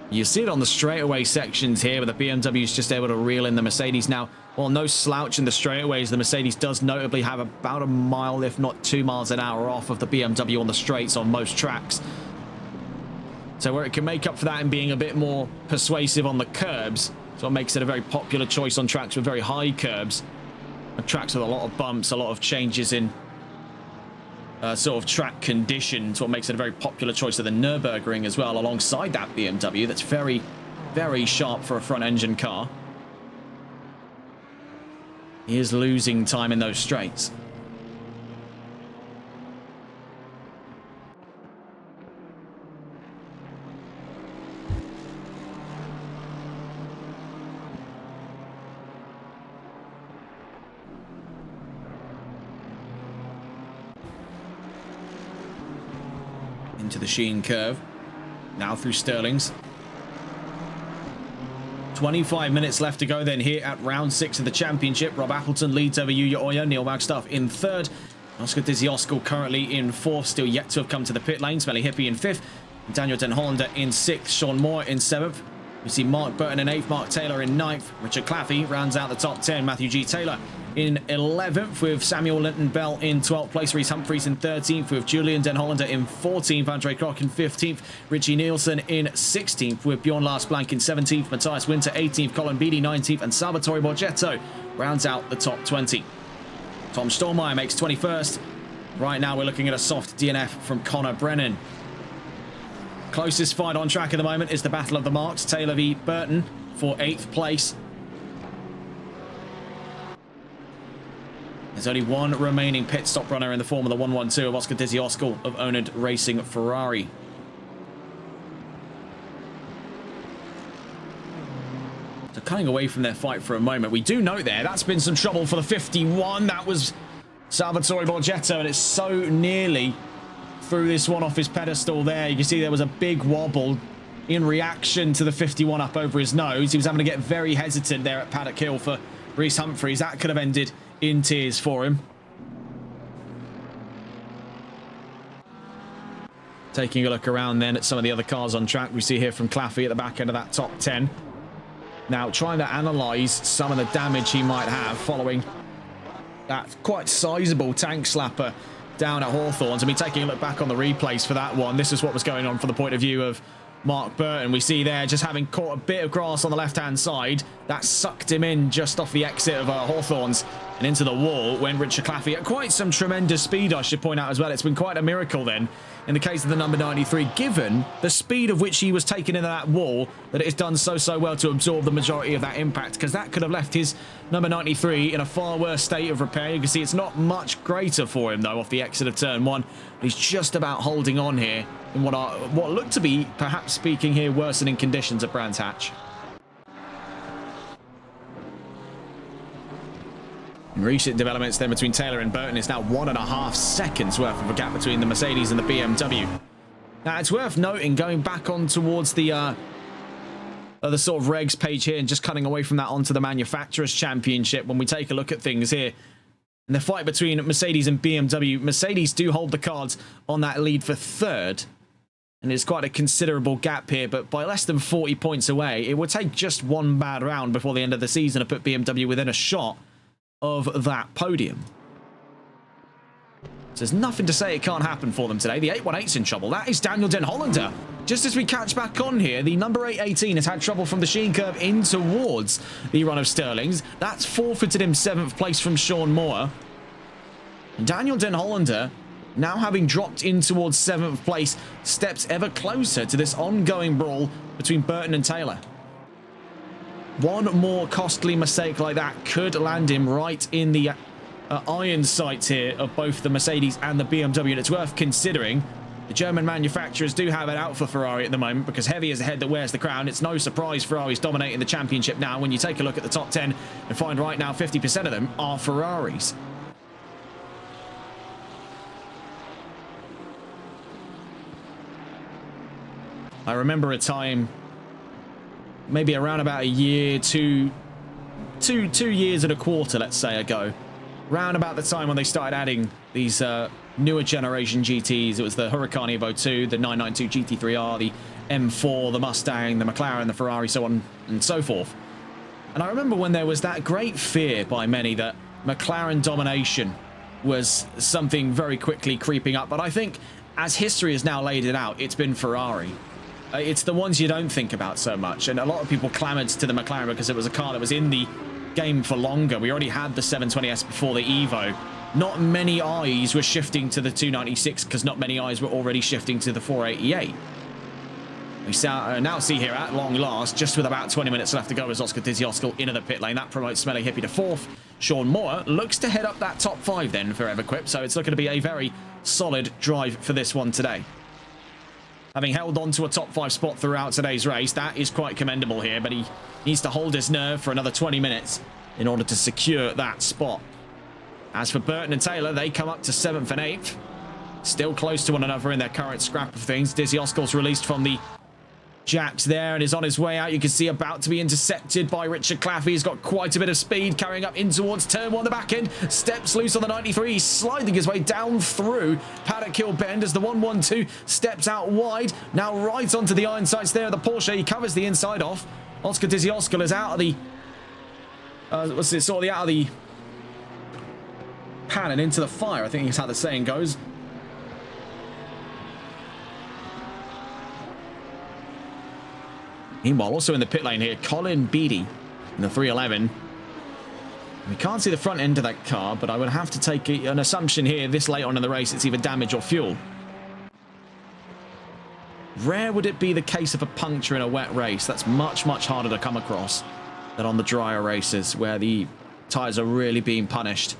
You see it on the straightaway sections here, where the BMW's just able to reel in the Mercedes. Now, while no slouch in the straightaways, the Mercedes does notably have about a mile, if not 2 miles an hour off of the BMW on the straights on most tracks. So where it can make up for that in being a bit more persuasive on the curbs, so it makes it a very popular choice on tracks with very high curbs. And tracks with a lot of bumps, a lot of changes in sort of track conditions, what makes it a very popular choice of the Nürburgring as well, alongside that BMW that's very, very sharp for a front engine car. He is losing time in those straights. Into the Sheen curve. Now through Stirling's. 25 minutes left to go then here at round 6 of the championship. Rob Appleton leads over Yuya Oya. Neil Wagstaff in 3rd. Oscar Dizzy-Oscal currently in 4th, still yet to have come to the pit lane. Smelly Hippie in 5th. Daniel Den Hollander in 6th. Sean Moore in 7th. We see Mark Burton in 8th. Mark Taylor in 9th. Richard Claffey rounds out the top 10. Matthew G. Taylor in 11th, with Samuel Linton Bell in 12th place. Reese Humphreys in 13th, with Julian Den Hollander in 14th. Andre Kroc in 15th. Richie Nielsen in 16th, with Bjorn Lars Blank in 17th. Matthias Winter 18th. Colin Beattie 19th. And Salvatore Borgetto rounds out the top 20. Tom Stallmeyer makes 21st. Right now we're looking at a soft DNF from Connor Brennan. Closest fight on track at the moment is the Battle of the Marks. Taylor v Burton for 8th place. There's only one remaining pit stop runner in the form of the 112 of Oscar Dizzy-Oscal of Onad Racing Ferrari. So cutting away from their fight for a moment, we do note there, that's been some trouble for the 51. That was Salvatore Borgetto, and it's so nearly threw this one off his pedestal there. You can see there was a big wobble in reaction to the 51 up over his nose. He was having to get very hesitant there at Paddock Hill for Reese Humphreys. That could have ended in tears for him. Taking a look around then at some of the other cars on track. We see here from Claffey at the back end of that top 10. Now, trying to analyse some of the damage he might have following that quite sizable tank slapper down at Hawthorns. I mean, taking a look back on the replays for that one, this is what was going on from the point of view of Mark Burton. We see there just having caught a bit of grass on the left-hand side. That sucked him in just off the exit of Hawthorns and into the wall when Richard Claffey at quite some tremendous speed, I should point out as well. It's been quite a miracle then in the case of the number 93, given the speed of which he was taken into that wall, that it has done so well to absorb the majority of that impact, because that could have left his number 93 in a far worse state of repair. You can see it's not much greater for him though off the exit of turn 1. He's just about holding on here in what look to be, perhaps speaking here, worsening conditions at Brands Hatch. In recent developments then between Taylor and Burton, is now 1.5 seconds worth of a gap between the Mercedes and the BMW. Now it's worth noting, going back on towards the sort of regs page here and just cutting away from that onto the Manufacturers Championship, when we take a look at things here in the fight between Mercedes and BMW, Mercedes do hold the cards on that lead for third. And it's quite a considerable gap here, but by less than 40 points away, it would take just one bad round before the end of the season to put BMW within a shot of that podium. So there's nothing to say it can't happen for them today. The 818's in trouble. That is Daniel Den Hollander. Just as we catch back on here, the number 818 has had trouble from the Sheen curve in towards the run of Sterling's. That's forfeited him 7th place from Sean Moore. And Daniel Den Hollander, now having dropped in towards 7th place, steps ever closer to this ongoing brawl between Burton and Taylor. One more costly mistake like that could land him right in the iron sights here of both the Mercedes and the BMW, and it's worth considering. The German manufacturers do have it out for Ferrari at the moment, because heavy is the head that wears the crown. It's no surprise Ferrari's dominating the championship now when you take a look at the top 10 and find right now 50% of them are Ferraris. I remember a time, maybe around about a year, two years and a quarter, let's say, ago, round about the time when they started adding these newer generation GTs. It was the Huracan Evo 2, the 992 GT3R, the M4, the Mustang, the McLaren, the Ferrari, so on and so forth. And I remember when there was that great fear by many that McLaren domination was something very quickly creeping up. But I think, as history has now laid it out, it's been Ferrari. It's the ones you don't think about so much. And a lot of people clamoured to the McLaren because it was a car that was in the game for longer. We already had the 720S before the Evo. Not many eyes were shifting to the 296 because not many eyes were already shifting to the 488. We now see here at long last, just with about 20 minutes left to go, as Oscar Dizzy-Oskal into the pit lane. That promotes Smelly Hippie to 4th. Sean Moore looks to head up that top 5 then for Everquip, so it's looking to be a very solid drive for this one today. Having held on to a top 5 spot throughout today's race, that is quite commendable here, but he needs to hold his nerve for another 20 minutes in order to secure that spot. As for Burton and Taylor, they come up to 7th and 8th. Still close to one another in their current scrap of things. Dizzy-Oskal's released from the jacks there and is on his way out. You can see about to be intercepted by Richard Claffey. He's got quite a bit of speed carrying up in towards turn 1. The back end steps loose on the 93. He's sliding his way down through Paddock Hill Bend as the 112 steps out wide. Now right onto the iron sights there of the Porsche. He covers the inside off. Oscar Dizzy-Oskal is out of the out of the pan and into the fire, I think is how the saying goes. Meanwhile, also in the pit lane here, Colin Beattie in the 311. We can't see the front end of that car, but I would have to take an assumption here this late on in the race it's either damage or fuel. Rare would it be the case of a puncture in a wet race. That's much, much harder to come across than on the drier races where the tyres are really being punished.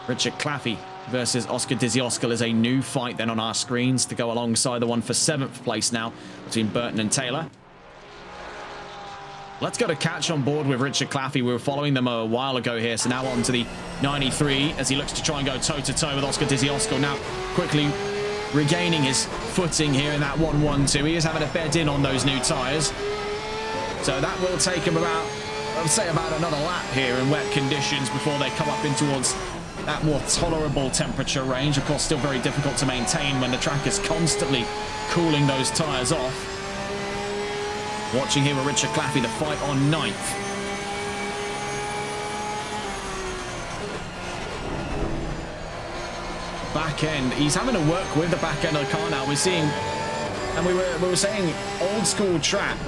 Richard Claffey versus Oscar Dizzy-Oskal is a new fight then on our screens to go alongside the one for 7th place now between Burton and Taylor. Let's go to catch on board with Richard Claffey. We were following them a while ago here, so now on to the 93 as he looks to try and go toe-to-toe with Oscar Dizzy-Oskal. Now quickly regaining his footing here in that 112. He is having to bed in on those new tyres. So that will take him about, I would say, about another lap here in wet conditions before they come up in towards that more tolerable temperature range. Of course, still very difficult to maintain when the track is constantly cooling those tyres off. Watching here with Richard Claffey, the fight on ninth. Back end, he's having to work with the back end of the car now. We're seeing, and we were saying old school track.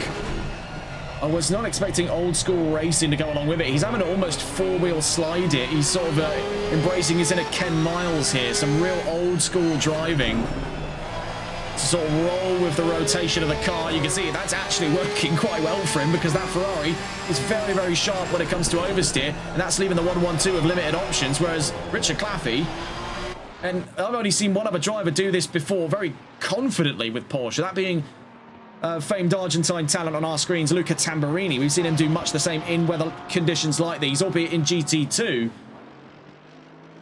I was not expecting old school racing to go along with it. He's having to almost four-wheel slide it. He's sort of embracing his inner Ken Miles here. Some real old school driving to sort of roll with the rotation of the car. You can see that's actually working quite well for him because that Ferrari is very, very sharp when it comes to oversteer, and that's leaving the 1-1-2 of limited options, whereas Richard Claffey, and I've only seen one other driver do this before very confidently with Porsche, that being famed Argentine talent on our screens, Luca Tamburini. We've seen him do much the same in weather conditions like these, albeit in GT2.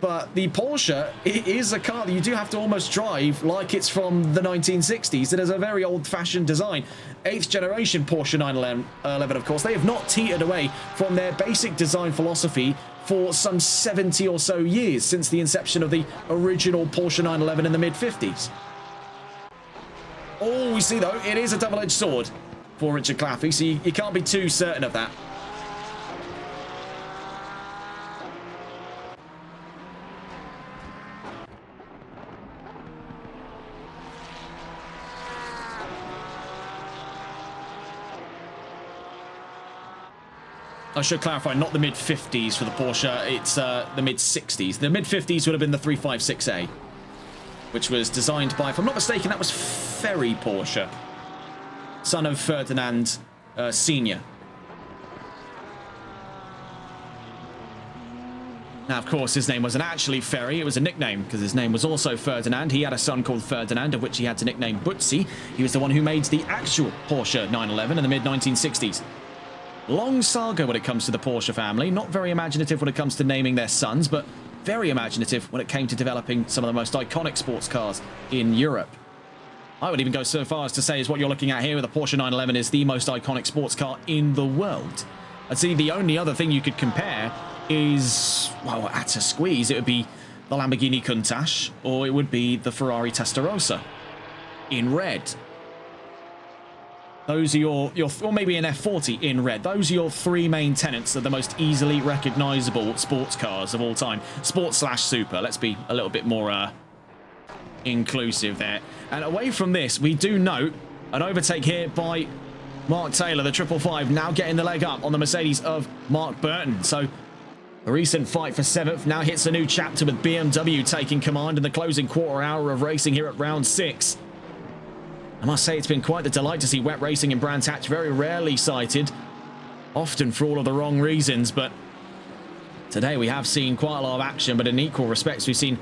But the Porsche, it is a car that you do have to almost drive like it's from the 1960s. It has a very old-fashioned design. 8th generation Porsche 911, of course. They have not teetered away from their basic design philosophy for some 70 or so years since the inception of the original Porsche 911 in the mid-50s. All we see, though, it is a double-edged sword for Richard Claffey, so you can't be too certain of that. I should clarify, not the mid-50s for the Porsche, it's the mid-60s. The mid-50s would have been the 356A, which was designed by, if I'm not mistaken, that was Ferry Porsche, son of Ferdinand Sr. Now, of course, his name wasn't actually Ferry, it was a nickname, because his name was also Ferdinand. He had a son called Ferdinand, of which he had to nickname Butzi. He was the one who made the actual Porsche 911 in the mid-1960s. Long saga when it comes to the Porsche family. Not very imaginative when it comes to naming their sons, but very imaginative when it came to developing some of the most iconic sports cars in Europe. I would even go so far as to say, is what you're looking at here with the Porsche 911 is the most iconic sports car in the world. I'd say the only other thing you could compare is, well, at a squeeze, it would be the Lamborghini Countach, or it would be the Ferrari Testarossa in red. Those are your or maybe an F40 in red. Those are your three main tenets of the most easily recognizable sports cars of all time. Sport/super. Let's be a little bit more inclusive there. And away from this, we do note an overtake here by Mark Taylor, the 555, now getting the leg up on the Mercedes of Mark Burton. So a recent fight for 7th now hits a new chapter with BMW taking command in the closing quarter hour of racing here at round 6. I must say it's been quite the delight to see wet racing in Brands Hatch, very rarely sighted, often for all of the wrong reasons, but today we have seen quite a lot of action, but in equal respects we've seen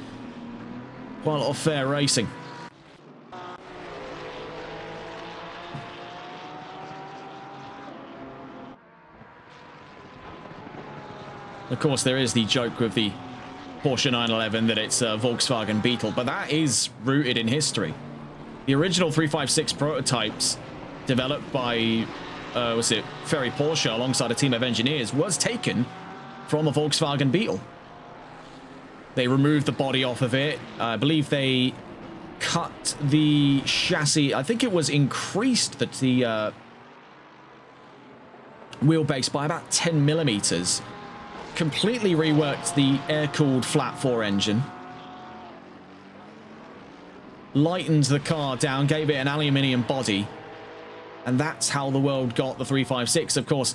quite a lot of fair racing. Of course, there is the joke with the Porsche 911 that it's a Volkswagen Beetle, but that is rooted in history. The original 356 prototypes developed by, was it Ferry Porsche alongside a team of engineers, was taken from a Volkswagen Beetle. They removed the body off of it. I believe they cut the chassis. I think it was increased the wheelbase by about 10 millimeters. Completely reworked the air-cooled flat 4 engine. Lightened the car down, gave it an aluminium body, and that's how the world got the 356. Of course,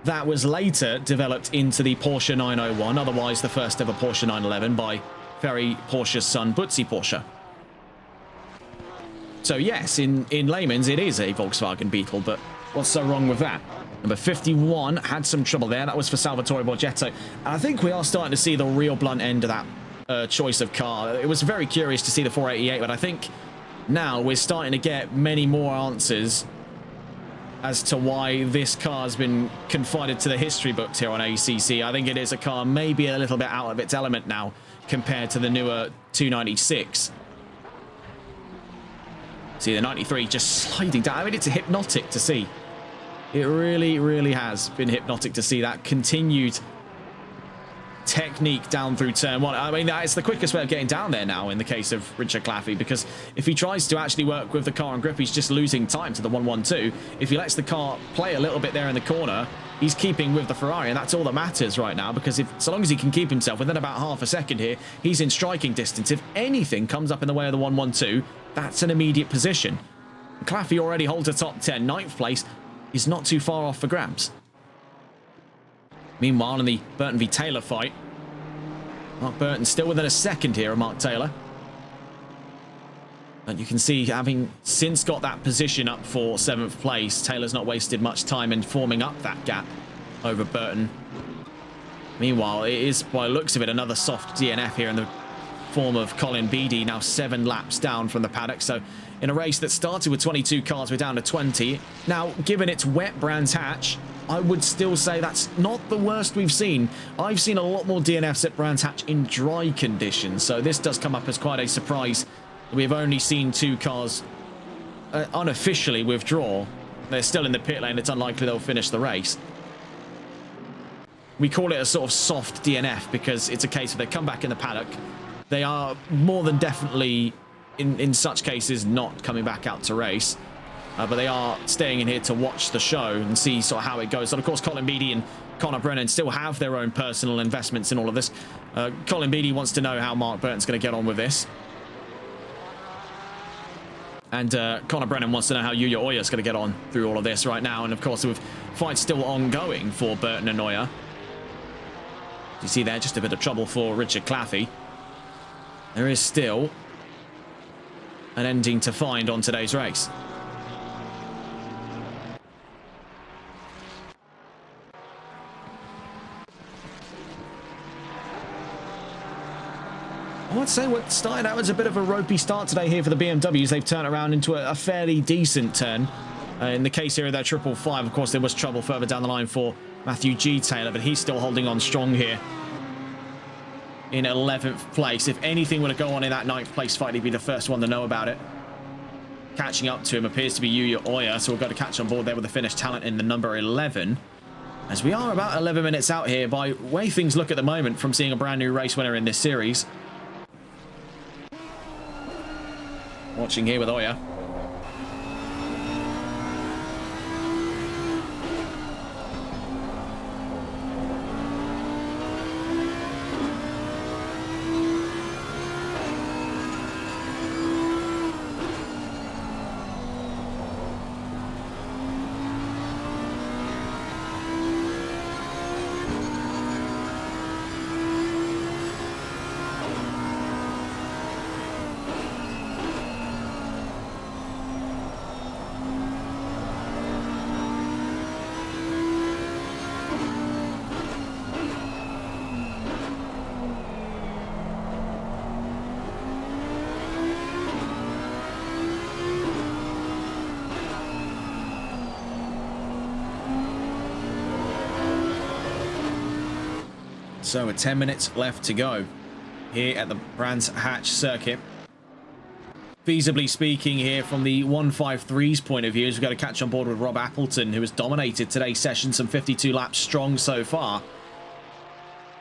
that was later developed into the Porsche 901, otherwise the first ever Porsche 911 by Ferry Porsche's son, Butzi Porsche. So yes, in layman's, it is a Volkswagen Beetle, but what's so wrong with that? Number 51 had some trouble there. That was for Salvatore Borgetto. And I think we are starting to see the real blunt end of that choice of car. It was very curious to see the 488, but I think now we're starting to get many more answers as to why this car has been confided to the history books here on ACC. I think it is a car maybe a little bit out of its element now compared to the newer 296. See the 93 just sliding down. I mean, it's hypnotic to see. It really, really has been hypnotic to see that continued technique down through turn one. I mean, it's the quickest way of getting down there now in the case of Richard Claffey, because if he tries to actually work with the car on grip, he's just losing time to the 112. If he lets the car play a little bit there in the corner, he's keeping with the Ferrari, and that's all that matters right now, because so long as he can keep himself within about half a second here, he's in striking distance. If anything comes up in the way of the 112, that's an immediate position. Claffey already holds a top 10. Ninth place is not too far off for grabs. Meanwhile, in the Burton v Taylor fight, Mark Burton still within a second here of Mark Taylor. And you can see, having since got that position up for 7th place, Taylor's not wasted much time in forming up that gap over Burton. Meanwhile, it is, by the looks of it, another soft DNF here in the form of Colin Beattie, now 7 laps down from the paddock. So in a race that started with 22 cars, we're down to 20. Now, given it's wet Brands Hatch, I would still say that's not the worst we've seen. I've seen a lot more DNFs at Brands Hatch in dry conditions, so this does come up as quite a surprise. We've only seen 2 cars unofficially withdraw. They're still in the pit lane. It's unlikely they'll finish the race. We call it a sort of soft DNF because it's a case of they come back in the paddock. They are more than definitely, in such cases, not coming back out to race. But they are staying in here to watch the show and see sort of how it goes. And, of course, Colin Beattie and Connor Brennan still have their own personal investments in all of this. Colin Beattie wants to know how Mark Burton's going to get on with this. And Connor Brennan wants to know how Yuya Oya's going to get on through all of this right now. And, of course, with fights still ongoing for Burton and Oya. You see there, just a bit of trouble for Richard Claffey. There is still an ending to find on today's race. I would say what started out as a bit of a ropey start today here for the BMWs. They've turned around into a fairly decent turn. In the case here of their 555, of course, there was trouble further down the line for Matthew G. Taylor, but he's still holding on strong here in 11th place. If anything were to go on in that 9th place fight, he'd be the first one to know about it. Catching up to him appears to be Yuya Oya, so we've got to catch on board there with the Finnish talent in the number 11. As we are about 11 minutes out here, by the way things look at the moment, from seeing a brand new race winner in this series. Watching here with Oya. So, 10 minutes left to go here at the Brands Hatch circuit. Feasibly speaking here, from the 153's point of view, we've got to catch on board with Rob Appleton, who has dominated today's session, some 52 laps strong so far.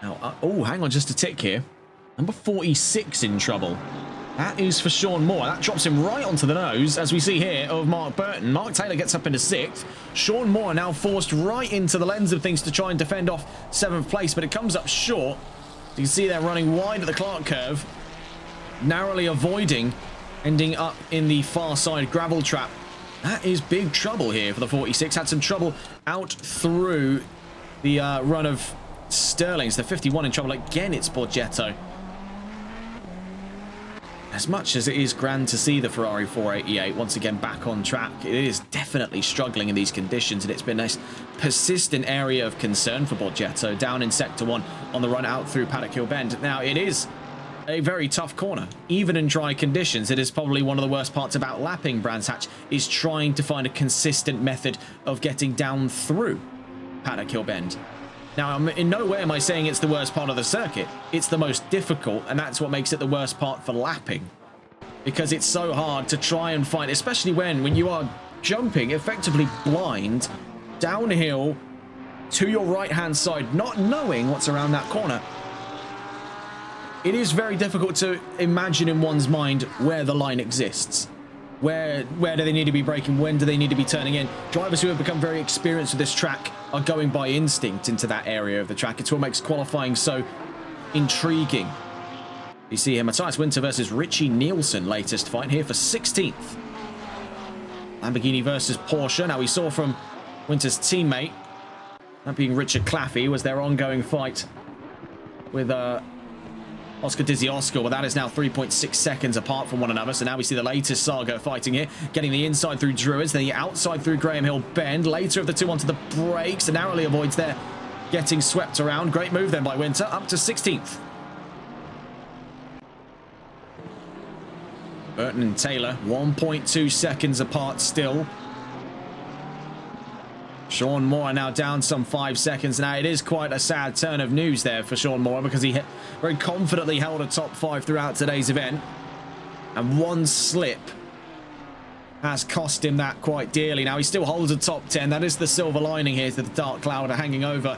Now, oh, hang on just a tick here. Number 46 in trouble. That is for Sean Moore. That drops him right onto the nose, as we see here, of Mark Burton. Mark Taylor gets up into 6th. Sean Moore now forced right into the lens of things to try and defend off 7th place, but it comes up short. You can see they're running wide at the Clark curve, narrowly avoiding ending up in the far side gravel trap. That is big trouble here for the 46. Had some trouble out through the run of Sterling's. The 51 in trouble again. It's Borgetto. As much as it is grand to see the Ferrari 488 once again back on track, it is definitely struggling in these conditions, and it's been a persistent area of concern for Borgetto down in Sector 1 on the run out through Paddock Hill Bend. Now, it is a very tough corner. Even in dry conditions, it is probably one of the worst parts about lapping Brands Hatch, is trying to find a consistent method of getting down through Paddock Hill Bend. Now, in no way am I saying it's the worst part of the circuit. It's the most difficult, and that's what makes it the worst part for lapping. Because it's so hard to try and find, especially when you are jumping effectively blind downhill to your right-hand side, not knowing what's around that corner. it is very difficult to imagine in one's mind where the line exists. Where do they need to be braking? When do they need to be turning in? Drivers who have become very experienced with this track are going by instinct into that area of the track. It's what makes qualifying so intriguing. You see here, Matthias Winter versus Richie Nielsen, latest fight here for 16th. Lamborghini versus Porsche. Now we saw from Winter's teammate, that being Richard Claffey, was their ongoing fight with Oscar Dizzy Oscar. Well, that is now 3.6 seconds apart from one another. So now we see the latest saga fighting here, getting the inside through Druids, then the outside through Graham Hill Bend. Later of the two onto the brakes, and narrowly avoids there, getting swept around. Great move then by Winter, up to 16th. Burton and Taylor, 1.2 seconds apart still. Sean Moore now down some 5 seconds. Now, it is quite a sad turn of news there for Sean Moore, because he very confidently held a top 5 throughout today's event. And one slip has cost him that quite dearly. Now, he still holds a top 10. That is the silver lining here, to the dark cloud hanging over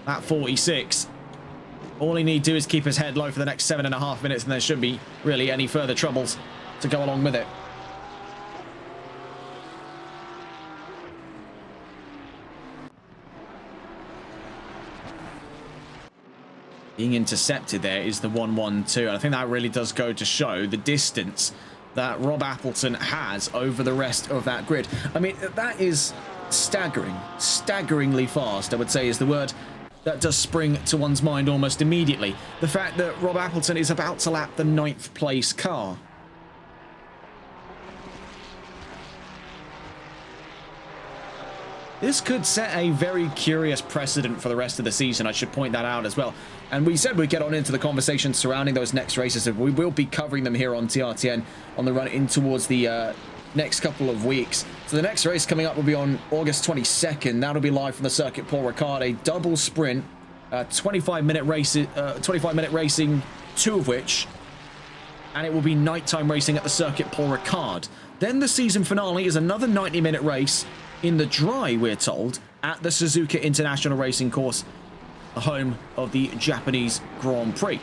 that 46. All he need to do is keep his head low for the next 7.5 minutes, and there shouldn't be really any further troubles to go along with it. Being intercepted there is the 112. And I think that really does go to show the distance that Rob Appleton has over the rest of that grid. I mean, that is staggering. Staggeringly fast, I would say, is the word that does spring to one's mind almost immediately. The fact that Rob Appleton is about to lap the 9th place car. This could set a very curious precedent for the rest of the season. I should point that out as well. And we said we'd get on into the conversation surrounding those next races, and we will be covering them here on TRTN on the run in towards the next couple of weeks. So the next race coming up will be on August 22nd. That'll be live from the circuit Paul Ricard, a double sprint, 25-minute racing, 2 of which, and it will be nighttime racing at the circuit Paul Ricard. Then the season finale is another 90-minute race in the dry, we're told, at the Suzuka International Racing Course, the home of the Japanese Grand Prix.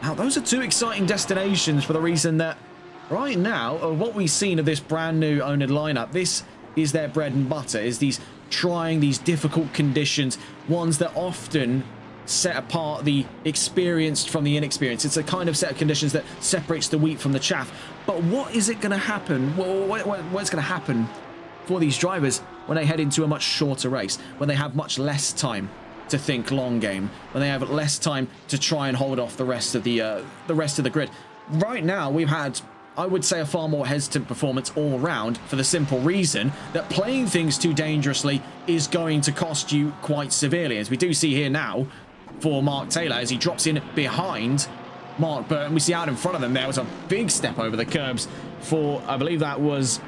Now, those are 2 exciting destinations for the reason that right now, of what we've seen of this brand new owned lineup, this is their bread and butter, is these trying these difficult conditions, ones that often set apart the experienced from the inexperienced. It's a kind of set of conditions that separates the wheat from the chaff. But what is it going to happen? What's going to happen for these drivers when they head into a much shorter race, when they have much less time to think long game, when they have less time to try and hold off the rest of the grid? Right now, we've had, I would say, a far more hesitant performance all round, for the simple reason that playing things too dangerously is going to cost you quite severely, as we do see here now for Mark Taylor as he drops in behind Mark Burton. We see out in front of them there was a big step over the curbs for, I believe that was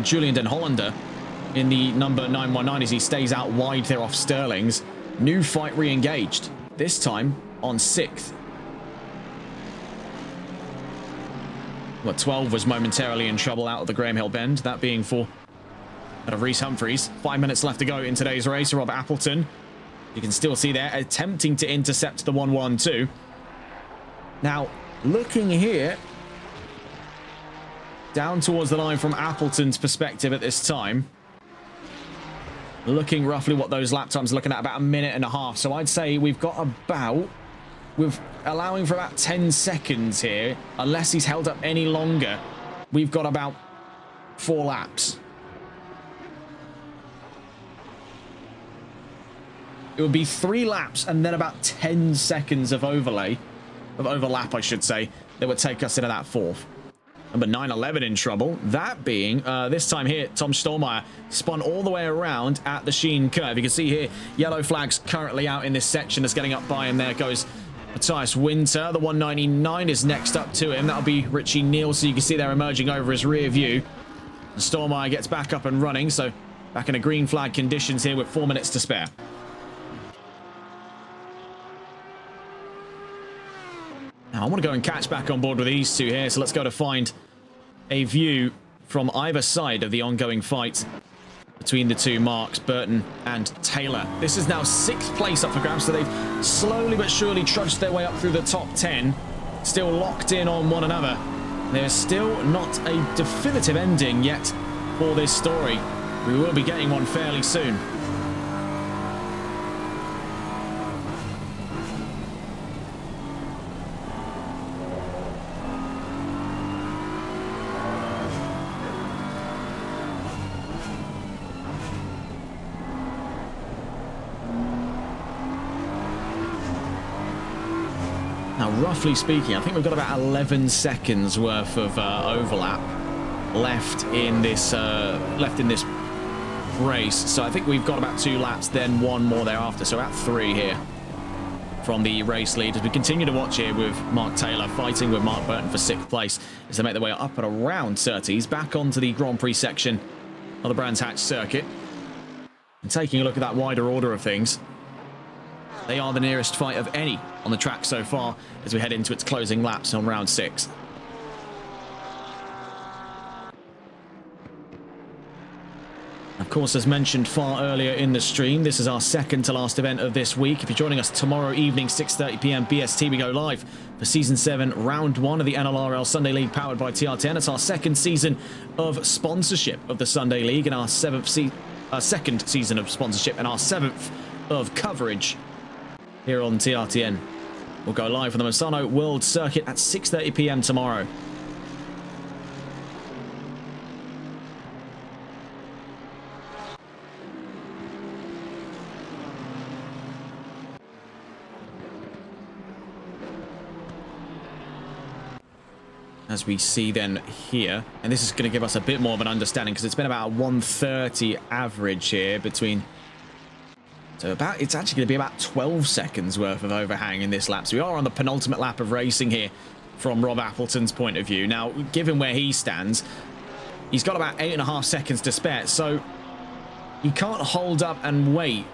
Julian Den Hollander in the number 919, as he stays out wide there off Sterling's. New fight re-engaged, this time on 6th. Well, 12 was momentarily in trouble out of the Graham Hill Bend, that being for Reese Humphreys. 5 minutes left to go in today's race. Rob Appleton, you can still see there, attempting to intercept the 112. Now, looking here, down towards the line from Appleton's perspective at this time, looking roughly what those lap times are looking at, about 1.5 minutes. So I'd say we've got about, with allowing for about 10 seconds here, unless he's held up any longer, we've got about 4 laps. It would be 3 laps and then about 10 seconds of overlap, I should say, that would take us into that 4th. Number 911 in trouble. That being, this time here, Tom Stolmeyer spun all the way around at the Sheen curve. You can see here, yellow flags currently out in this section. That's getting up by him. There goes Matthias Winter. The 199 is next up to him. That'll be Richie Nielsen. You can see they're emerging over his rear view. And Stolmeyer gets back up and running. So back in a green flag conditions here with 4 minutes to spare. Now, I want to go and catch back on board with these two here, so let's go to find a view from either side of the ongoing fight between the two marks, Burton and Taylor. This is now 6th place up for grabs, so they've slowly but surely trudged their way up through the top 10, still locked in on one another. There's still not a definitive ending yet for this story. We will be getting one fairly soon. Now, roughly speaking, I think we've got about 11 seconds worth of overlap left in this race. So I think we've got about 2 laps, then 1 more thereafter. So about 3 here from the race lead. As we continue to watch here with Mark Taylor fighting with Mark Burton for 6th place as they make their way up at around 30s, back onto the Grand Prix section of the Brands Hatch circuit. And taking a look at that wider order of things, they are the nearest fight of any on the track so far as we head into its closing laps on round 6. Of course, as mentioned far earlier in the stream, this is our second to last event of this week. If you're joining us tomorrow evening, 6:30 p.m. BST, we go live for Season 7, Round 1 of the NLRL Sunday League powered by TRTN. It's our second season of sponsorship of the Sunday League and our second season of sponsorship and our 7th of coverage here on TRTN. We'll go live from the Misano World Circuit at 6:30 p.m. tomorrow. As we see then here, and this is going to give us a bit more of an understanding because it's been about 130 average here between. So it's actually going to be about 12 seconds worth of overhang in this lap. So we are on the penultimate lap of racing here from Rob Appleton's point of view. Now, given where he stands, he's got about 8.5 seconds to spare. So he can't hold up and wait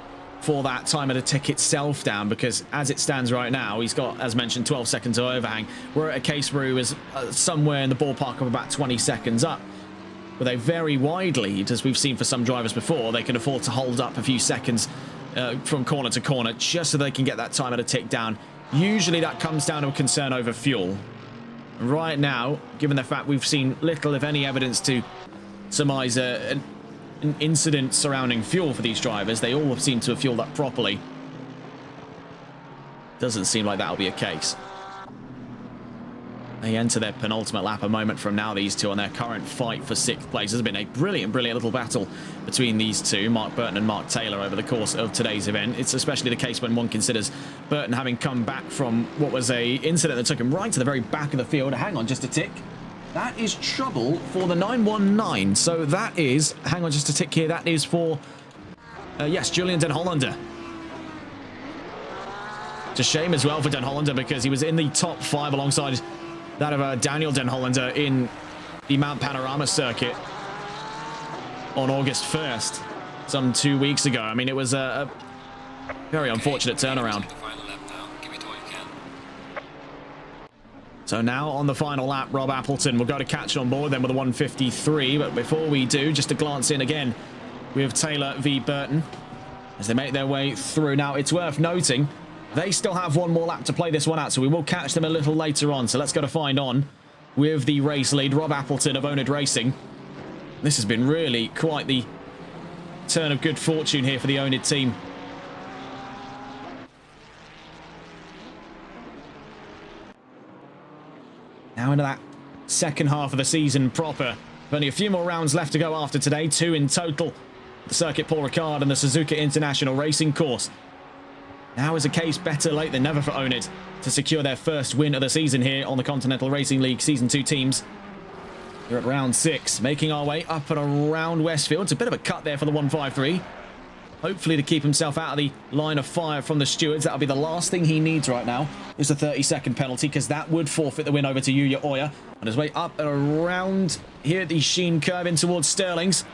for that time of the tick itself down, because as it stands right now, he's got, as mentioned, 12 seconds of overhang. We're at a case where he was somewhere in the ballpark of about 20 seconds up. With a very wide lead, as we've seen for some drivers before, they can afford to hold up a few seconds from corner to corner just so they can get that time at a tick down. Usually that comes down to a concern over fuel. Right now, given the fact we've seen little, if any, evidence to surmise an incident surrounding fuel for these drivers, they all seem to have fueled up properly. Doesn't seem like that'll be a case. They enter their penultimate lap a moment from now, these two, on their current fight for 6th place. There's been a brilliant little battle between these two, Mark Burton and Mark Taylor, over the course of today's event. It's especially the case when one considers Burton having come back from what was a incident that took him right to the very back of the field. Hang on just a tick. That is trouble for the 919. So that is, hang on just a tick here, that is for, yes, Julian Den Hollander. It's a shame as well for Den Hollander because he was in the top 5 alongside that of Daniel Den Hollander in the Mount Panorama circuit on August 1st, some 2 weeks ago. I mean, it was a very unfortunate turnaround. So now on the final lap, Rob Appleton will go to catch on board then with a 153. But before we do, just a glance in again with Taylor v Burton as they make their way through. Now, it's worth noting they still have one more lap to play this one out, so we will catch them a little later on. So let's go to find on with the race lead, Rob Appleton of Onid Racing. This has been really quite the turn of good fortune here for the Onid team. Now into that second half of the season proper. Only a few more rounds left to go after today, 2 in total. The Circuit Paul Ricard and the Suzuka International Racing Course. Now is a case better late than never for Onid to secure their first win of the season here on the Continental Racing League Season 2 teams. We're at round 6, making our way up and around Westfield. It's a bit of a cut there for the 153. Hopefully to keep himself out of the line of fire from the stewards. That'll be the last thing he needs right now, is a 30-second penalty, because that would forfeit the win over to Yuya Oya. On his way up and around here at the Sheen curve in towards Sterling's.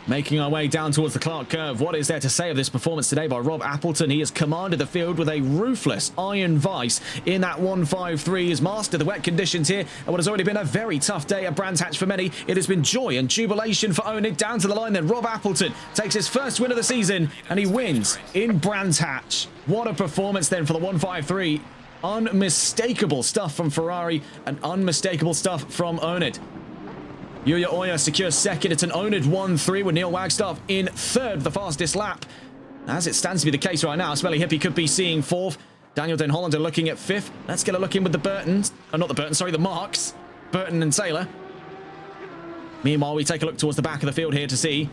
Making our way down towards the Clark curve. What is there to say of this performance today by Rob Appleton? He has commanded the field with a ruthless iron vice in that 153. He's mastered the wet conditions here and what has already been a very tough day at Brands Hatch for many. It has been joy and jubilation for Onid. Down to the line then. Rob Appleton takes his first win of the season and he wins in Brands Hatch. What a performance then for the 153. Unmistakable stuff from Ferrari and unmistakable stuff from Onid. Yuya Oya secures second. It's an Onid 1-3 with Neil Wagstaff in third, the fastest lap. As it stands to be the case right now, Smelly Hippie could be seeing fourth. Daniel Den Hollander looking at fifth. Let's get a look in with the Burtons. Not the Burtons, sorry, the Marks. Burton and Taylor. Meanwhile, we take a look towards the back of the field here to see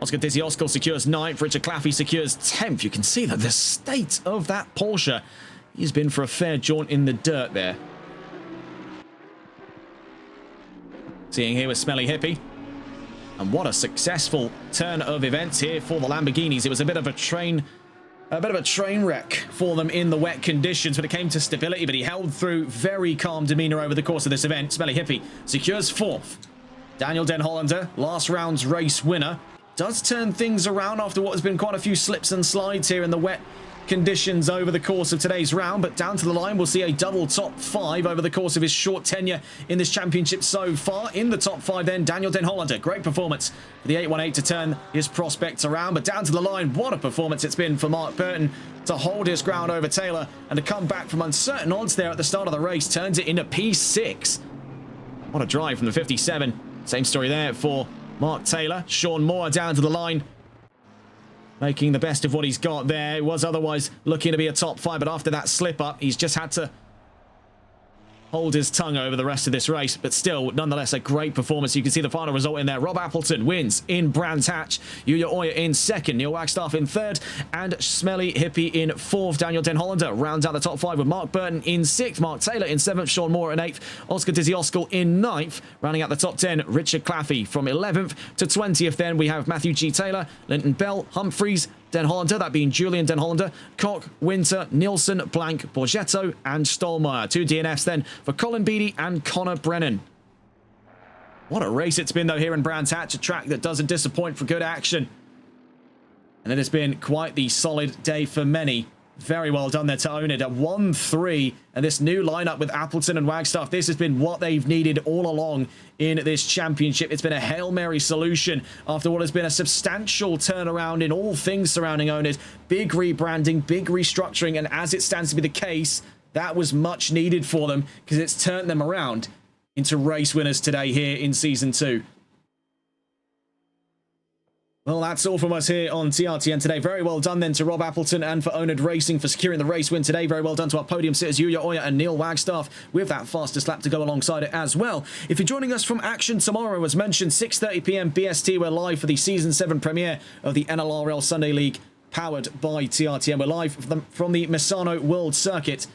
Oscar Dizzy-Oskal secures ninth. Richard Claffey secures 10th. You can see that the state of that Porsche. He's been for a fair jaunt in the dirt there. Seeing here with Smelly Hippie. And what a successful turn of events here for the Lamborghinis. It was a bit of a train wreck for them in the wet conditions when it came to stability, but he held through very calm demeanor over the course of this event. Smelly Hippie secures fourth. Daniel Den Hollander, last round's race winner, does turn things around after what has been quite a few slips and slides here in the wet conditions over the course of today's round, but down to the line we'll see a double top 5 over the course of his short tenure in this championship so far. In the top 5 then, Daniel Den Hollander, great performance for the 818 to turn his prospects around, but down to the line, what a performance it's been for Mark Burton to hold his ground over Taylor and to come back from uncertain odds there at the start of the race, turns it into P6. What a drive from the 57. Same story there for Mark Taylor. Sean Moore down to the line, making the best of what he's got there. It was otherwise looking to be a top 5, but after that slip up, he's just had to hold his tongue over the rest of this race, but still, nonetheless, a great performance. You can see the final result in there. Rob Appleton wins in Brands Hatch. Yuya Oya in second. Neil Wagstaff in third. And Smelly Hippie in fourth. Daniel Den Hollander rounds out the top 5 with Mark Burton in sixth. Mark Taylor in seventh. Sean Moore in eighth. Oscar Dizzy-Oskal in ninth. Rounding out the top 10, Richard Claffey from 11th to 20th. Then we have Matthew G. Taylor, Linton Bell, Humphreys, Den Hollander, that being Julian Den Hollander, Koch, Winter, Nielsen, Blank, Borgetto, and Stolmeyer. 2 DNFs then for Colin Beattie and Connor Brennan. What a race it's been, though, here in Brands Hatch, a track that doesn't disappoint for good action. And it has been quite the solid day for many. Very well done there to own it at 1-3. And this new lineup with Appleton and Wagstaff, this has been what they've needed all along in this championship. It's been a Hail Mary solution after what has been a substantial turnaround in all things surrounding Onid. Big rebranding, big restructuring, and as it stands to be the case, that was much needed for them because it's turned them around into race winners today here in Season 2. Well, that's all from us here on TRTN today. Very well done then to Rob Appleton and for Onid Racing for securing the race win today. Very well done to our podium sitters, Yuya Oya and Neil Wagstaff, with that fastest lap to go alongside it as well. If you're joining us from action tomorrow, as mentioned, 6:30 p.m. BST, we're live for the Season 7 premiere of the NLRL Sunday League, powered by TRTN. We're live from the Misano World Circuit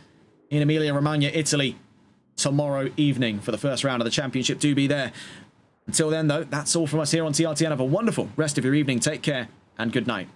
in Emilia-Romagna, Italy, tomorrow evening for the first round of the championship. Do be there. Until then, though, that's all from us here on TRTN. Have a wonderful rest of your evening. Take care and good night.